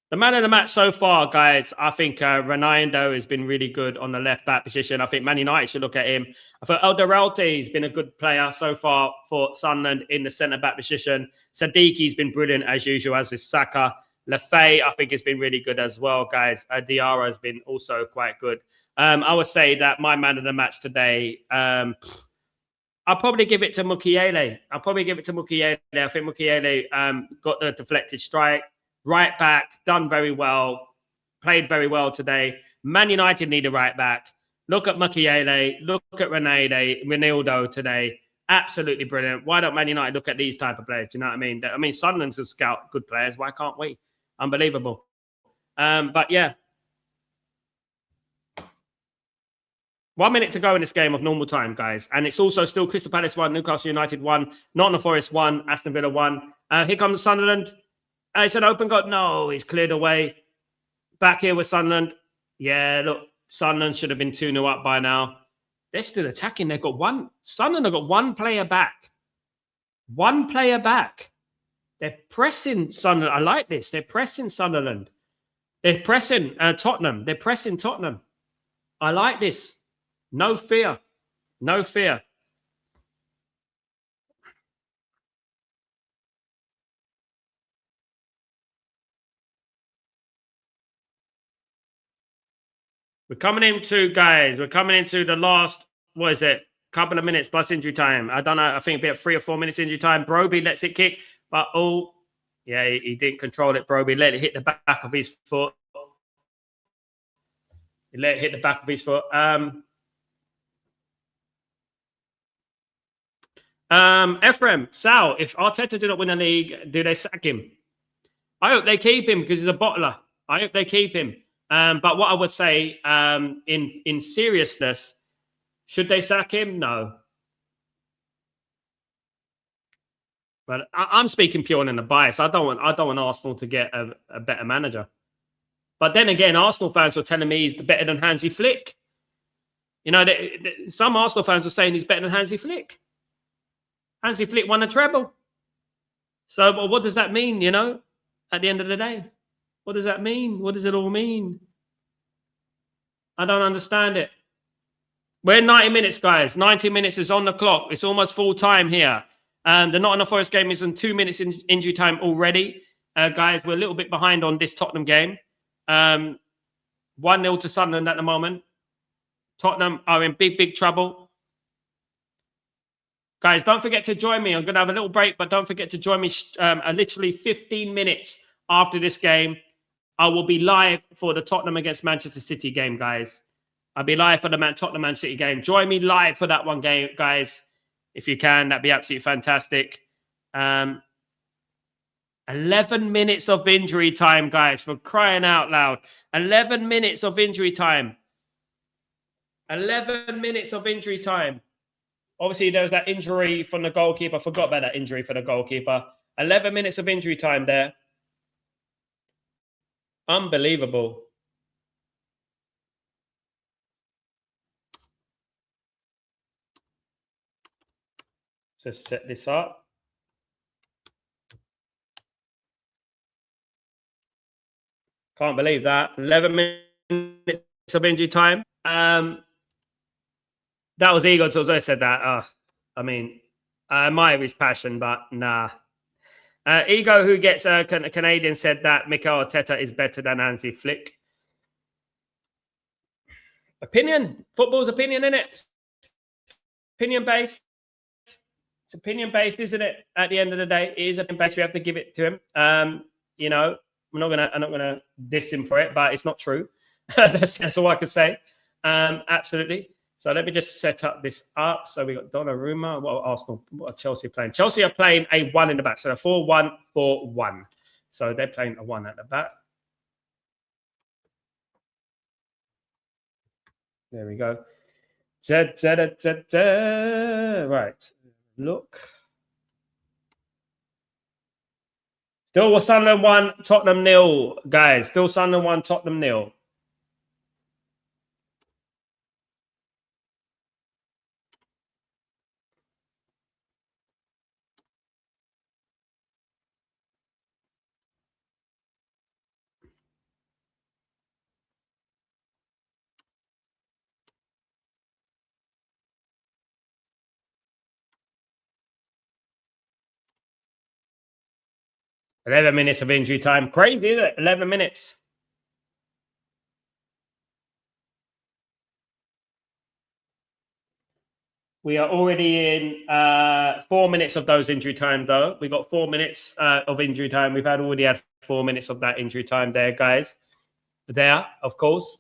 The man of the match so far, guys, I think Ronaldo has been really good on the left-back position. I think Man United should look at him. I thought Alderweireld has been a good player so far for Sunderland in the centre-back position. Sadiqi's been brilliant as usual, as is Saka. Lafay, I think, has been really good as well, guys. Diarra has been also quite good. I would say that my man of the match today, I'll probably give it to Mukiele. I think Mukiele got the deflected strike. Right back, done very well, played very well today. Man United need a right back. Look at Mukiele, look at Ronaldo today. Absolutely brilliant. Why don't Man United look at these type of players? Do you know what I mean? I mean, Sunderland's a scout good players. Why can't we? Unbelievable. But yeah. 1 minute to go in this game of normal time, guys. And it's also still Crystal Palace 1, Newcastle United 1, Nottingham Forest 1, Aston Villa 1. Here comes Sunderland. It's an open goal. No, he's cleared away. Back here with Sunderland. Yeah, look, Sunderland should have been 2-0 up by now. They're still attacking. They've got one. Sunderland have got one player back. One player back. They're pressing Sunderland. I like this. They're pressing Sunderland. They're pressing Tottenham. They're pressing Tottenham. I like this. No fear. No fear. We're coming into the last, what is it? Couple of minutes plus injury time. I don't know. I think about 3 or 4 minutes injury time. Broby lets it kick, but yeah, he didn't control it. Broby let it hit the back of his foot. He let it hit the back of his foot. Ephraim, Sal, if Arteta do not win the league, do they sack him? I hope they keep him because he's a bottler. I hope they keep him. But what I would say, in seriousness, should they sack him? No. But I'm speaking purely in the bias. I don't want Arsenal to get a better manager. But then again, Arsenal fans were telling me he's better than Hansi Flick. Some Arsenal fans were saying he's better than Hansi Flick. Hansi Flick won a treble. So what does that mean, at the end of the day? What does that mean? What does it all mean? I don't understand it. We're 90 minutes, guys. 90 minutes is on the clock. It's almost full time here. The Nottingham Forest game is in 2 minutes in injury time already. Guys, we're a little bit behind on this Tottenham game. 1-0 to Sunderland at the moment. Tottenham are in big, big trouble. Guys, don't forget to join me. I'm going to have a little break, but don't forget to join me literally 15 minutes after this game. I will be live for the Tottenham against Manchester City game, guys. I'll be live for the Tottenham Man City game. Join me live for that one game, guys. If you can, that'd be absolutely fantastic. 11 minutes of injury time, guys, for crying out loud. 11 minutes of injury time. 11 minutes of injury time. Obviously, there was that injury from the goalkeeper. I forgot about that injury for the goalkeeper. 11 minutes of injury time there. Unbelievable. Let's set this up. Can't believe that. 11 minutes minutes of injury time. That was Ego until I said that. I mean, I admire his passion, but nah. Ego, who gets a Canadian, said that Mikel Arteta is better than Hansi Flick. Opinion. Football's opinion, isn't it? Opinion based. It's opinion based, isn't it? At the end of the day, it is opinion based. We have to give it to him. You know, I'm not gonna diss him for it, but it's not true. that's all I can say. Absolutely. So let me just set up this up. So we got Donnarumma. What are Arsenal? What are Chelsea playing? Chelsea are playing a 1 in the back. So they're 4-1-4-1. So they're playing a 1 at the back. There we go. Right. Look. Still Sunderland 1, Tottenham 0, guys. Still Sunderland 1, Tottenham 0. $11 minutes of injury time. Crazy, isn't it? 11 minutes. We are already in 4 minutes of those injury time, though. We got 4 minutes of injury time. We've already had 4 minutes of that injury time there, guys. There, of course.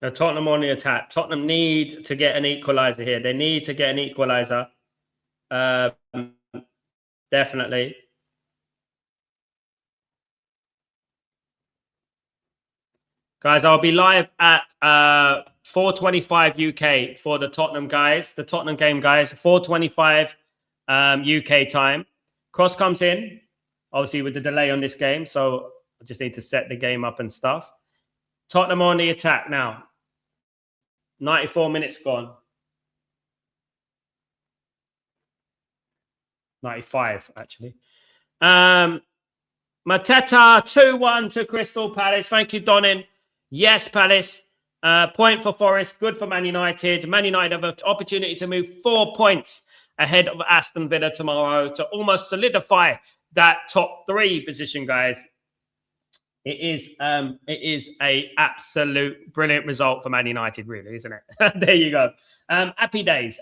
Now, Tottenham on the attack. Tottenham need to get an equaliser here. They need to get an equaliser. Definitely. Guys, I'll be live at 4:25 UK for the Tottenham guys. The Tottenham game, guys. 4:25 UK time. Cross comes in, obviously with the delay on this game. So I just need to set the game up and stuff. Tottenham on the attack now. 94 minutes gone. 95, actually. Mateta, 2-1 to Crystal Palace. Thank you, Donin. Yes, Palace. Point for Forest. Good for Man United. Man United have an opportunity to move 4 points ahead of Aston Villa tomorrow to almost solidify that top 3 position, guys. It is a absolute brilliant result for Man United, really, isn't it? There you go. Happy days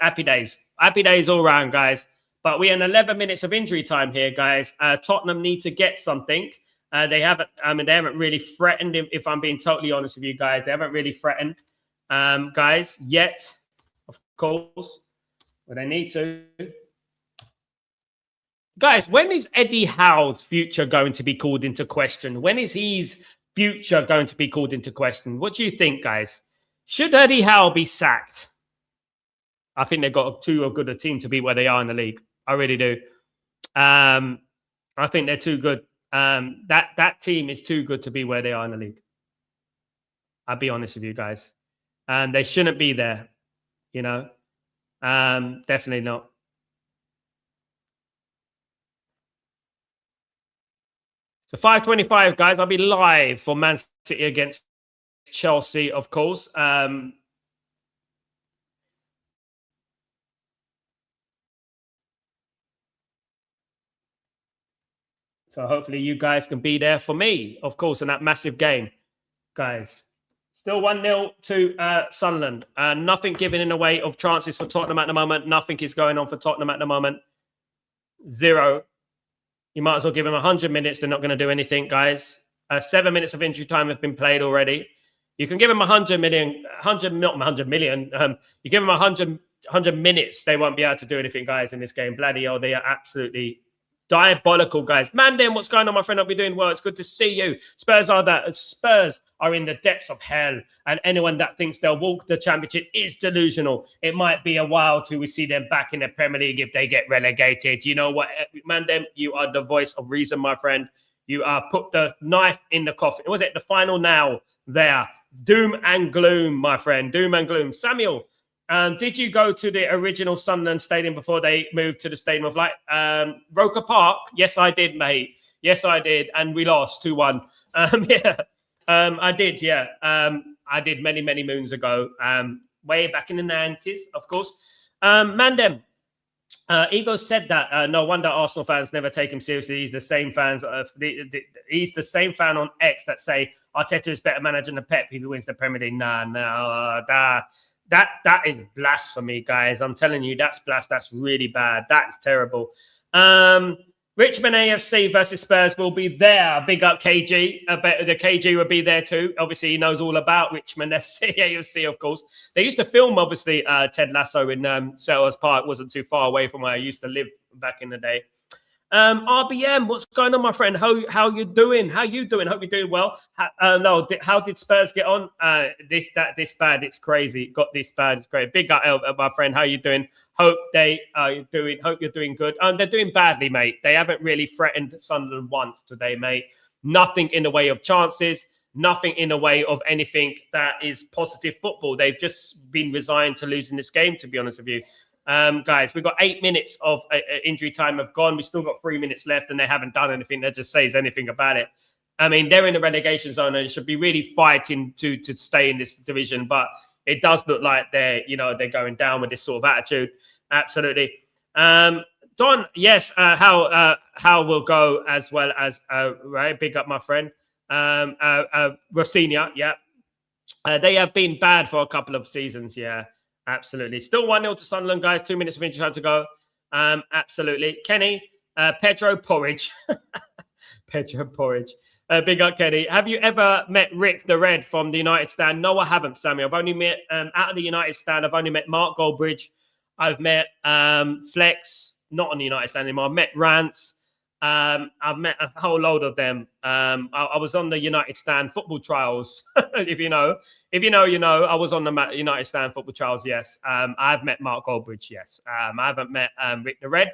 all round, guys. But we're in 11 minutes of injury time here, guys. Tottenham need to get something. They haven't really threatened, if I'm being totally honest with you guys. They haven't really threatened, guys, yet, of course. But they need to. Guys, when is Eddie Howe's future going to be called into question? When is his future going to be called into question? What do you think, guys? Should Eddie Howe be sacked? I think they've got too good a team to be where they are in the league. I really do. I think they're too good. That team is too good to be where they are in the league. I'll be honest with you guys. They shouldn't be there, you know. Definitely not. So 5:25, guys. I'll be live for Man City against Chelsea, of course. So hopefully you guys can be there for me, of course, in that massive game, guys. Still 1-0 to Sunderland. Nothing given in the way of chances for Tottenham at the moment. Nothing is going on for Tottenham at the moment. 0. You might as well give them 100 minutes. They're not going to do anything, guys. 7 minutes of injury time have been played already. You can give them 100 million, not 100 million. You give them 100 minutes, they won't be able to do anything, guys, in this game. Bloody hell, they are absolutely Diabolical, guys. Mandem, what's going on, my friend? I'll be doing well. It's good to see you. Spurs are in the depths of hell, and anyone that thinks they'll walk the championship is delusional. It might be a while till we see them back in the Premier League if they get relegated. You know what, Mandem? You are the voice of reason, my friend. You put the knife in the coffin. Was it the final nail there? Doom and gloom, my friend. Doom and gloom. Samuel, did you go to the original Sunderland Stadium before they moved to the Stadium of Light? Roker Park? Yes, I did, mate. Yes, I did. And we lost 2-1. I did, yeah. I did many, many moons ago. Way back in the 90s, of course. Mandem, Ego said that. No wonder Arsenal fans never take him seriously. He's the same fans. He's the same fan on X that say Arteta is better manager than Pep if he wins the Premier League. That is blasphemy, guys. I'm telling you, that's really bad. That's terrible. Richmond AFC versus Spurs will be there. Big up KG. I bet the KG will be there too. Obviously, he knows all about Richmond FC, AFC, of course. They used to film, obviously, Ted Lasso in Selhurst Park. Wasn't too far away from where I used to live back in the day. RBM, what's going on, my friend? How you doing? How you doing? Hope you're doing well. How did Spurs get on? This bad. It's crazy. Got this bad. It's great. Big up, my friend. How you doing? Hope you're doing good. They're doing badly, mate. They haven't really threatened Sunderland once today, mate. Nothing in the way of chances. Nothing in the way of anything that is positive football. They've just been resigned to losing this game, to be honest with you. Guys, we've got 8 minutes of injury time have gone. We've still got 3 minutes left, and they haven't done anything that just says anything about it. I mean, they're in the relegation zone, and they should be really fighting to stay in this division. But it does look like they're going down with this sort of attitude. Absolutely. Don, yes, how will go as well as right. Big up, my friend. Rossinia, yeah. They have been bad for a couple of seasons, yeah. Absolutely. Still 1-0 to Sunderland, guys. 2 minutes of injury time to go. Absolutely. Kenny, Pedro Porridge. Pedro Porridge. Big up, Kenny. Have you ever met Rick the Red from the United Stand? No, I haven't, Sammy. I've only met, out of the United Stand, I've only met Mark Goldbridge. I've met Flex, not on the United Stand anymore. I've met Rance. I've met a whole load of them. I was on the United Stand football trials. If you know, you know. I was on the United Stand football trials. Yes. I've met Mark Goldbridge. Yes. I haven't met Rick the Red.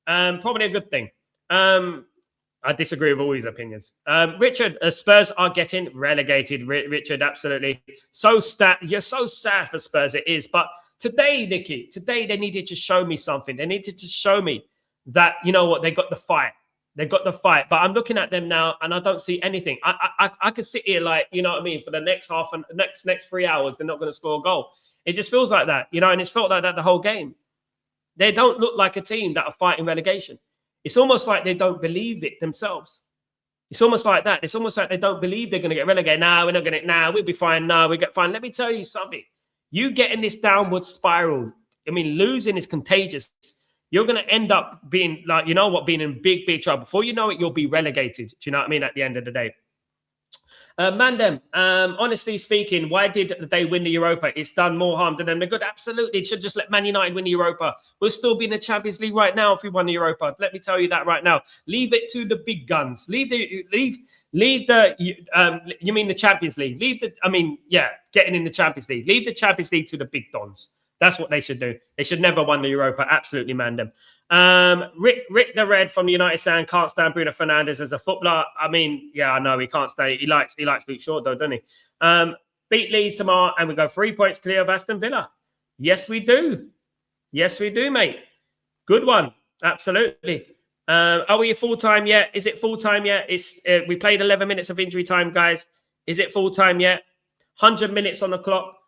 Probably a good thing. I disagree with all his opinions. Richard, Spurs are getting relegated. Richard, absolutely. You're so sad for Spurs. It is, but today, Nicky, they needed to show me something. They needed to show me that, you know what, they got the fight. They got the fight. But I'm looking at them now and I don't see anything. I could sit here like, you know what I mean, for the next half and next 3 hours, they're not going to score a goal. It just feels like that, you know, and it's felt like that the whole game. They don't look like a team that are fighting relegation. It's almost like they don't believe it themselves. It's almost like that. It's almost like they don't believe they're going to get relegated. We're not going to, we'll be fine. We get fine. Let me tell you something. You get in this downward spiral. I mean, losing is contagious. You're going to end up being like, you know what, being in big, big trouble. Before you know it, you'll be relegated. Do you know what I mean? At the end of the day. Mandem, honestly speaking, why did they win the Europa? It's done more harm than them. They're good. Absolutely. It should just let Man United win the Europa. We'll still be in the Champions League right now if we won the Europa. Let me tell you that right now. Leave it to the big guns. You mean the Champions League? Getting in the Champions League. Leave the Champions League to the big dons. That's what they should do. They should never won the Europa. Absolutely, Mandem. Rick the Red from the United Stand can't stand Bruno Fernandes as a footballer. I mean, yeah, I know he can't stay. He likes Luke Shaw though, doesn't he? Beat Leeds tomorrow and we go 3 points clear of Aston Villa. Yes, we do. Yes, we do, mate. Good one. Absolutely. Are we full time yet? Is it full time yet? We played 11 minutes of injury time, guys. Is it full time yet? 100 minutes on the clock.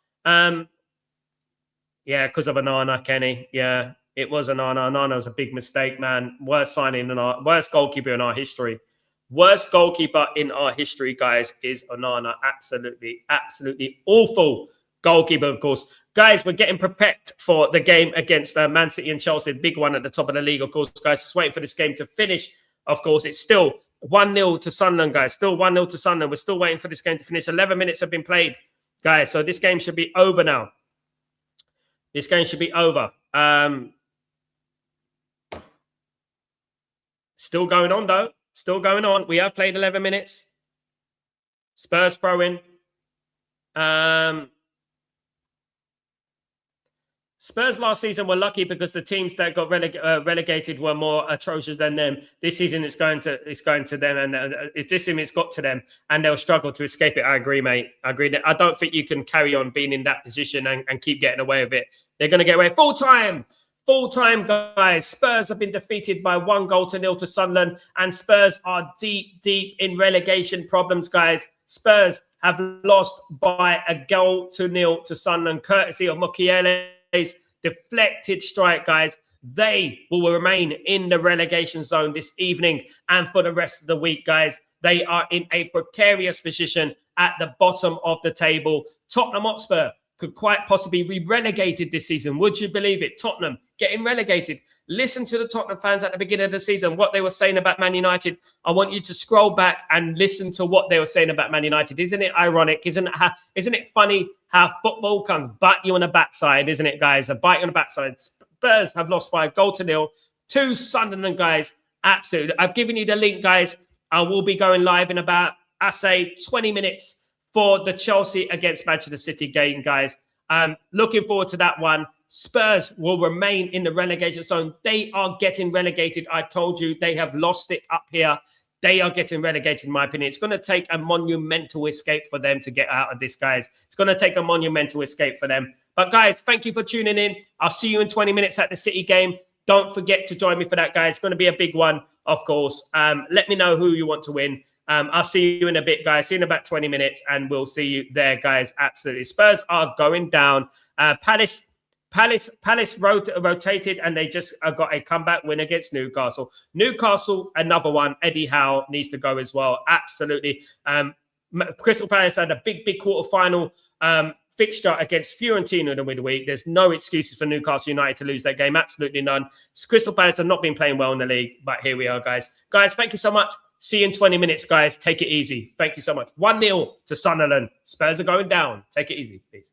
Yeah, because of Onana, Kenny. Yeah, it was Onana. Onana was a big mistake, man. Worst goalkeeper in our history. Worst goalkeeper in our history, guys, is Onana. Absolutely, absolutely awful goalkeeper, of course. Guys, we're getting prepared for the game against Man City and Chelsea. Big one at the top of the league, of course, guys. Just waiting for this game to finish. Of course, it's still 1-0 to Sunderland, guys. Still 1-0 to Sunderland. We're still waiting for this game to finish. 11 minutes have been played, guys. So this game should be over now. This game should be over. Still going on, though. Still going on. We have played 11 minutes. Spurs throw-in. Spurs last season were lucky because the teams that got relegated were more atrocious than them. This season, it's going to them, and this season it's got to them, and they'll struggle to escape it. I agree, mate. I agree. I don't think you can carry on being in that position and keep getting away with it. They're going to get away full time, guys. Spurs have been defeated by 1-0 to Sunderland, and Spurs are deep in relegation problems, guys. Spurs have lost by 1-0 to Sunderland, courtesy of Mukiele's deflected strike, guys. They will remain in the relegation zone this evening and for the rest of the week, guys. They are in a precarious position at the bottom of the table. Tottenham Hotspur could quite possibly be relegated this season. Would you believe it? Tottenham getting relegated. Listen to the Tottenham fans at the beginning of the season, what they were saying about Man United. I want you to scroll back and listen to what they were saying about Man United. Isn't it ironic? Isn't it funny how football can bite you on the backside, isn't it, guys? A bite on the backside. Spurs have lost by 1-0 to Sunderland, guys. Absolutely. I've given you the link, guys. I will be going live in about, 20 minutes for the Chelsea against Manchester City game, guys. Looking forward to that one. Spurs will remain in the relegation zone. They are getting relegated. I told you they have lost it up here. They are getting relegated, in my opinion. It's going to take a monumental escape for them to get out of this, guys. It's going to take a monumental escape for them. But, guys, thank you for tuning in. I'll see you in 20 minutes at the City game. Don't forget to join me for that, guys. It's going to be a big one, of course. Let me know who you want to win. I'll see you in a bit, guys. See you in about 20 minutes, and we'll see you there, guys. Absolutely. Spurs are going down. Palace rotated, and they just got a comeback win against Newcastle. Newcastle, another one. Eddie Howe needs to go as well. Absolutely. Crystal Palace had a big quarter-final fixture against Fiorentina in the midweek. There's no excuses for Newcastle United to lose that game. Absolutely none. Crystal Palace have not been playing well in the league, but here we are, guys. Guys, thank you so much. See you in 20 minutes, guys. Take it easy. Thank you so much. 1-0 to Sunderland. Spurs are going down. Take it easy, please.